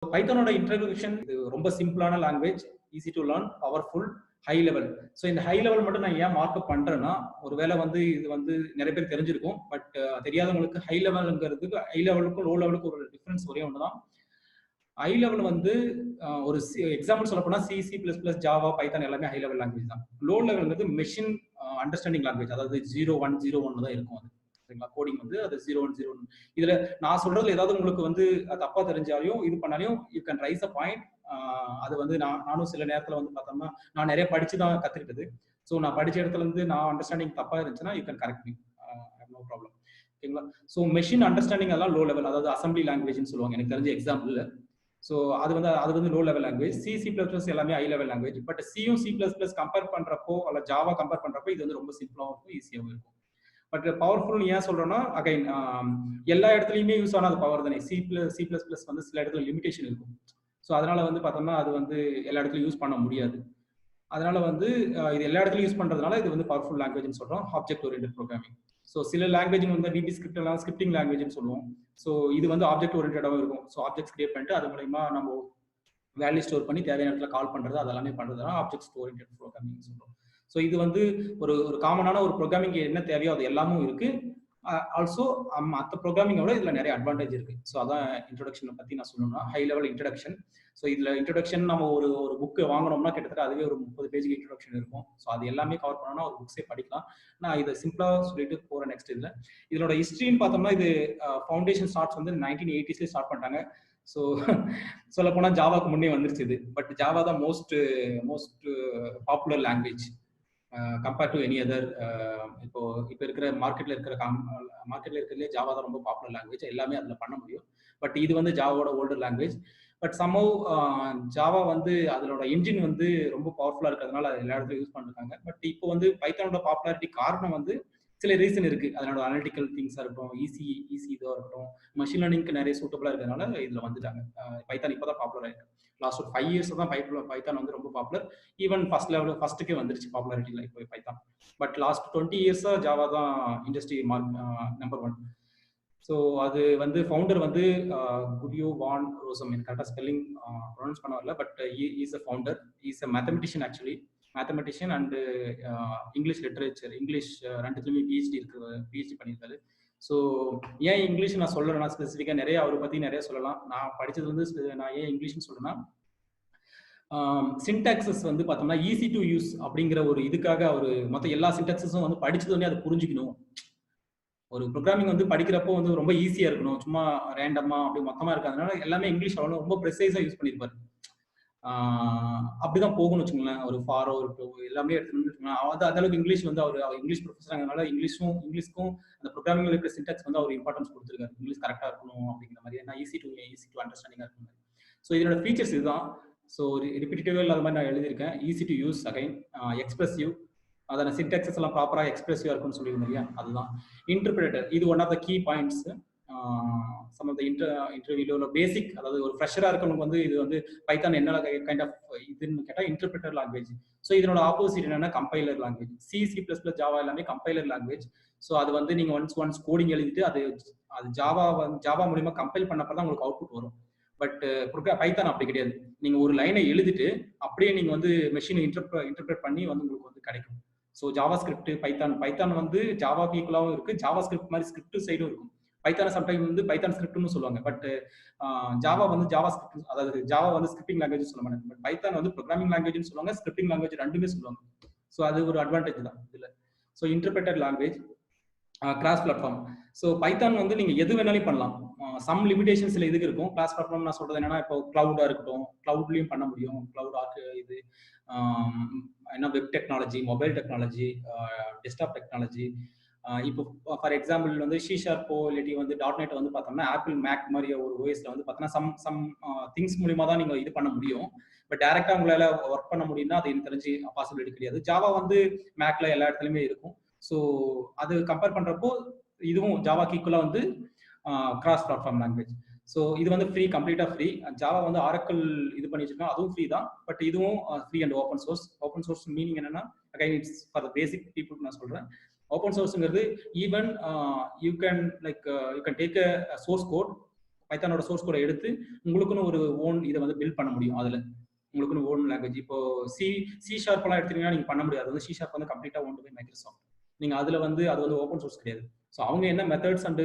பைத்தானோட introduction இது ரொம்ப சிம்பிளான language, easy to learn, powerful, high level. So இந்த ஹை லெவல் மட்டும் நான் ஏன் மார்க்அப் பண்றேன்னா, ஒருவேளை வந்து இது வந்து நிறைய பேர் தெரிஞ்சிருக்கும். பட் தெரியாதவங்களுக்கு ஹை லெவல்ங்கிறதுக்கு ஹை லெவலுக்கும் லோ லெவலுக்கும் ஒரு டிஃபரன்ஸ் ஒரே ஒன்று தான். ஹை லெவல் வந்து ஒரு எக்ஸாம்பிள் சொல்ல போனா C++, ஜாவா, பைத்தான் எல்லாமே ஹை லெவல் லாங்குவேஜ் தான். லோ லெவல்ங்கிறது மெஷின் அண்டர்ஸ்டாண்டிங் லாங்குவேஜ், அதாவது 0101 தான் இருக்கும். அது சரிங்களா? கோடிங் வந்து அது 0101. இதுல நான் சொல்றதுல ஏதாவது உங்களுக்கு வந்து தப்பா தெரிஞ்சாலையும் இது பண்ணாலையும் you can raise a point. அது வந்து நானும் சில நேரத்துல வந்து பார்த்தோம்னா நான் நிறைய படிச்சு தான் கத்துக்கிட்டது. ஸோ நான் படிச்ச இடத்துல இருந்து நான் அண்டர்ஸ்டாண்டிங் தப்பா இருந்துச்சுன்னா you can correct me, no problem. ஓகேங்களா? ஸோ மெஷின் அண்டர்ஸ்டாண்டிங் அதெல்லாம் லோ லெவல், அதாவது அசம்பிளி லாங்குவேஜ்னு சொல்லுவாங்க எனக்கு தெரிஞ்ச எக்ஸாம்பிள். ஸோ அது வந்து லோ லெவல் லாங்குவேஜ். C++ எல்லாமே ஹை லெவல் லாங்குவேஜ். பட் சியும் C++ கம்பேர் பண்றப்போ அல்ல ஜாவா கம்பேர் பண்றப்போ இது வந்து ரொம்ப சிம்பிளாகவும் இருக்கும், ஈஸியாகவும் இருக்கும். பட் பவர்ஃபுல் ஏன் சொல்றோம்னா, அகைன் எல்லா இடத்துலையுமே யூஸ் ஆன அது பவர் தானே. C++ வந்து சில இடத்துல லிமிடேஷன் இருக்கும். ஸோ அதனால வந்து பார்த்தோம்னா அது வந்து எல்லா இடத்துலையும் யூஸ் பண்ண முடியாது. அதனால வந்து இது எல்லா இடத்துலையும் யூஸ் பண்றதுனால இது வந்து பவர்ஃபுல் லாங்குவேஜ்னு சொல்றோம், ஆப்ஜெக்ட் ஓரியன்டட் ப்ரோக்ராமிங். ஸோ சில லாங்குவேஜ் வந்து VB ஸ்கிரிப்ட் எல்லாம் ஸ்கிரிப்டிங் லாங்குவேஜ்னு சொல்லுவோம். ஸோ இது வந்து ஆப்ஜெக்ட் ஓரியன்டாகவும் இருக்கும். ஸோ ஆப்ஜெக்ட்ஸ் கிரியேட் பண்ணிட்டு அது மூலமா நம்ம வேல்யூ ஸ்டோர் பண்ணி தேவையான இடத்துல கால் பண்றது அதெல்லாமே பண்றதுதான் ஆப்ஜெக்ட் ஓரியன்டட் ப்ரோக்ராமிங் சொல்றோம். ஸோ இது வந்து ஒரு காமனான ஒரு ப்ரோக்ராமிங் என்ன தேவையோ அது எல்லாமும் இருக்கு. ஆல்சோ மற்ற ப்ரோக்ராமிங்கோட இதுல நிறைய அட்வான்டேஜ் இருக்கு. ஸோ அதான் இன்ட்ரோடக்ஷனை பத்தி நான் சொல்லணும்னா ஹை லெவல் இன்ட்ரோடக்ஷன். ஸோ இதுல இன்ட்ரோடக்ஷன் நம்ம ஒரு புக்கு வாங்கணும்னா கிட்டத்தட்ட அதுவே ஒரு 30 பேஜுக்கு இன்ட்ரோடக்ஷன் இருக்கும். ஸோ அது எல்லாமே கவர் பண்ணோம்னா ஒரு புக்ஸே படிக்கலாம். நான் இதை சிம்பிளா சொல்லிட்டு போற நெக்ஸ்ட் இதுல இதோட ஹிஸ்டரின்னு பார்த்தோம்னா இது ஃபவுண்டேஷன் ஸ்டார்ட்ஸ் வந்து 1980s ஸ்டார்ட் பண்ணிட்டாங்க. ஸோ சொல்ல போனா ஜாவாக்கு முன்னே வந்துருச்சு இது. பட் ஜாவா தான் most popular language compared to any other. இப்போ இருக்கிற மார்க்கெட்ல இருக்கிறதுலே ஜாவா தான் ரொம்ப பாப்புலர் லாங்குவேஜ். எல்லாமே அதுல பண்ண முடியும். பட் இது வந்து ஜாவாவோட older language. But somehow Java வந்து அதோட என்ஜின் வந்து ரொம்ப பவர்ஃபுல்லா இருக்கிறதுனால எல்லா இடத்துலையும் யூஸ் பண்ணிருக்காங்க. பட் இப்போ வந்து பைத்தானோட பாப்புலாரிட்டி காரணம் வந்து சில ரீசன் இருக்கு. அதனோட அனலிட்டிக்கல் திங்ஸா இருக்கட்டும், ஈஸி இதுவாக இருக்கட்டும், மெஷின் லேர்னிங்க்கு நிறைய சூட்டபிளா இருக்கிறதுனால இதுல வந்துட்டாங்க. பைத்தான் இப்போதான் பாப்புலர் ஆயிருக்கு. லாஸ்ட் ஒரு 5 இயர்ஸ் தான் பைத்தான் வந்து ரொம்ப பாப்புலர். ஈவன் ஃபர்ஸ்ட்டுக்கே வந்துருச்சு பாப்புலாரிட்டியில் இப்போ பைத்தான். பட் லாஸ்ட் 20 இயர்ஸா ஜாவா தான் இண்டஸ்ட்ரி நம்பர் 1. ஸோ அது வந்து ஃபவுண்டர் வந்து குடியோ வான் ரோசம், எனக்கு கரெக்டாக ஸ்பெல்லிங் ப்ரொனவுன்ஸ் பண்ண வரல. But is a founder, is a mathematician actually. Mathematician and English literature, English ரெண்டுத்துலையுமே பிஹெச்டி பண்ணியிருக்காரு. ஸோ ஏன் இங்கிலீஷ் நான் சொல்லலைன்னா ஸ்பெசிஃபிக்காக நிறைய அவரை பற்றி நிறைய சொல்லலாம். நான் படித்தது வந்து நான் ஏன் இங்கிலீஷ்னு சொல்றேன்னா, சின்டாக்சஸ் வந்து பார்த்தோம்னா ஈஸி டு யூஸ் அப்படிங்கிற ஒரு இதுக்காக அவர் மொத்தம் எல்லா சின்டாக்சஸும் வந்து படிச்சதுன்னே அதை புரிஞ்சுக்கணும். ஒரு ப்ரோக்ராமிங் வந்து படிக்கிறப்போ வந்து ரொம்ப ஈஸியா இருக்கணும், சும்மா ரேண்டமா அப்படி மொத்தமா இருக்காதனால எல்லாமே இங்கிலீஷ் அவ்வளோ ரொம்ப ப்ரெசைஸா யூஸ் பண்ணியிருப்பாரு. அப்படிதான் போகணும்னு வச்சுங்களேன். ஒரு ஃபாரோ எல்லாமே எடுத்துக்கணும். அது அளவுக்கு இங்கிலீஷ் வந்து அவர் இங்கிலீஷ் ப்ரொஃபஸர்னால இங்கிலீஷ்க்கும் அந்த ப்ரோக்ராமிங்ல இருக்கிற சின்டாக்ஸ் வந்து அவர் இம்பார்ட்டன்ஸ் கொடுத்துருக்காரு. இங்கிலீஷ் கரெக்டா இருக்கணும் அப்படிங்கிற மாதிரி, ஏன்னா ஈஸி டு அண்டர்ஸ்டாண்டிங்கா இருக்கணும். ஸோ இதோட ஃபீச்சர்ஸ் இதுதான். ஸோ ரிப்பீட்டேட்டிவா இல்லாத மாதிரி நான் எழுதியிருக்கேன். Easy to use, again expressive, அதான சின்டாக்சஸ் எல்லாம் ப்ராப்பரா எக்ஸ்பிரசிவா இருக்கும்னு சொல்லியிருந்தேன் இல்லையா, அதுதான். இன்டர்பிரேட்டர், இது one of the key points. Some of the இன்டர்வியூல பேசிக், அதாவது ஒரு ஃப்ரெஷரா இருக்கவங்களுக்கு வந்து இது வந்து பைத்தான் என்ன கைண்ட் ஆஃப் இதுன்னு கேட்டால் இன்டர்பிரேட்டர் லாங்குவேஜ். ஸோ இதனோட ஆப்போசிட் என்னன்னா கம்பைலர் லாங்குவேஜ். C++, ஜாவா எல்லாமே கம்பைலர் லாங்குவேஜ். ஸோ அது வந்து நீங்க ஒன்ஸ் கோடிங் எழுதிட்டு அது ஜாவா மூலியமா கம்பைல் பண்ணப்போ தான் உங்களுக்கு அவுட்புட் வரும். பட் பைத்தான் அப்படி கிடையாது. நீங்க ஒரு லைனை எழுதிட்டு அப்படியே நீங்க வந்து மெஷினை இன்டர்பிரேட் பண்ணி வந்து உங்களுக்கு வந்து கிடைக்கும். ஸோ ஜாவா ஸ்கிரிப்ட், பைத்தான் வந்து ஜாவாக்கு ஈக்குவலாகவும் இருக்கு, ஜாவா ஸ்கிரிப்ட் மாதிரி ஸ்கிரிப்ட் சைடும் இருக்கும். பைத்தானை சம்டைம் வந்து பைத்தான் ஸ்கிரிப்ட்னு சொல்லுவாங்க. பட் ஜாவா வந்து ஜாவா ஸ்கிரிப்ட், அதாவது ஜாவா வந்து ஸ்கிரிப்டிங் லாங்குவேஜ் சொல்ல மாட்டாங்க. பட் பைத்தான் வந்து ப்ரோக்ராமிங் லாங்குவேஜ்னு சொல்லுவாங்க, ஸ்கிரிப்டிங் லாங்குவேஜ் ரெண்டுமே சொல்லுவாங்க. ஸோ அது ஒரு அட்வான்டேஜ் தான் இதுல. So interpreted language, cross platform. So Python வந்து நீங்க எது வேணாலும் பண்ணலாம். சம் லிமிடேஷன்ஸ்ல இதுக்கு இருக்கும். கிளாஸ் பிளாட்ஃபார்ம் நான் சொல்றது என்னன்னா, இப்போ கிளவுடா இருக்கட்டும், கிளவுட்லயும் பண்ண முடியும். கிளவுட் ஆர்க் இது என்ன web technology, mobile technology, desktop technology. இப்போ ஃபார் எக்ஸாம்பிள் வந்து C# இல்லாட்டி வந்து .NET வந்து பார்த்தோம்னா ஆப்பிள் மேக் மாதிரி ஒரு ஓஎஸ்ல வந்து பார்த்தோம்னா சம் திங்ஸ் மூலியமா தான் நீங்க இது பண்ண முடியும். பட் டைரக்டா உங்களால ஒர்க் பண்ண முடியும்னா அது எனக்கு தெரிஞ்சு பாசிபிலிட்டி கிடையாது. ஜாவா வந்து மேக்ல எல்லா இடத்துலயுமே இருக்கும். ஸோ அது கம்பேர் பண்றப்போ இதுவும் ஜாவாக்கு ஈக்குவலா வந்து கிராஸ் பிளாட்ஃபார்ம் லாங்குவேஜ். ஸோ இது வந்து ஃப்ரீ, கம்ப்ளீட்டா ஃப்ரீ. ஜாவா வந்து ஆரக்கிள் இது பண்ணி வச்சிருக்கோம், அதுவும் ஃப்ரீ தான். பட் இதுவும் free and open source. Open source meaning என்னன்னா, again it's for the basic people நான் சொல்றேன். ஓப்பன் சோர்ஸ்ங்கிறது even you can take a source code, பைத்தானோட சோர்ஸ் கோடை எடுத்து உங்களுக்குன்னு ஒரு ஓன் இதை வந்து பில்ட் பண்ண முடியும். அதில் உங்களுக்குன்னு ஓன் லாங்குவேஜ் இப்போ சி ஷார்ப்லாம் எடுத்தீங்கன்னா நீங்கள் பண்ண முடியாது. வந்து சி ஷார்ப் வந்து கம்ப்ளீட்டாக ஓன் பை மைக்ரோசாஃப்ட். நீங்கள் அதில் வந்து அது வந்து ஓப்பன் சோர்ஸ் கிடையாது. ஸோ அவங்க என்ன மெத்தட்ஸ் அண்டு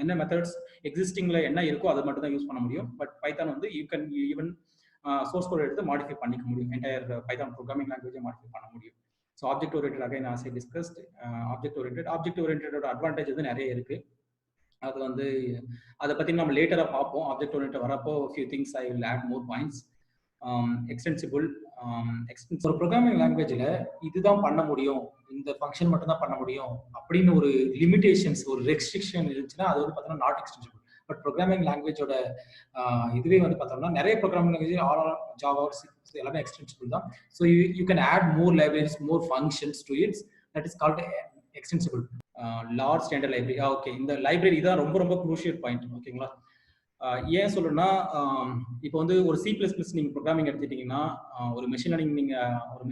என்ன மெத்தட்ஸ் எக்ஸிஸ்டிங்கில் என்ன இருக்கோ அதை மட்டும் தான் யூஸ் பண்ண முடியும். பட் பைத்தான் வந்து you can even source code எடுத்து மாடிஃபை பண்ணிக்க முடியும். என்டையர் பைத்தான் ப்ரோக்ராமிங் லாங்குவேஜை மாடிஃபை பண்ண முடியும். So object oriented again as I discussed object oriented advantage வந்து நிறைய இருக்கு. அது வந்து அதை பற்றி நம்ம லேட்டராக பார்ப்போம். ஆப்ஜெக்ட் ஓரியன்டட் வரப்போ few things I will add more points. Extensible ஒரு ப்ரோக்ராமிங் லாங்குவேஜில் இதுதான் பண்ண முடியும், இந்த ஃபங்க்ஷன் மட்டும் தான் பண்ண முடியும் அப்படின்னு ஒரு லிமிடேஷன்ஸ் ஒரு ரெஸ்ட்ரிக்ஷன் இருந்துச்சுன்னா அது வந்து பார்த்தோம்னா நாட் எக்ஸ்டென்சிபிள். பட் ப்ரோக்ராமிங் லாங்குவேஜோட இதுவே வந்து பார்த்தோம்னா நிறைய ப்ரோக்ராமிங் லாங்குவேஜ் ஜாவா எல்லாமே எக்ஸ்டென்சிபிள் தான். So you can add more libraries more functions to its that is called extensible. Large standard library. Okay, இந்த லைப்ரரி தான் ரொம்ப ரொம்ப க்ரூஷியல் பாயிண்ட். ஓகேங்களா, ஏன் சொல்லணும்னா இப்போ வந்து ஒரு C++ நீங்கள் ப்ரோக்ராமிங் எடுத்துட்டீங்கன்னா ஒரு மெஷின் லேர்னிங் நீங்கள் ஒரு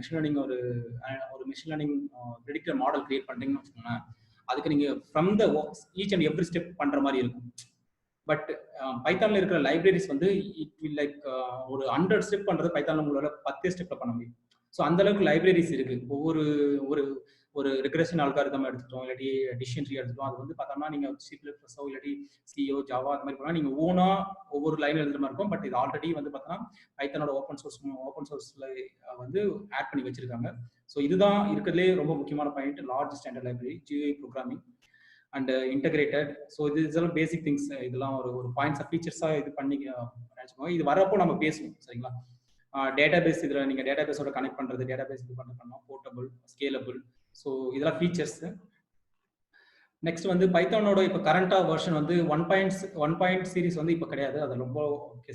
machine learning predictor model create பண்ணுறீங்கன்னு வச்சுக்கோங்களேன், அதுக்கு நீங்கள் from the each and every step பண்ணுற மாதிரி இருக்கும். பட் பைத்தானில் இருக்கிற லைப்ரரிஸ் வந்து இட் வில் லைக் ஒரு 100 ஸ்டெப் பண்ணுறது பைத்தானில் உங்களோட 10 ஸ்டெப்பில் பண்ண முடியும். ஸோ அந்த அளவுக்கு லைப்ரரிஸ் இருக்கு. ஒவ்வொரு ஒரு ரெக்ரெஷன் அல்காரிதம் எடுத்துட்டோம், இல்லாட்டி டிசிஷன் ட்ரீ எடுத்துட்டோம், அது வந்து பார்த்தோம்னா நீங்கள் C++ இல்லாட்டி சிஓ ஜாவா அந்த மாதிரி போனால் நீங்கள் ஓனா ஒவ்வொரு லைன் எழுதுற மாதிரி இருக்கும். பட் இது ஆல்ரெடி வந்து பார்த்தோம்னா பைத்தானோட ஓப்பன் சோர்ஸ்ல வந்து ஆட் பண்ணி வச்சிருக்காங்க. ஸோ இதுதான் இருக்கிறதுலே ரொம்ப முக்கியமான point, large standard library, GUI programming and integrated. So இதெல்லாம் பேசிக் திங்ஸ். இதெல்லாம் ஒரு பாயிண்ட்ஸ் ஃபீச்சர்ஸாக இது பண்ணி நினச்சிக்கோங்க. இது வரப்போ நம்ம பேசுவோம், சரிங்களா. டேட்டாபேஸ், இதில் நீங்கள் டேட்டாபேஸோட கனெக்ட் பண்ணுறது, டேட்டாபேஸ் இது பண்ணலாம், போர்ட்டபிள், ஸ்கேலபிள். ஸோ இதெல்லாம் ஃபீச்சர்ஸ். நெக்ஸ்ட் வந்து பைத்தானோட இப்போ கரண்டாக வெர்ஷன் வந்து 1.1 சீரிஸ் வந்து இப்போ கிடையாது. அது ரொம்ப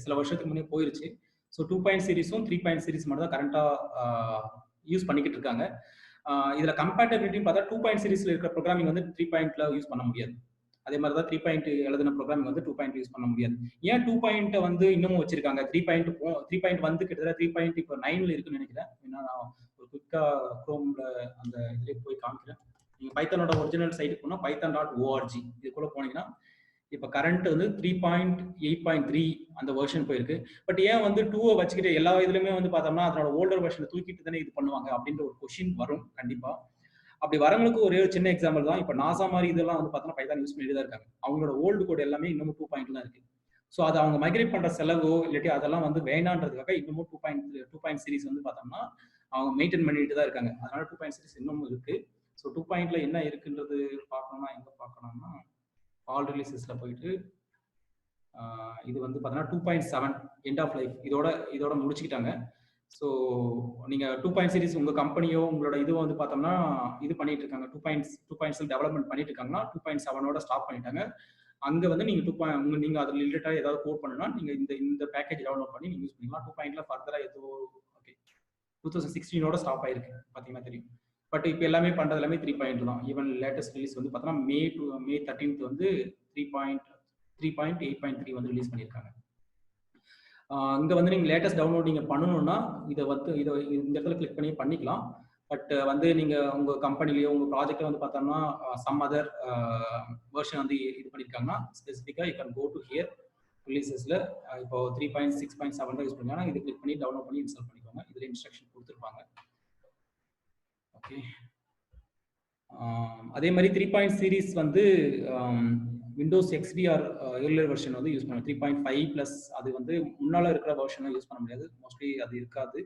சில வருஷத்துக்கு முன்னே போயிருச்சு. ஸோ 2 சீரிஸும் 3 சீரிஸ் மட்டும் தான் கரண்டாக யூஸ் பண்ணிக்கிட்டு இருக்காங்க. இதில் கம்பேட்டபிலிட்டின்னு பார்த்தா 2 சீரிஸில் இருக்கிற ப்ரோக்ராமிங் வந்து 3 யூஸ் பண்ண முடியாது. அதே மாதிரி தான் 3 எழுதின ப்ரோக்ராமிங் வந்து 2 யூஸ் பண்ண முடியாது. ஏன் 2 வந்து இன்னமும் வச்சிருக்காங்க? 3 வந்து கிட்டத்தட்ட 3 இப்போ 9ல் இருக்குன்னு நினைக்கிறேன். ஏன்னா நான் ஒரு குயிக்காக குரோம்ல அந்த இதுலேயே போய் காமிக்கிறேன். நீங்கள் பைத்தானோட ஒரிஜினல் சைட்டு போனால் python.org இதுக்குள்ள போனீங்கன்னா இப்போ கரண்ட் வந்து 3.8.3 அந்த வெர்ஷன் போயிருக்கு. பட் ஏன் வந்து 2 வச்சுக்கிட்டு எல்லா இதுலையுமே வந்து பார்த்தோம்னா அதனோட ஓல்டர் வெர்ஷனை தூக்கிட்டு தானே இது பண்ணுவாங்க அப்படின்ற ஒரு கொஸ்டின் வரும் கண்டிப்பா. அப்படி வரவங்களுக்கு ஒரே ஒரு சின்ன எக்ஸாம்பிள் தான். இப்போ நாசா மாதிரி இதெல்லாம் வந்து பார்த்தோம்னா பைத்தான் யூஸ் பண்ணி தான் இருக்காங்க. அவங்களோட ஓல்டு கோட் எல்லாமே இன்னமும் 2 தான் இருக்கு. ஸோ அதை அவங்க மைக்ரேட் பண்ற செலவோ இல்லாட்டி அதெல்லாம் வந்து வேணான்றதுக்காக இன்னமும் 2 சீரிஸ் வந்து பார்த்தோம்னா அவங்க மெயின்டைன் பண்ணிட்டு தான் இருக்காங்க. அதனால 2 சீரிஸ் இன்னமும் இருக்கு. ஸோ 2 என்ன இருக்குன்றது பார்க்கணும்னா எங்க பார்க்கணும்னா ஆல் ரிலீசஸ்ல போயிட்டு இது வந்து பார்த்தோம்னா 2.7 எண்ட் ஆஃப் லைஃப் இதோட முடிச்சுக்கிட்டாங்க. ஸோ நீங்கள் 2 சீரிஸ் உங்கள் கம்பெனியோ உங்களோட இதுவும் வந்து பார்த்தோம்னா இது பண்ணிட்டு இருக்காங்க. 2.2 டெவலப்மெண்ட் பண்ணிட்டு இருக்காங்கன்னா 2.7 ஸ்டாப் பண்ணிட்டாங்க. அங்கே வந்து நீங்கள் நீங்கள் அதில் ரிலேட்டடாக ஏதாவது கோட் பண்ணணும்னா நீங்கள் இந்த பேக்கேஜ் டவுன்லோட் பண்ணி நீங்கள் யூஸ் பண்ணிக்கலாம். 2.ல ஃபர்தராக ஏதோ ஓகே 2016 ஸ்டாப் ஆயிருக்கு பார்த்தீங்கன்னா தெரியும். பட் இப்போ எல்லாமே பண்ணுறது எல்லாமே 3 தான். ஈவன் லேட்டஸ்ட் ரிலீஸ் வந்து பார்த்தோம்னா மே 13 வந்து 3.8.3 வந்து ரிலீஸ் பண்ணியிருக்காங்க. இங்கே வந்து நீங்கள் லேட்டஸ்ட் டவுன்லோட் நீங்கள் பண்ணணும்னா இதை இந்த இடத்துல கிளிக் பண்ணி பண்ணிக்கலாம். பட் வந்து நீங்கள் உங்கள் கம்பெனிலேயோ உங்கள் ப்ராஜெக்டை வந்து பார்த்தோம்னா சம் அதர் வெர்ஷன் வந்து இது பண்ணியிருக்காங்கன்னா ஸ்பெசிஃபிக்காக you can go to here ரிலீசஸில் இப்போ 3.6.7 தான் யூஸ் பண்ணிங்கன்னா இதை கிளிக் பண்ணி டவுன்லோட் பண்ணி இன்ஸ்டால் பண்ணிக்கோங்க. இதில் இன்ஸ்ட்ரக்ஷன் கொடுத்துருப்பாங்க. ஓகே, அதே மாதிரி 3 சீரிஸ் வந்து விண்டோஸ் XP எர்லியர் வெர்ஷன் வந்து யூஸ் பண்ணலாம். 3.5 ப்ளஸ் அது வந்து முன்னால் இருக்கிற வெர்ஷனை யூஸ் பண்ண முடியாது. மோஸ்ட்லி அது இருக்காது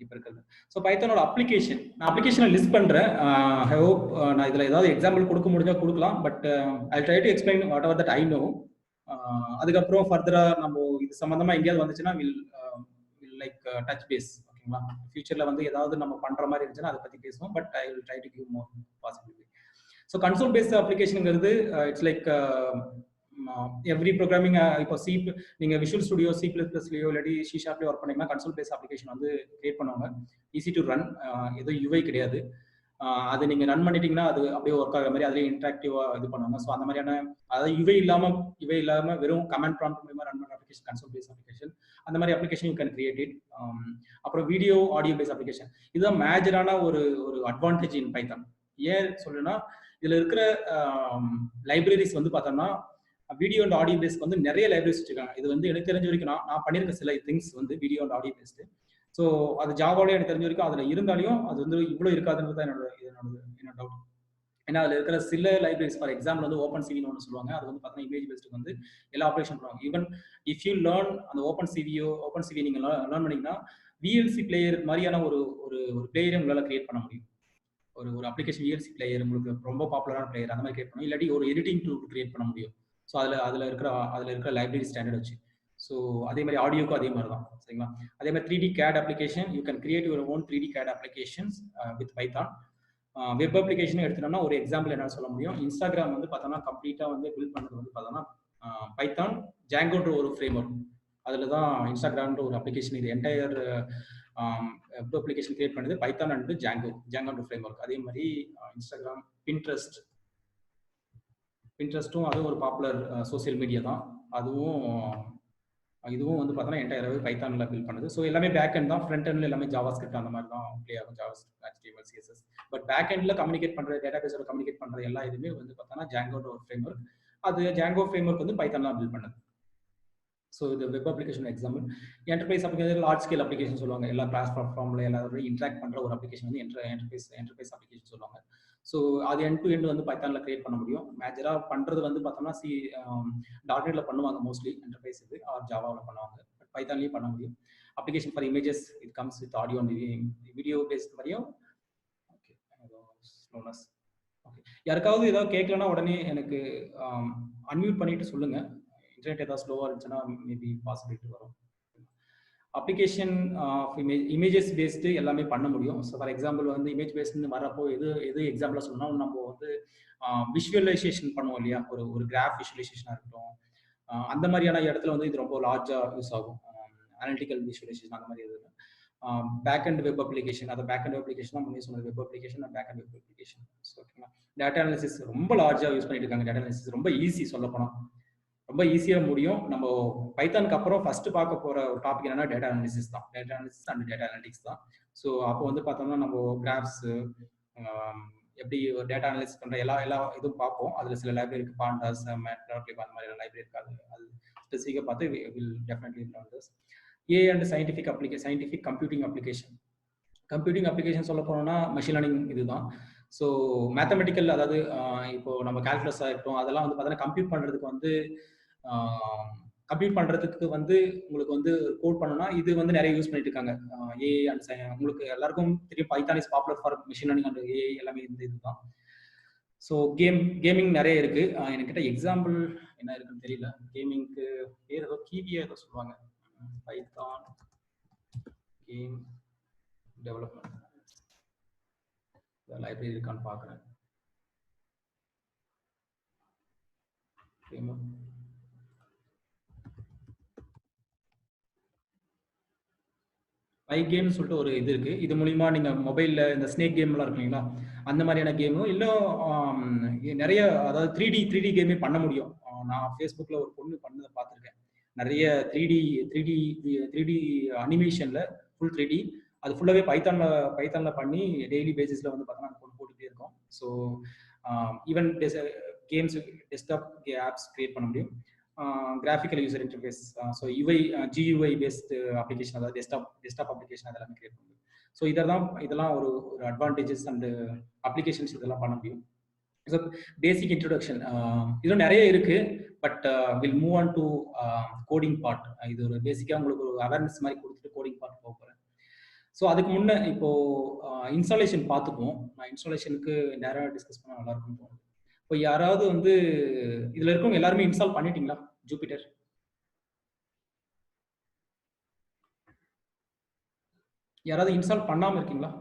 இப்போ இருக்கிறது. ஸோ பைத்தானோட நான் அப்ளிகேஷனை லிஸ்ட் பண்ணுறேன். ஐ ஹோப் நான் இதில் ஏதாவது எக்ஸாம்பிள் கொடுக்க முடிஞ்சால் கொடுக்கலாம். But I try to explain what ever that I know. அதுக்கப்புறம் ஃபர்தராக நம்ம இது சம்மந்தமாக எங்கேயாவது வந்துச்சுன்னா வில் லைக் டச் பேஸ். ஓகேங்களா, ஃபியூச்சரில் வந்து ஏதாவது நம்ம பண்ணுற மாதிரி இருந்துச்சுன்னா அதை பற்றி பேசுவோம். But I will try to give more possibility. So console based அப்ளிகேஷனுங்கிறது இட்ஸ் லைக் எவ்ரி ப்ரோக்ராமிங். இப்போ நீங்கள் விஷுவல் ஸ்டுடியோ C++லயோ இல்லாட்டி C# ஒர்க் பண்ணீங்கன்னா கன்சோல் பேஸ்ட் அப்ளிகேஷன் வந்து கிரியேட் பண்ணுவாங்க. ஈஸி டு ரன், எதுவும் UI கிடையாது. அது நீங்கள் ரன் பண்ணிட்டீங்கன்னா அது அப்படியே ஒர்க் ஆகிற மாதிரி அதிலே இன்ட்ராக்டிவாக இது பண்ணுவாங்க. ஸோ அந்த மாதிரியான அதாவது UI இல்லாமல் வெறும் கமெண்ட் ப்ராம்ப்ட் மூலமா ரன் பண்ண அப்ளிகேஷன் கன்சோல் பேஸ்ட் அப்ளிகேஷன். அந்த மாதிரி application you can create it. அப்புறம் வீடியோ ஆடியோ பேஸ்ட் அப்ளிகேஷன் இதுதான் மேஜரான ஒரு அட்வான்டேஜ் இன் பைத்தான். ஏன் சொல்லுன்னா இதில் இருக்கிற லைப்ரரிஸ் வந்து பார்த்தோம்னா வீடியோ அண்ட் ஆடியோ பேஸ்க்கு வந்து நிறைய லைப்ரரிஸ் வச்சிருக்காங்க. இது வந்து எனக்கு தெரிஞ்ச வரைக்கும் நான் பண்ணியிருக்க சில திங்ஸ் வந்து video and audio based. So அது ஜாவாலே எனக்கு தெரிஞ்ச வரைக்கும் அதில் இருந்தாலையும் அது வந்து இவ்வளோ இருக்காதுன்றது தான் என்னோட டவுட். ஏன்னா அதில் இருக்கிற சில லைப்ரரிஸ், ஃபார் எக்ஸாம்பிள் வந்து ஓப்பன் சிவின்னு ஒன்று சொல்லுவாங்க. அது வந்து பார்த்தீங்கன்னா இமேஜ் பேஸ்டுக்கு வந்து எல்லா ஆப்ரேஷன் பண்ணுவாங்க. ஈவன் இஃப் யூ லேர்ன் அந்த ஓப்பன் சிவி நீங்கள் லேர்ன் பண்ணீங்கன்னா விஎல்சி பிளேயர் மாதிரியான ஒரு ஒரு ஒரு பிளேயரை உங்களால் கிரியேட் பண்ண முடியும். ஒரு அப்ளிகேஷன் விஎல்சி பிளேயர் உங்களுக்கு ரொம்ப பாப்புலரான பிளேயர் அந்த மாதிரி கிரியேட் பண்ணணும். இல்லாட்டி ஒரு எடிட்டிங் டூல் கிரியேட் பண்ண முடியும். ஸோ அதில் இருக்கிற லைப்ரரி ஸ்டாண்டர்ட் வச்சு. ஸோ அதே மாதிரி ஆடியோக்கும் அதே மாதிரி தான், சரிங்களா? அதே மாதிரி 3D CAD application, you can create your own 3D CAD applications with Python. Web application எடுத்துட்டோம்னா ஒரு எக்ஸாம்பிள் என்ன சொல்ல முடியும், இன்ஸ்டாகிராம் வந்து பார்த்தோம்னா கம்ப்ளீட்டாக வந்து பில்ட் பண்ணது வந்து பார்த்தோம்னா பைத்தான் ஜாங்கோன்ற ஒரு ஃப்ரேம் ஒர்க். அதில் தான் இன்ஸ்டாகிராம்ன்ற ஒரு அப்ளிகேஷன், இது என்டையர் வெப் அப்ளிகேஷன் கிரியேட் பண்ணது பைத்தான் அண்ட் ஜாங்கோன்ற ஃப்ரேம் ஒர்க். அதே மாதிரி இன்ஸ்டாகிராம், பின்ட்ரெஸ்ட்டும் அதுவும் ஒரு பாப்புலர் சோசியல் மீடியா தான். இதுவும் வந்து பார்த்தோன்னா என்டையராகவே பைத்தானில் பில்ட் பண்ணுது. ஸோ எல்லாமே பேக் எண்ட் தான், ஃப்ரண்ட் எண்டில் எல்லாமே ஜாவா ஸ்கிரிப்ட் அந்த மாதிரி தான் ப்ளே ஆகும், JavaScript, HTML, CSS. But back எண்டில் கம்யூனிகேட் பண்ணுற, டேட்டாபேஸோட கம்யூனிகேட் பண்ணுற எல்லா இதுவுமே வந்து பார்த்தோன்னா ஜாங்கோட ஒரு ஃப்ரேம் ஒர்க். அது ஜாங்கோ ஃப்ரேம் ஒர்க் வந்து பைத்தான் தான் பில்ட் பண்ணுது. ஸோ இது web application example. Enterprise application large scale application சொல்லுவாங்க. எல்லா பிளாட்ஃபார்மில் எல்லாரும் இன்ட்ராக்ட் பண்ணுற ஒரு அப்ளிகேஷன் வந்து என்டர்பிரைஸ் அப்ளிகேஷன் சொல்லுவாங்க. ஸோ அது எண்ட் டு எண்ட் வந்து பைத்தானில் கிரியேட் பண்ண முடியும். மேஜராக பண்ணுறது வந்து பார்த்தோம்னா .NETல பண்ணுவாங்க மோஸ்ட்லி என்டர்பிரைஸ், இது ஆர் ஜாவாவில் பண்ணுவாங்க. பட் பைத்தான்லேயும் பண்ண முடியும். Application for images, it comes with audio and video based மாதிரியும். Okay, slowness. ஓகே, யாருக்காவது ஏதாவது கேட்கலன்னா உடனே எனக்கு அன்மியூட் பண்ணிட்டு சொல்லுங்கள். இன்டர்நெட் ஏதாவது ஸ்லோவாக இருந்துச்சுன்னா மேபி பாசிபிலிட்டி வரும். அப்ளிகேஷன் இமேஜஸ் பேஸ்டு எல்லாமே பண்ண முடியும். ஸோ ஃபார் எக்ஸாம்பிள் வந்து இமேஜ் பேஸ்டுன்னு வரப்போ எது எக்ஸாம்பிளாக சொன்னால், நம்ம வந்து விஷுவலைசேஷன் பண்ணுவோம் இல்லையா, ஒரு கிராஃப் விஷுவலைசேஷனாக இருக்கட்டும், அந்த மாதிரியான இடத்துல வந்து இது ரொம்ப லார்ஜாக யூஸ் ஆகும். அனலிட்டிக்கல் விஷுவலைசேஷன் அந்த மாதிரி எதுவும் பேக் அண்ட் வெப் அப்ளிகேஷன், அதை பேக் அண்ட் வெப் அப்ளிகேஷன் தான் முன்னே சொன்னது, web application and back end web application. ஓகேங்களா? டேட்டா அனாலிசிஸ் ரொம்ப லார்ஜாக யூஸ் பண்ணிட்டு இருக்காங்க. டேட்டா அனாலிசிஸ் ரொம்ப ஈஸி, சொல்லப்போனால் ரொம்ப ஈஸியாக முடியும். நம்ம பைத்தானுக்கு அப்புறம் ஃபர்ஸ்ட் பார்க்க போகிற ஒரு டாபிக் என்னன்னா டேட்டா அனாலிசிஸ் தான். Data analysis and data analytics தான். ஸோ அப்போ வந்து பார்த்தோம்னா நம்ம கிராஃப்ஸ் எப்படி ஒரு டேட்டா அனாலிசிஸ் பண்ணுற எல்லா இதுவும் பார்ப்போம். அதில் சில லைப்ரரி இருக்குது, பாண்டாஸ், மேட்லாப், அந்த மாதிரி லைப்ரரி இருக்காது. அது ஸ்பெசிஃபிக்காக பார்த்து will definitely learn this. A and scientific computing application சொல்ல போனோம்னா மெஷின் லேர்னிங் இதுதான். ஸோ மேத்தமெட்டிக்கல், அதாவது இப்போ நம்ம கால்குலஸ் ஆகிட்டோம், அதெல்லாம் வந்து பார்த்தீங்கன்னா கம்ப்யூட் பண்ணுறதுக்கு வந்து உங்களுக்கு வந்து கோட் பண்ணணும்னா இது வந்து நிறைய யூஸ் பண்ணிட்டு இருக்காங்க. ஏ அண்ட் உங்களுக்கு எல்லாருக்கும் தெரியும், Python is popular for machine learning and ஏ எல்லாமே இந்த இதுதான். ஸோ கேமிங் நிறைய இருக்கு. என்கிட்ட எக்ஸாம்பிள் என்ன இருக்குன்னு தெரியல. கேமிங்க்கு பேர் ஏதோ கீவியா ஏதோ சொல்லுவாங்க, பைத்தான் கேம் டெவலப்மெண்ட் லைப்ரரி இருக்கான்னு பார்க்குறேன். பைகேம்னு சொல்லிட்டு ஒரு இது இருக்கு. இது மூலியமா நீங்க மொபைல்ல இந்த ஸ்னேக் கேம்லாம் இருக்கு இல்லைங்களா, அந்த மாதிரியான கேமும் இன்னும் நிறைய, அதாவது 3D கேமே பண்ண முடியும். நான் ஃபேஸ்புக்ல ஒரு பொண்ணு பண்ணதை பார்த்துருக்கேன். நிறைய 3D அனிமேஷன்ல ஃபுல் 3D, அது ஃபுல்லாவே பைத்தான்ல பண்ணி டெய்லி பேசிஸ்ல வந்து பார்த்தோன்னா அந்த பொண்ணு போட்டுகிட்டே இருக்கும். So even games, desktop apps create பண்ண முடியும். Graphical user interface, so GUI based application, அதாவது டெஸ்க்டாப் அப்ளிகேஷன் அதெல்லாம் கிரியேட் பண்ண முடியும். ஸோ இதெல்லாம் ஒரு அட்வான்டேஜஸ் அண்ட் அப்ளிகேஷன்ஸ் இதெல்லாம் பண்ண முடியும். ஸோ பேசிக் இன்ட்ரோடக்ஷன் இதுவும் நிறைய இருக்கு. But will move on to coding part. இது ஒரு பேசிக்காக உங்களுக்கு ஒரு அவேர்னஸ் மாதிரி கொடுத்துட்டு கோடிங் பார்ட் போக போகிறேன். ஸோ அதுக்கு முன்னே இப்போ இன்ஸ்டாலேஷன் பார்த்துப்போம். நான் இன்ஸ்டாலேஷனுக்கு நேராக டிஸ்கஸ் பண்ண நல்லா இருக்கும்னு தோணுது. இப்போ யாராவது வந்து இதில் இருக்கவங்க எல்லாருமே இன்ஸ்டால் பண்ணிட்டீங்களா ஜூபிட்டர்? யாராவது இன்ஸ்டால் பண்ணாமல் இருக்கீங்களா?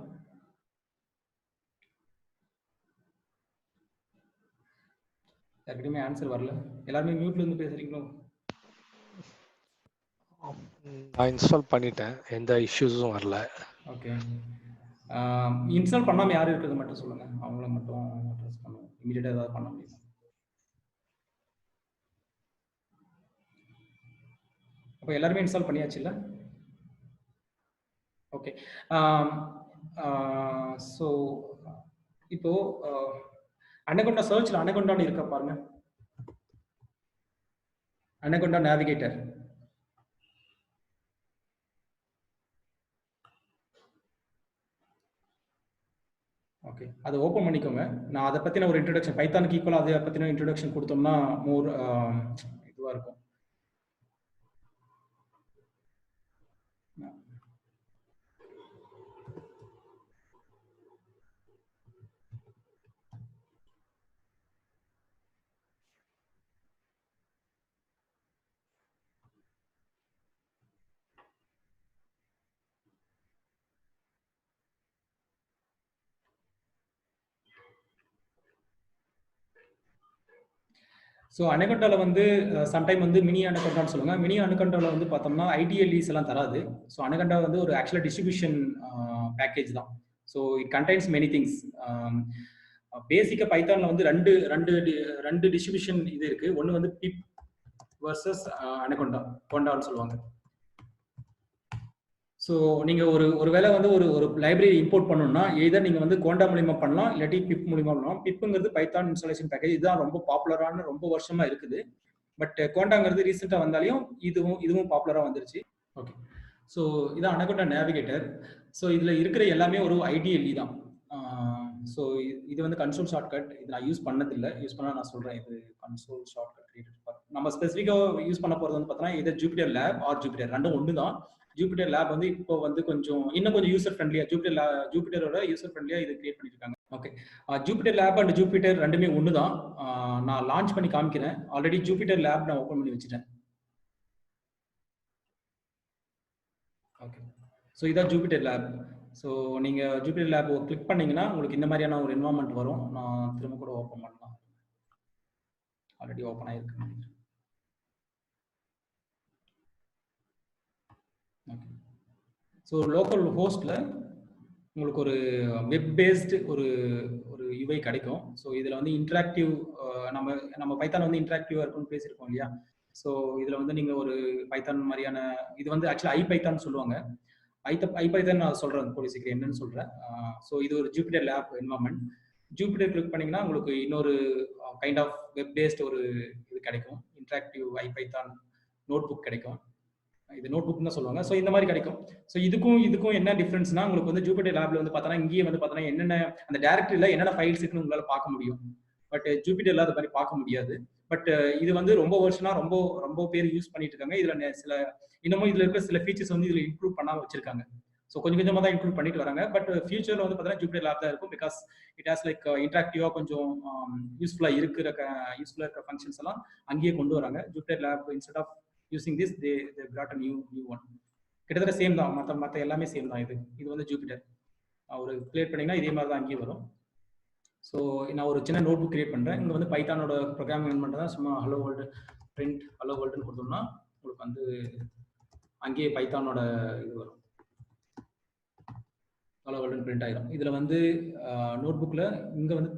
யாருக்கிட்டையுமே ஆன்சர் வரல. எல்லாருமே மியூட்ல இருந்து பேசுறீங்களோ? நான் இன்ஸ்டால் பண்ணிட்டேன், எந்த இஷ்யூஸும் வரல. ஓகே, இன்ஸ்டால் பண்ணாமல் யார் இருக்கிறது மட்டும் சொல்லுங்க, அவங்கள மட்டும் அட்ரஸ் பண்ணுவோம். இமீடியட்டாக ஏதாவது பண்ண முடியும்? அப்போ எல்லாருமே இன்ஸ்டால் பண்ணியாச்சு இல்லை? ஓகே, ஸோ இப்போ அனகொண்டா சர்ச்சில் அனகொண்டான்னு இருக்க பாருங்க. Anaconda Navigator. ஓகே, அதை ஓப்பன் பண்ணிக்கோங்க. நான் அதை பற்றின ஒரு இன்ட்ரடக்ஷன், பைத்தானுக்கு ஈக்குவலாக அதை பற்றின இன்ட்ரடக்ஷன் கொடுத்தோம்னா மோர் இதுவாக இருக்கும். ஸோ அனகண்டாவில் வந்து சம்டைம் வந்து மினி அனகண்டான்னு சொல்லுவாங்க. மினி அனகண்டாவில் வந்து பார்த்தோம்னா ஐடிஎல்இஸ் எல்லாம் தராது. ஸோ அனகண்டா வந்து ஒரு ஆக்சுவலாக டிஸ்ட்ரிபியூஷன் பேக்கேஜ் தான். So it contains many things. பேசிக்காக பைத்தானில் வந்து ரெண்டு டிஸ்ட்ரிபியூஷன் இது இருக்குது. ஒன்று வந்து பிப் வர்சஸ் கொண்டான்னு சொல்லுவாங்க. ஸோ நீங்கள் ஒரு வேளை வந்து ஒரு லைப்ரரி இம்போர்ட் பண்ணணும்னா எதர் நீங்கள் வந்து கோண்டா மூலியமா பண்ணலாம், இல்லாட்டி பிப் மூலியமா பண்ணலாம். பிப்புங்கிறது பைத்தான் இன்ஸ்டாலேஷன் பேக்கேஜ், இதுதான் ரொம்ப பாப்புலரான, ரொம்ப வருஷமா இருக்குது. பட் கோண்டாங்கிறது ரீசெண்டாக வந்தாலையும் இதுவும் பாப்புலராக வந்துருச்சு. ஓகே, ஸோ இதான் அனகோண்டா நேவிகேட்டர். ஸோ இதில் இருக்கிற எல்லாமே ஒரு ஐடிஎல்இ தான். ஸோ இது வந்து கன்சோல் ஷார்ட்கட். இது நான் யூஸ் பண்ணதில்லை, யூஸ் பண்ணால் நான் சொல்கிறேன். இது கன்சோல் ஷார்ட்கட் நம்ம ஸ்பெசிஃபிக்காக யூஸ் பண்ண போகிறது வந்து பார்த்தோன்னா இது ஜூபிட்டர் லேப் ஆர் ஜூபிட்டர், ரெண்டும் ஒன்று தான். ஜூபிட்டர் லேப் வந்து இப்போ வந்து இன்னும் கொஞ்சம் யூசர் ஃப்ரெண்ட்லியா, ஜூபிட்டரோட யூசர் ஃப்ரெண்ட்லியா இது கிரியேட் பண்ணிருக்காங்க. Okay, Jupiter lab and Jupiter ரெண்டுமே ஒன்று தான். நான் லான்ச் பண்ணி காமிக்கிறேன். ஆல்ரெடி ஜூபிட்டர் லேப் நான் ஓப்பன் பண்ணி வச்சுட்டேன். ஓகே, ஸோ இதான் ஜூபிட்டர் லேப். ஸோ நீங்கள் ஜூபிட்டர் லேப் கிளிக் பண்ணீங்கன்னா உங்களுக்கு இந்த மாதிரியான ஒரு என்வரான்மெண்ட் வரும். நான் திரும்ப கூட ஓப்பன் பண்ணலாம். ஆல்ரெடி ஓப்பன் ஆயிருக்கு. ஓகே, ஸோ லோக்கல் ஹோஸ்ட்ல உங்களுக்கு ஒரு வெப் பேஸ்டு ஒரு யூஐ கிடைக்கும். ஸோ இதில் வந்து இன்டராக்டிவ், நம்ம பைத்தான் வந்து இன்டராக்டிவாக இருக்கும்னு பேசியிருக்கோம் இல்லையா. ஸோ இதில் வந்து நீங்கள் ஒரு பைத்தான் மாதிரியான, இது வந்து ஆக்சுவலாக ஐபைத்தான் சொல்லுவாங்க. ஐபைத்தான் நான் சொல்கிறேன் போலீஸுக்கு என்னன்னு சொல்கிறேன். ஸோ இது ஒரு Jupiter lab environment. Jupiter click பண்ணிங்கன்னா உங்களுக்கு இன்னொரு கைண்ட் ஆஃப் வெப் பேஸ்ட் ஒரு இது கிடைக்கும். இன்டராக்டிவ் ஐபைத்தான் நோட் புக் கிடைக்கும். இது நோட் புக் தான் சொல்லுவாங்க. ஸோ இந்த மாதிரி கிடைக்கும். ஸோ இதுக்கும் என்ன டிஃபரன்ஸ்னா, உங்களுக்கு வந்து ஜூபிட்டர் லேப்ல வந்து பார்த்தோன்னா இங்கேயே வந்து பார்த்தோன்னா என்னென்ன அந்த டேரக்டரியில் என்னென்ன ஃபைல்ஸ் இருக்குன்னு உங்களால் பார்க்க முடியும். பட் ஜூபிட்டர்ல அது மாதிரி பார்க்க முடியாது. பட் இது வந்து ரொம்ப வருஷமா ரொம்ப பேர் யூஸ் பண்ணிட்டு இருக்காங்க. இதுல இன்னமும் இதுல இருக்கிற சில ஃபீச்சர்ஸ் வந்து இதுல இம்ப்ரூவ் பண்ணாம வச்சிருக்காங்க. ஸோ கொஞ்சம் கொஞ்சமாக தான் இம்ப்ரூவ் பண்ணிட்டு வராங்க. பட் ஃபியூச்சர்ல வந்து பார்த்தீங்கன்னா ஜூபிட்டர் லேப் தான் இருக்கும். பிகாஸ் இட் ஹாஸ் லைக் இன்டராக்டிவா கொஞ்சம் யூஸ்ஃபுல்லா இருக்கிற ஃபங்க்ஷன்ஸ் எல்லாம் அங்கேயே கொண்டு வராங்க. Jupyter lab instead of using this they brought a new one. கிட்டத்தட்ட சேம் தான், மற்ற எல்லாமே சேம் தான். இது வந்து ஜூபிட்டர் ஒரு கிரியேட் பண்ணீங்கன்னா இதே மாதிரி தான் அங்கேயே வரும். ஸோ நான் ஒரு சின்ன நோட் புக் கிரியேட் பண்ணுறேன். இங்கே வந்து பைத்தானோட ப்ரோக்ராமிங் பண்ணுறது தான். சும்மா ஹலோ வேர்ல்டு பிரிண்ட் ஹலோ வேர்ல்டுன்னு கொடுத்தோம்னா உங்களுக்கு வந்து அங்கேயே பைத்தானோட இது வரும். ஹலோ வேர்ல்டுன்னு பிரிண்ட் ஆயிரும். இதில் வந்து நோட் புக்கில் இங்கே வந்து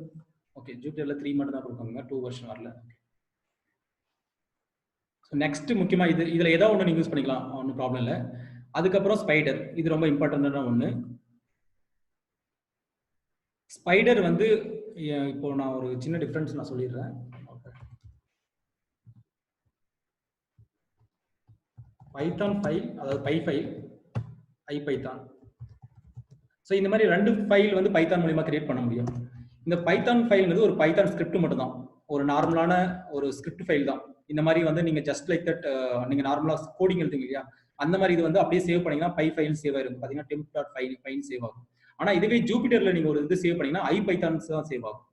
ஓகே ஜூபிட்டரில் 3 மட்டும் தான் கொடுப்பாங்க, 2 வெர்ஷன் வரல. நெக்ஸ்ட் முக்கியமா இதுல ஏதாவது ஒன்று நீங்க யூஸ் பண்ணிக்கலாம், ஒன்றும் ப்ராப்ளம் இல்லை. அதுக்கப்புறம் ஸ்பைடர், இது ரொம்ப இம்பார்ட்டன்டான ஒன்று. ஸ்பைடர் வந்து இப்போ நான் ஒரு சின்ன டிஃபரன்ஸ் நான் சொல்லிடுறேன். பைத்தான் ஃபைல், அதாவது பை ஃபைல், ஐபைத்தான். ஸோ இந்த மாதிரி 2 ஃபைல் வந்து பைத்தான் மூலியமா கிரியேட் பண்ண முடியும். இந்த பைத்தான் ஃபைல்ங்கிறது ஒரு பைத்தான் ஸ்கிரிப்ட் மட்டும் தான், ஒரு நார்மலான ஒரு ஸ்கிரிப்ட் ஃபைல் தான். இந்த மாதிரி வந்து நீங்க ஜஸ்ட் லைக் தட் நீங்க நார்மலா கோடிங் எழுதுங்க இல்லையா, அந்த மாதிரி இது வந்து அப்படியே சேவ் பண்ணீங்கன்னா பை ஃபைல் சேவ் ஆயிருக்கும். பாத்தீங்கன்னா temp.py சேவ் ஆகும். ஆனா இதுவே ஜூபிட்டர்ல நீங்க ஒரு இது சேவ் பண்ணீங்கன்னா ஐபைத்தான்ஸ் தான் சேவ் ஆகும்,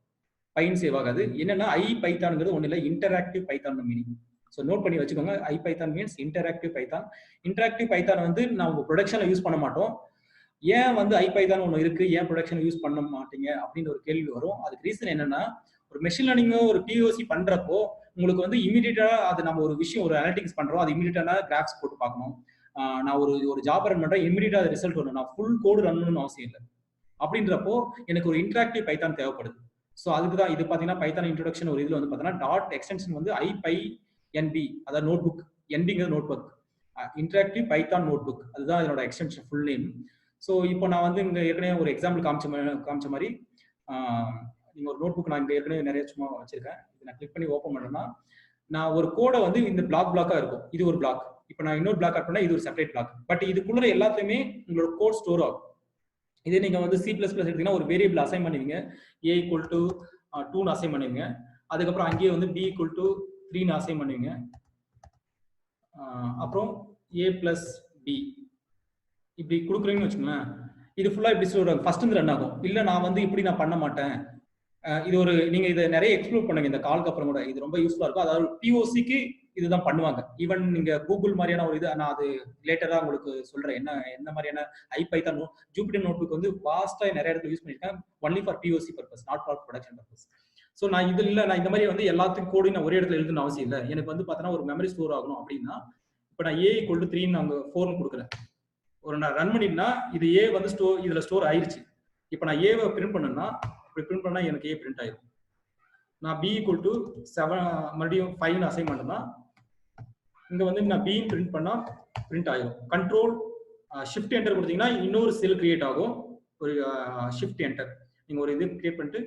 பைன் சேவ் ஆகாது. என்னன்னா ஐபைத்தான்ங்கிறது ஒண்ணு இல்லை, interactive Python meaning. So note பண்ணி வச்சுக்கோங்க. IPython means interactive Python. Interactive Python வந்து நம்ம ப்ரொடக்ஷன்ல யூஸ் பண்ண மாட்டோம். ஏன் வந்து ஐபைத்தான் ஒன்று இருக்கு, ஏன் ப்ரொடக்ஷன் யூஸ் பண்ண மாட்டீங்க அப்படின்னு ஒரு கேள்வி வரும். அதுக்கு ரீசன் என்னன்னா, ஒரு மெஷின் லேர்னிங்கோ ஒரு பிஓசி பண்றப்போ உங்களுக்கு வந்து இமீடியட்டா அது நம்ம ஒரு விஷயம் ஒரு அனலிட்டிக்ஸ் பண்றோம், அது இமீடியட்டான கிராஃப்ஸ் போட்டு பார்க்கணும். நான் ஒரு ஜாப் ரன் பண்றேன், இமீடியட்டா அது ரிசல்ட் வரும், நான் ஃபுல் கோடு ரன் பண்ணணும்னு அவசியம் இல்லை. அப்படின்றப்போ எனக்கு ஒரு இன்டராக்டிவ் பைத்தான் தேவைப்படுது. ஸோ அதுக்கு தான் இது பார்த்தீங்கன்னா பைத்தான் இன்ட்ரோடக்ஷன் ஒரு இதில் வந்து பார்த்தீங்கன்னா டாட் எக்ஸ்டென்ஷன் வந்து ஐபைஎன்பி, அதாவது நோட் புக், என்பிங்கிறது notebook, interactive Python notebook, அதுதான் இதோட எக்ஸ்டென்ஷன் ஃபுல் நேம். ஸோ இப்போ நான் வந்து இங்கே ஏற்கனவே ஒரு எக்ஸாம்பிள் காமிச்ச மாதிரி நீங்கள் ஒரு நோட் புக் நான் இங்கே ஏற்கனவே நிறைய சும்மா வச்சிருக்கேன். இதை நான் கிளிக் பண்ணி ஓப்பன் பண்ணேன்னா நான் ஒரு கோடை வந்து இந்த பிளாக்கா இருக்கும், இது ஒரு பிளாக். இப்போ நான் இன்னொரு பிளாக் ஆட் பண்ணா இது ஒரு செப்பரேட் பிளாக். பட் இதுக்குள்ள எல்லாத்தையுமே உங்களோட கோட் ஸ்டோர் ஆகும். இதே நீங்க வந்து C++ எடுத்தீங்கன்னா ஒரு வேரியபிள் அசைன் பண்ணுவீங்க, a = 2ன்னு அசைன் பண்ணுவீங்க. அதுக்கப்புறம் அங்கேயே வந்து b = 3ன்னு அசைன் பண்ணுவீங்க. அப்புறம் a + b இப்படி கொடுக்குறீங்கன்னு வச்சுக்கோங்களேன். இது ஃபுல்லா இப்படி ஸ்டோர் ஆகும். ஃபர்ஸ்ட் இருந்து ரன் ஆகும். இல்ல நான் வந்து இப்படி நான் பண்ண மாட்டேன். இது ஒரு நீங்க இதை நிறைய எக்ஸ்ப்ளோர் பண்ணுங்க இந்த காலுக்கு அப்புறம் கூட. இது ரொம்ப யூஸ்ஃபுல்லா இருக்கும். அதாவது POCக்கு இதுதான் பண்ணுவாங்க. ஈவன் நீங்க கூகுள் மாதிரியான ஒரு இது நான் அது லேட்டரா உங்களுக்கு சொல்றேன். என்ன மாதிரியான ஐபைதான் ஜூபிட்டர் நோட்புக் வந்து வாஸ்டா நிறைய இடத்துல யூஸ் பண்ணிருக்கேன். Only for POC purpose, not for production purpose. So நான் இது இல்லை, நான் இந்த மாதிரி வந்து எல்லாத்துக்கும் கோடி நான் ஒரே இடத்துல எழுதணும் அவசியம் இல்லை. எனக்கு வந்து பார்த்தோன்னா ஒரு மெமரி ஸ்டோர் ஆகணும் அப்படின்னா, இப்போ நான் a = 3ன்னு நாங்க 4ன்னு கொடுக்குறேன். ஒரு நான் ரன் பண்ணிட்டுனா இது a வந்து இதுல ஸ்டோர் ஆயிருச்சு. இப்போ நான் a பிரிண்ட் பண்ணேன்னா இப்படி பிரிண்ட் பண்ணா எனக்கு a பிரிண்ட் ஆயிடும். நான் b = 7 மறுபடியும் 5ன்னு அசைன் பண்ணேன்னா இங்க வந்து நான் b பிரிண்ட் பண்ணா பிரிண்ட் ஆயிடும். கண்ட்ரோல் ஷிஃப்ட் என்டர் கொடுத்தீங்கன்னா இன்னொரு செல் கிரியேட் ஆகும். ஒரு ஷிஃப்ட் என்டர் நீங்க ஒரு இது கிரியேட் பண்ணிட்டு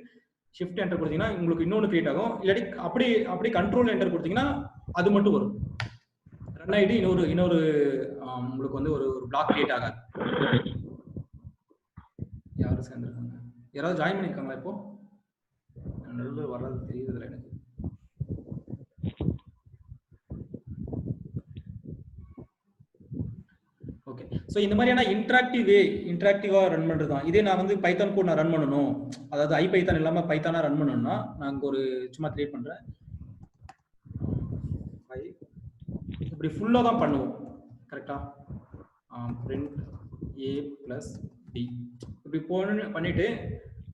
ஷிஃப்ட் என்டர் கொடுத்தீங்கன்னா உங்களுக்கு இன்னொன்று கிரியேட் ஆகும். இல்லாட்டி அப்படி கண்ட்ரோல் என்டர் கொடுத்தீங்கன்னா அது மட்டும் வரும். ரன் ஆகிட்டு இன்னொரு உங்களுக்கு வந்து ஒரு பிளாக் கிரியேட் ஆகாது. யாரும் சேர்ந்துருக்காங்க? யாராவது ஜாயின் பண்ணியிருக்காங்களா? இப்போ நல்ல வர்றது தெரியுதுல எனக்கு. ஓகே. ஸோ இந்த மாதிரியான இன்டராக்டிவா ரன் பண்றது தான். இதே நான் வந்து பைத்தான் கோட் நான் ரன் பண்ணணும், அதாவது ஐபைத்தான் இல்லாம பைத்தானா ரன் பண்ணணும்னா நான் ஒரு சும்மா கிரியேட் பண்றேன். இப்படி ஃபுல்லா தான் பண்ணுவோம். கரெக்டா? பிரிண்ட் a + b இப்படி பண்ணிட்டு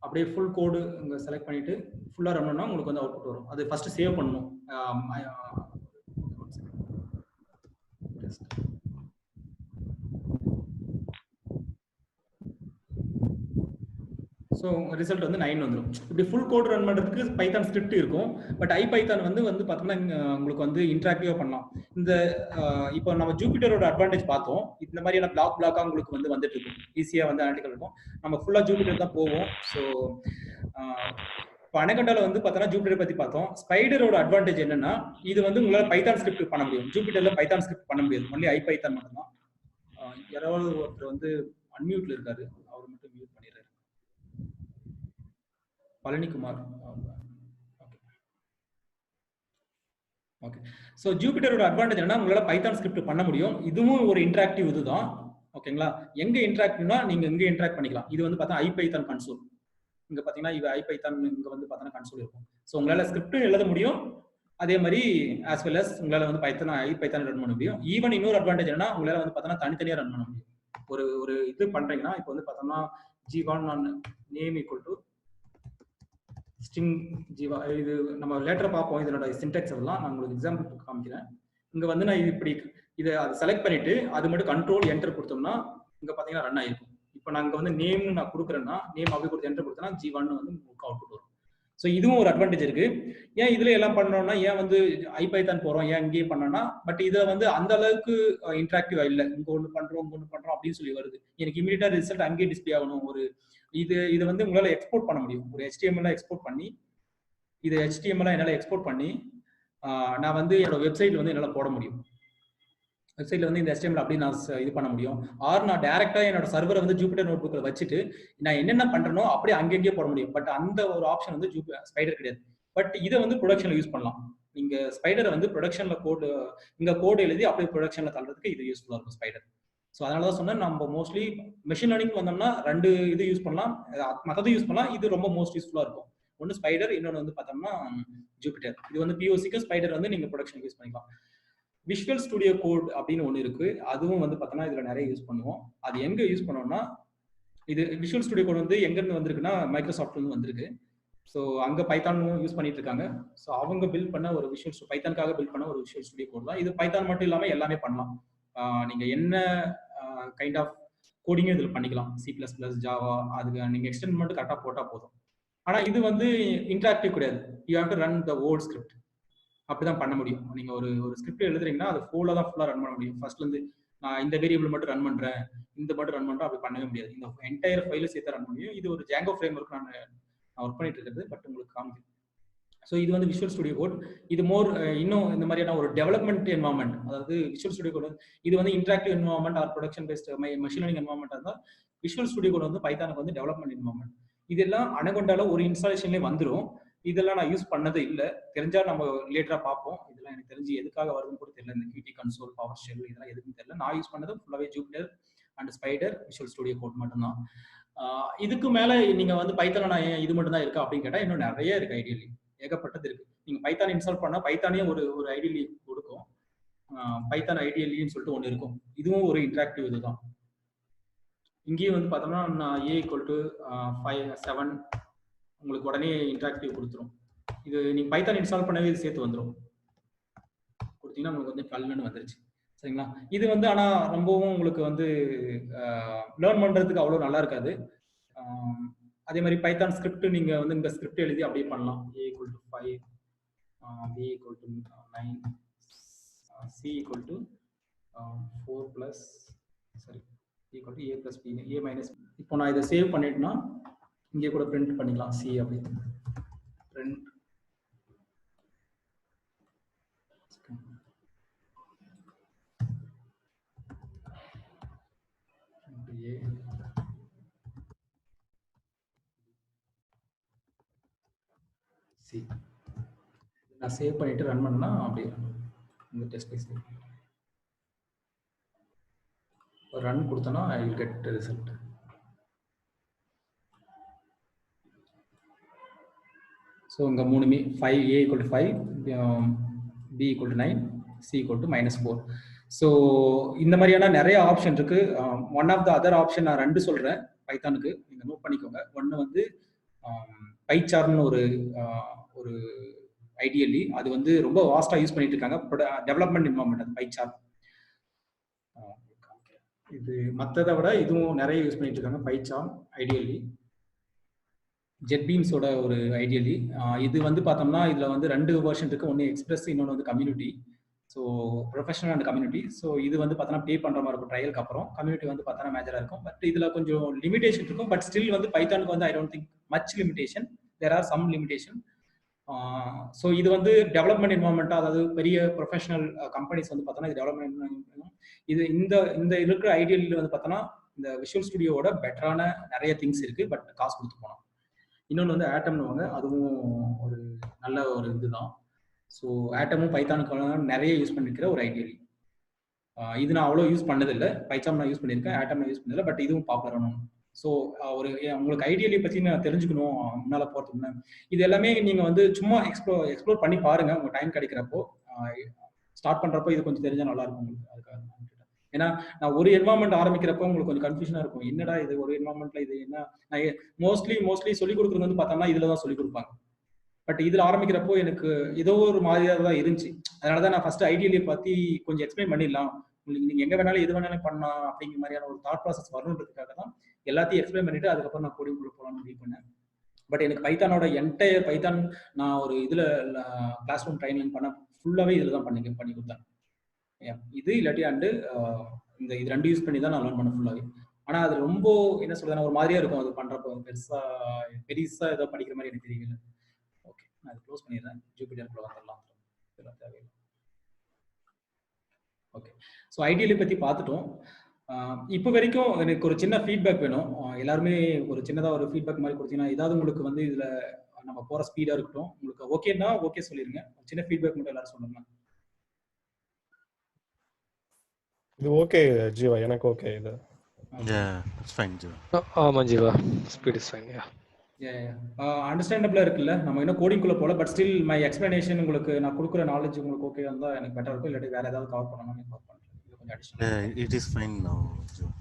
அப்படியே ஃபுல் கோடு இங்க செலக்ட் பண்ணிட்டு ஃபுல்லா ரன் பண்ணா உங்களுக்கு வந்து அவுட்புட் வரும். அது ஃபர்ஸ்ட் சேவ் பண்ணணும். ஸோ ரிசல்ட் வந்து 9 வந்துடும். இப்படி ஃபுல் கோட் ரன் பண்ணுறதுக்கு பைத்தான் ஸ்கிரிப்ட் இருக்கும். பட் ஐபைத்தான் வந்து பார்த்தீங்கன்னா உங்களுக்கு வந்து இன்ட்ராக்டிவாக பண்ணலாம். இந்த இப்போ நம்ம ஜூபிட்டரோட அட்வான்டேஜ் பார்த்தோம். இந்த மாதிரியான பிளாக்காக உங்களுக்கு வந்து வந்துட்டு இருக்கும். ஈஸியாக வந்து அனாலிட்டிக்கல் இருக்கும். நம்ம ஃபுல்லாக ஜூபிட்டர் தான் போவோம். ஸோ இப்போ அனகண்டால வந்து பார்த்தோன்னா ஜூபிட்டர் பற்றி பார்த்தோம். ஸ்பைடரோட அட்வான்டேஜ் என்னன்னா இது வந்து உங்களால் பைத்தான் ஸ்கிரிப்ட் பண்ண முடியும். ஜூபிட்டரில் பைத்தான் ஸ்கிரிப்ட் பண்ண முடியாது. ஒன்லி ஐபைத்தான் மட்டும்தான். யாராவது ஒருத்தர் வந்து அன்மியூட்ல இருக்காரு, அவர் மட்டும் மியூட் பண்ணிடுறாரு. பழனிக்குமார். ஓகே. ஸோ ஜூபிட்டரோட அட்வான்டேஜ் என்னன்னா உங்களால பைத்தான் ஸ்கிரிப்ட் பண்ண முடியும். இதுவும் ஒரு இன்டராக்டிவ் இதுதான். ஓகேங்களா? எங்க இன்டராக்டிவ்னா நீங்க எங்க இன்டராக்ட் பண்ணிக்கலாம். இது வந்து பார்த்தா ஐபைத்தான் கன்சோல். இங்க பாத்தீங்கன்னா இது ஐபைத்தான் இங்க வந்து பார்த்தா கன்சோல் இருக்கும். ஸோ உங்களால ஸ்கிரிப்டும் எழுத முடியும். அதே மாதிரி ஆஸ் வெல் அஸ் உங்களால வந்து ஐபைத்தான் ரன் பண்ண முடியும். ஈவன் இன்னொரு அட்வான்டேஜ் என்னன்னா உங்களால வந்து பார்த்தா தனித்தனியா ரன் பண்ண முடியும். ஒரு இது பண்றீங்கன்னா இப்போ வந்து பார்த்தோம்னா G1 நேம் = ஸ்ட்ரிங் ஜீவா. இது நம்ம லேட்டரா பார்ப்போம். இதனோட சின்டாக்ஸ் எல்லாம் நான் உங்களுக்கு எக்ஸாம்பிள் காமிக்கிறேன். இங்க வந்து நான் இப்படி இதை செலக்ட் பண்ணிட்டு அது மட்டும் கண்ட்ரோல் என்டர் கொடுத்தோம்னா இங்க பாத்தீங்கன்னா ரன் ஆயிருக்கும். இப்போ நான் இங்க வந்து நேம்னு நான் கொடுக்குறேன்னா நேம் அப்படி கொடுத்து என்டர் கொடுத்தேன்னா G1 வந்து உங்களுக்கு அவுட்புட் வரும். ஸோ இதுவும் ஒரு அட்வான்டேஜ் இருக்கு. ஏன் இதுல எல்லாம் பண்றோம்னா ஏன் வந்து ஐபைத்தான் போறோம், ஏன் இங்கேயே பண்ணோம்னா பட் இதை வந்து அந்த அளவுக்கு இன்டராக்டிவா இல்லை. இங்க ஒன்று பண்றோம் அப்படின்னு சொல்லி வருது. எனக்கு இமீடியட்டா ரிசல்ட் அங்கேயே டிஸ்பிளே ஆகணும். இது வந்து உங்களால எக்ஸ்போர்ட் பண்ண முடியும். ஒரு HTML எக்ஸ்போர்ட் பண்ணி இது HTML என்னால எக்ஸ்போர்ட் பண்ணி நான் வந்து என்னோட வெப்சைட்ல வந்து என்னால போட முடியும். வெப்சைட்ல வந்து இந்த HTML அப்படி நான் இது பண்ண முடியும். ஆர் நான் டைரக்டா என்னோட சர்வரை வந்து ஜூபிட்டர் நோட்புக்ல வச்சுட்டு நான் என்னென்ன பண்றேனோ அப்படியே அங்கங்கே போட முடியும். பட் அந்த ஒரு ஆப்ஷன் வந்து ஸ்பைடர் கிடையாது. பட் இதை வந்து ப்ரொடக்ஷன்ல யூஸ் பண்ணலாம். நீங்க ஸ்பைடரை வந்து ப்ரொடக்ஷன்ல கோடு எழுதி அப்படியே ப்ரொடக்ஷன்ல தள்ளுறதுக்கு இது யூஸ்ஃபுல்லா இருக்கும் ஸ்பைடர். ஸோ அதனால தான் சொன்னேன் நம்ம மோஸ்ட்லி மெஷின் லேர்னிங் வந்தோம்னா 2 இது யூஸ் பண்ணலாம், மற்றது யூஸ் பண்ணலாம். இது ரொம்ப மோஸ்ட் யூஸ்ஃபுல்லா இருக்கும். ஒன்று ஸ்பைடர், இன்னொன்று வந்து பார்த்தோம்னா ஜூபிட்டர். இது வந்து POCக்கு ஸ்பைடர் வந்து நீங்க ப்ரொடக்ஷன் யூஸ் பண்ணிக்கலாம். விஷுவல் ஸ்டுடியோ கோட் அப்படின்னு ஒன்று இருக்கு. அதுவும் வந்து பார்த்தோம்னா இதுல நிறைய யூஸ் பண்ணுவோம். அது எங்க யூஸ் பண்ணோம்னா இது விஷுவல் ஸ்டுடியோ கோட் வந்து எங்க இருந்து வந்திருக்குன்னா மைக்ரோசாஃப்ட்ல இருந்து வந்திருக்கு. ஸோ அங்க பைத்தான் யூஸ் பண்ணிட்டு இருக்காங்க. ஸோ அவங்க பில்ட் பண்ண ஒரு பைத்தானுக்காக பில்ட் பண்ண ஒரு விஷுவல் ஸ்டுடியோ கோட் தான் இது. பைத்தான் மட்டும் இல்லாம எல்லாமே பண்ணலாம். நீங்க என்ன கைண்ட் ஆஃப் கோடிங்கும் இதில் பண்ணிக்கலாம். C++, ஜாவா அதுக்கு நீங்க எக்ஸ்டெண்ட் மட்டும் கரெக்டாக போட்டா போதும். ஆனா இது வந்து இன்டராக்டிவ் கிடையாது. You have to run the whole script. அப்படிதான் பண்ண முடியும். நீங்க ஒரு ஸ்கிரிப்ட் எழுதுறீங்கன்னா அது ஃபுல்லா ரன் பண்ண முடியும். ஃபர்ஸ்ட்ல இருந்து நான் இந்த வேரியபிள் மட்டும் ரன் பண்றேன், இந்த மட்டும் ரன் பண்றேன் அப்படி பண்ணவே முடியாது. இந்த என்டையர் ஃபைல சேர்த்து ரன் முடியும். இது ஒரு ஜாங்கோ ஃப்ரேம் ஒர்க் நான் ஒர்க் பண்ணிட்டு இருக்கிறது. பட் உங்களுக்கு காமிக்கும். ஸோ இது வந்து விஷுவல் ஸ்டுடியோ கோட். இது இன்னும் இந்த மாதிரியான ஒரு டெவலப்மெண்ட் என்வாயன்மெண்ட், அதாவது விஷுவல் ஸ்டுடியோ கோட் இது வந்து interactive environment or production based machine learning environment இருந்தால் விஷுவல் ஸ்டுடியோ கோட் வந்து பைத்தானுக்கு வந்து டெவலப்மெண்ட் என்வாயன்மெண்ட். இதெல்லாம் அனகொண்டால ஒரு இன்ஸ்டாலேஷன்லேயே வந்துடும். இதெல்லாம் நான் யூஸ் பண்ணது இல்லை, தெரிஞ்சா நம்ம லேட்டராக பார்ப்போம். இதெல்லாம் எனக்கு தெரிஞ்சு எதுக்காக வருதுன்னு கூட தெரியல. இந்த QT கன்சோல், பவர் ஷெல் இதெல்லாம் எதுக்கும் தெரியல. நான் யூஸ் பண்ணது ஃபுல்லாகவே Jupyter and Spyder Visual Studio Code மட்டும்தான். இதுக்கு மேலே நீங்கள் வந்து பைத்தானில் நான் இது மட்டும் தான் இருக்கா அப்படின்னு கேட்டால் இன்னும் நிறைய இருக்கு. ஐடியலி ஏகப்பட்டது இருக்கு. நீங்க பைத்தான் இன்ஸ்டால் பண்ணா பைத்தானே ஒரு ஐடியலி கொடுக்கும். பைத்தான் ஐடியலின்னு சொல்லிட்டு ஒன்று இருக்கும். இதுவும் ஒரு இன்டராக்டிவ் இதுதான். இங்கேயும் வந்து பார்த்தோம்னா நான் A = 5 7 உங்களுக்கு உடனே இன்டராக்டிவ் கொடுத்துரும். இது நீங்க பைத்தான் இன்ஸ்டால் பண்ணவே இது சேர்த்து வந்துடும். கொடுத்தீங்கன்னா உங்களுக்கு வந்து கல்லுன்னு வந்துருச்சு. சரிங்களா? இது வந்து ஆனால் ரொம்பவும் உங்களுக்கு வந்து லேர்ன் பண்ணுறதுக்கு அவ்வளோ நல்லா இருக்காது. அதே மாதிரி பைத்தான் ஸ்கிரிப்ட் நீங்க வந்து இந்த ஸ்கிரிப்ட் எழுதி அப்படியே பண்ணலாம். A = 5 B = 9 C = 4 plus sorry A = A plus B A minus. இப்போ நான் இதை சேவ் பண்ணிட்டேன்னா இங்கே கூட பிரிண்ட் பண்ணிக்கலாம். C அப்படி பிரிண்ட் A C. நான் சேவ் பண்ணிட்டு ரன் பண்ணனா அப்படியே இந்த டெஸ்ட் சேவ் ரன் கொடுத்தனா I will get result. So இங்கே மூணுமே 5 A = 5 B = 9 C = -4. ஸோ இந்த மாதிரியான நிறைய ஆப்ஷன் இருக்கு. One of the other option நான் 2 சொல்றேன் பைத்தானுக்கு, நீங்க நோட் பண்ணிக்கோங்க. ஒன்று வந்து பைச்சார்னு ஒரு ஐடியலி அது வந்து ரொம்ப வாஸ்டா யூஸ் பண்ணிட்டு இருக்காங்க. டெவலப்மெண்ட் என்வாயன்மெண்ட் அது பைச்சார். இது மற்றதை விட இதுவும் நிறைய யூஸ் பண்ணிட்டு இருக்காங்க பைச்சார் ஐடியலி. ஜெட்பீன்ஸோட ஒரு ஐடியலி இது வந்து பார்த்தோம்னா இதில் வந்து 2 வெர்ஷன் இருக்கு. ஒன்று எக்ஸ்பிரஸ், இன்னொன்று வந்து community. So professional and community. So இது வந்து பார்த்தோன்னா பே பண்ணுற மாதிரி இருக்கும் ட்ரையலுக்கு அப்புறம். கம்யூனிட்டி வந்து பார்த்தோன்னா மேஜராக இருக்கும். பட் இதில் கொஞ்சம் லிமிடேஷன் இருக்கும். பட் ஸ்டில் வந்து பைத்தானுக்கு வந்து I don't think much limitation, there are some limitation. So இது வந்து டெவலப்மெண்ட் என்வாயன்மெண்ட்டாக, அதாவது பெரிய ப்ரொஃபஷனல் கம்பெனிஸ் வந்து பார்த்தோன்னா இது டெவலப்மெண்ட் இது இந்த இருக்கிற ஐடியலில் வந்து பார்த்தோன்னா இந்த விஷுவல் ஸ்டுடியோவோட பெட்டரான நிறைய திங்ஸ் இருக்கு. பட் காசு கொடுத்து போனோம். இன்னொன்று வந்து ஆட்டம்னுவாங்க, அதுவும் ஒரு நல்ல ஒரு இதுதான். ஸோ ஆட்டமும் பைத்தானுக்கு நிறைய யூஸ் பண்ணிருக்கிற ஒரு ஐடியலி. இது நான் அவ்வளோ யூஸ் பண்ணதில்லை. பைத்தான் நான் யூஸ் பண்ணியிருக்கேன், ஆட்டம் நான் யூஸ் பண்ணதில்லை. பட் இதுவும் பாப்புலரான. ஸோ உங்களுக்கு ஐடியலி பற்றி நான் தெரிஞ்சுக்கணும் முன்னால் போகிறதுக்கு முன்னாடி இது எல்லாமே நீங்கள் வந்து சும்மா எக்ஸ்ப்ளோர் பண்ணி பாருங்க. உங்கள் டைம் கிடைக்கிறப்போ ஸ்டார்ட் பண்ணுறப்போ இது கொஞ்சம் தெரிஞ்சால் நல்லா இருக்கும் உங்களுக்கு. அதுக்காக ஏன்னா நான் ஒரு என்வாயன்மெண்ட் ஆரம்பிக்கிறப்போ உங்களுக்கு கொஞ்சம் கன்ஃபியூஷனாக இருக்கும். என்னடா இது ஒரு என்வாயன்மெண்ட்ல இது என்ன. நான் மோஸ்ட்லி சொல்லிக் கொடுக்குறது வந்து பார்த்தோம்னா இதில் தான் சொல்லிக் கொடுப்பாங்க. பட் இதில் ஆரம்பிக்கிறப்போ எனக்கு ஏதோ ஒரு மாதிரியாக தான் இருந்துச்சு. அதனால தான் நான் ஃபர்ஸ்ட் ஐடியலியை பற்றி கொஞ்சம் எக்ஸ்பிளைன் பண்ணிடலாம். உங்களுக்கு நீங்கள் எங்கே வேணாலும் எது வேணாலும் பண்ணலாம் அப்படிங்கிற மாதிரியான ஒரு தாட் ப்ராசஸ் வரணுன்றதுக்காக தான் எல்லாத்தையும் எக்ஸ்பிளைன் பண்ணிட்டு அதுக்கப்புறம் நான் கோடிங்குள்ள போகலான்னு முடிவு பண்ணேன். பட் எனக்கு பைத்தானோட என்டையர் பைத்தான் நான் ஒரு இதில் கிளாஸ் ரூம் ட்ரைனிங் பண்ண ஃபுல்லாகவே இதில் தான் பண்ணி கொடுத்தேன். இது இல்லாட்டி அண்டு இது 2 யூஸ் பண்ணி தான் நான் லேர்ன் பண்ண ஃபுல்லாகவே. ஆனால் அது ரொம்ப என்ன சொல்றதுன்னா ஒரு மாதிரியா இருக்கும் அது பண்ணுறப்போ. பெருசாக ஏதோ படிக்கிற மாதிரி எனக்கு தெரியல. ஓகே, நான் அதை க்ளோஸ் பண்ணிடுறேன். ஜூபிட்டருக்குள்ள வந்துடலாம். இதெல்லாம் தேவையில்லை. ஓகே, ஸோ ஐடியலி பற்றி பார்த்துட்டோம். இப்போ வரைக்கும் எனக்கு ஒரு சின்ன ஃபீட்பேக் வேணும். எல்லாருமே ஒரு சின்னதாக ஒரு ஃபீட்பேக் மாதிரி கொடுத்தீங்கன்னா, ஏதாவது உங்களுக்கு வந்து இதில் நம்ம போகிற ஸ்பீடாக இருக்கட்டும், உங்களுக்கு ஓகேன்னா ஓகே சொல்லிடுங்க. சின்ன ஃபீட்பேக் மட்டும் எல்லாரும் சொல்லுங்க. இது ஓகே ஜீவா, எனக்கு ஓகே இது. It's fine Jeeva. ஆமா ஜீவா, ஸ்பீட் இஸ் ஃபைன். அண்டர்ஸ்டாண்டபிளா இருக்குல்ல. நம்ம இன்னும் கோடிங்குள்ள போல, பட் ஸ்டில் மை எக்ஸ்பிளனேஷன் உங்களுக்கு நான் கொடுக்குற நாலேஜ் உங்களுக்கு ஓகே இருந்தால் எனக்கு பெட்டர் இருக்கும். இல்லாட்டி வேற ஏதாவது கவர் பண்ணணும்னு கவர் பண்ணுறேன். இது கொஞ்சம் அடிஷனல். இட் இஸ் ஃபைன் நவ ஜீவா.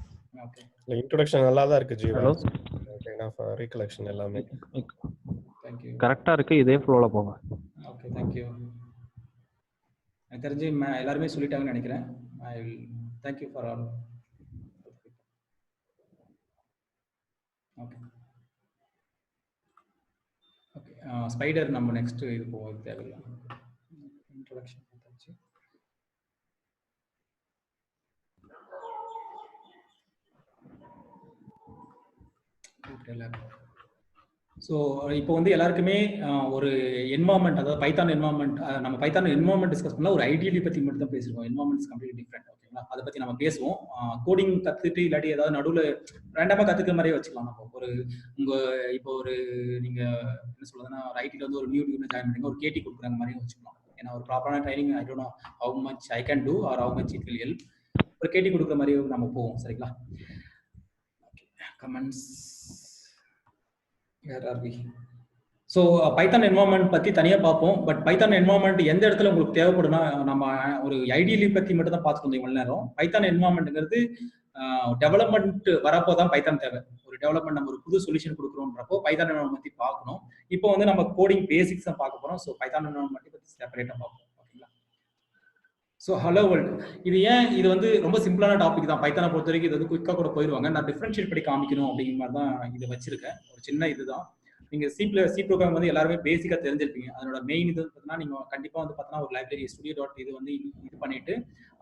ஓகே, இன்ட்ரோடக்ஷன் நல்லா தான் இருக்கு ஜீவா. ஹலோ, கைண்ட் ரீகலெக்ஷன் எல்லாமே தேங்க் யூ. கரெக்டா இருக்கு. இதே ஃப்ளோல போங்க. Okay, thank you. எனக்கு தெரிஞ்சு எல்லாருமே சொல்லிட்டாங்கன்னு நினைக்கிறேன். I will thank you for all. Okay okay, spider நம்ம நெக்ஸ்ட் இது போக தேவையில்லை. இன்ட்ரோடக்ஷன் பார்த்தாச்சு. ஸோ இப்போ வந்து எல்லாருக்குமே ஒரு என்வாமெண்ட், அதாவது பைத்தான் என்வாமெண்ட், நம்ம பைத்தான் என்வாமெண்ட் டிஸ்கஸ் பண்ணலாம். ஒரு ஐடியலி பற்றி மட்டும் தான் பேசிருக்கோம். Environment is completely different. ஓகேங்களா? அதை பற்றி நம்ம பேசுவோம். கோடிங் கற்றுட்டு இல்லாட்டி ஏதாவது நடுவில் ரேண்டமாக கற்றுக்கிற மாதிரியே வச்சுக்கலாம். நம்ம ஒரு இப்போ ஒரு நீங்கள் என்ன சொல்றதுன்னா ஒரு ஐடியில் வந்து ஒரு நியூ டியூப்ல ஜாயின் பண்ணி ஒரு கேட்டி கொடுக்குற மாதிரியும் வச்சுக்கலாம். ஏன்னா ஒரு ப்ராப்பரான training I don't know how much I can do or how much it will help. ஒரு கேட்டி கொடுக்குற மாதிரி நம்ம போவோம். சரிங்களா? Comments where are we? So Python environment பற்றி தனியாக பார்ப்போம். பட் பைத்தான் என்வாமெண்ட் எந்த இடத்துல உங்களுக்கு தேவைப்படுனா, நம்ம ஒரு ஐடியலி பற்றி மட்டும் தான் பார்த்துட்டு இருந்தோம் இவ்வளோ நேரம். பைத்தான் என்வாமெண்ட்ங்கிறது டெவலப்மெண்ட் வரப்போ தான் பைத்தான் தேவை. ஒரு டெவலப்மெண்ட் நம்ம ஒரு புது சொல்யூஷன் கொடுக்குறோன்றப்போ பைத்தான் என்வாமெண்ட் பற்றி பார்க்கணும். இப்போ வந்து நம்ம கோடிங் பேசிக்ஸ் தான் பார்க்க போகிறோம். ஸோ பைத்தான் என்வாமெண்ட் பற்றி செப்பரேட்டாக பார்ப்போம். ஓகேங்களா? ஸோ ஹலோ வேர்ல்டு, இது வந்து ரொம்ப சிம்பிளான டாபிக் தான். பைத்தானை பொறுத்த வரைக்கும் இது வந்து குயிக்காக கூட போயிடுவாங்க. நான் டிஃபரன்ஷியேட் பண்ணி காமிக்கணும் அப்படிங்கிற மாதிரி தான் இதை வச்சிருக்கேன். ஒரு சின்ன இதுதான். நீங்கள் சி ப்ரோக்ராம் வந்து எல்லாருமே பேசிக்காக தெரிஞ்சிருப்பீங்க. அதனோட மெயின் இது பார்த்தீங்கன்னா நீங்கள் கண்டிப்பாக வந்து பார்த்தீங்கன்னா ஒரு லைப்ரரி ஸ்டுடியோ டாட் இது வந்து இது பண்ணிட்டு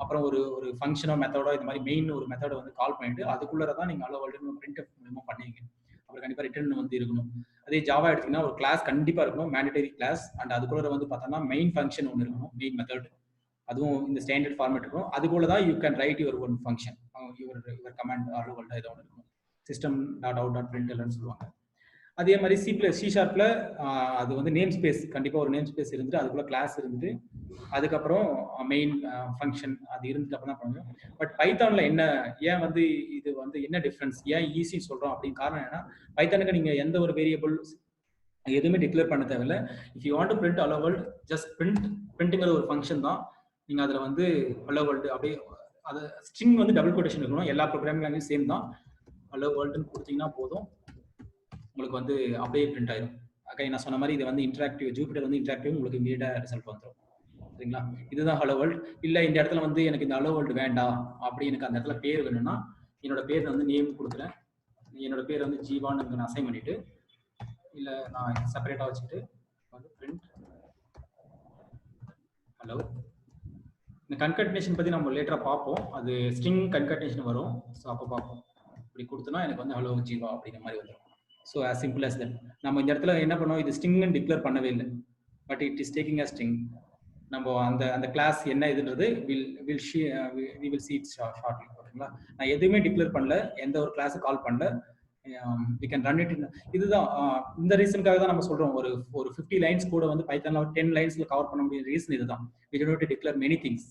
அப்புறம் ஒரு ஃபங்க்ஷனோ மெத்தடோ இது மாதிரி மெயின் ஒரு மெத்தடை வந்து கால் பண்ணிட்டு அதுக்குள்ளே தான் நீங்கள் ஹலோ வேர்ல்டு பிரிண்ட் மூலமாக பண்ணுவீங்க. அப்புறம் கண்டிப்பாக ரிட்டர்ன் வந்து இருக்கணும். அதே ஜாவா எடுத்தீங்கன்னா ஒரு கிளாஸ் கண்டிப்பாக இருக்கணும், மேண்டேட்டரி கிளாஸ். அண்ட் அதுக்குள்ளே வந்து பார்த்தோன்னா மெயின் ஃபங்க்ஷன் ஒன்று இருக்கணும், மெயின் மெத்தட். அதுவும் இந்த ஸ்டாண்டர்ட் ஃபார்மேட் இருக்கும். அது போல தான் you can write your one function, your command hello world ஏதோ ஒன்று இருக்கும். சிஸ்டம் டாட் அவுட் டாட் பிரிண்ட்எல்னு சொல்லுவாங்க. அதே மாதிரி சி ஷார்ப்ல அது வந்து நேம் ஸ்பேஸ், கண்டிப்பாக ஒரு நேம் ஸ்பேஸ் இருந்துட்டு அதுக்குள்ள கிளாஸ் இருந்துட்டு அதுக்கப்புறம் மெயின் ஃபங்க்ஷன் அது இருந்துட்டு அப்புறம் தான் பண்ணுவோம். பட் பைத்தான்ல ஏன் வந்து இது வந்து என்ன டிஃப்ரென்ஸ், ஏன் ஈஸி சொல்றோம் அப்படின்னு காரணம் என்னன்னா, பைத்தானுக்கு நீங்க எந்த ஒரு வேரியபிள் எதுவுமே டிக்ளேர் பண்ண தேவையில்லை. If you want to print hello world, just பிரிண்ட்ங்கிறது ஒரு ஃபங்க்ஷன் தான். நீங்க அதுல வந்து ஹலோ வேர்ல்டு அப்படியே அது ஸ்ட்ரிங் வந்து டபுள் கோட்டேஷன் இருக்கணும். எல்லா ப்ரோக்ராமிங் லாங்குவேஜ் சேம் தான். ஹலோ வேர்ல்டுன்னு கொடுத்தீங்கன்னா போதும், உங்களுக்கு வந்து அப்படியே பிரிண்ட் ஆயிடும். அக்கா நான் சொன்ன மாதிரி இது வந்து இன்டராக்டிவ், ஜூபிட்டர் வந்து இன்டராக்டிவ், உங்களுக்கு இமீடியட்டாக ரிசல்ட் வந்துடும். சரிங்களா? இதுதான் ஹலோ வேர்ல்டு. இல்லை இந்த இடத்துல வந்து எனக்கு இந்த ஹலோ வேர்ல்டு வேண்டாம், அப்படி எனக்கு அந்த இடத்துல பேர் வேணும்னா என்னோட பேர் வந்து நேம் கொடுக்குறேன். என்னோட பேர் வந்து ஜீவான்னு நான் அசைன் பண்ணிட்டு, இல்லை நான் செப்பரேட்டாக வச்சுட்டு வந்து பிரிண்ட் ஹலோ. இந்த கன்கட்டினேஷன் பற்றி நம்ம லேட்டராக பார்ப்போம். அது ஸ்ட்ரிங் கன்கட்டினேஷன் வரும். ஸோ அப்போ பார்ப்போம். இப்படி கொடுத்தோன்னா எனக்கு வந்து ஹலோ ஜீவா அப்படிங்கிற மாதிரி வந்துடும். So as simple as that. நம்ம இந்த இடத்துல என்ன பண்ணோம், இது ஸ்ட்ரிங்னு டிக்ளேர் பண்ணவே இல்லை, but it is taking a string. நம்ம அந்த கிளாஸ் என்ன இதுன்றது we will see it shortly. ஓகேங்களா? நான் எதுவுமே டிக்ளேர் பண்ணல, எந்த ஒரு கிளாஸை கால் பண்ணல. we can run it in. இதுதான் இந்த ரீசனுக்காக தான் நம்ம சொல்றோம், ஒரு 50 லைன்ஸ் கூட வந்து பைத்தான்ல 10 லைன்ஸ்ல கவர் பண்ண முடியாத ரீசன் இதுதான். we don't need to declare many things.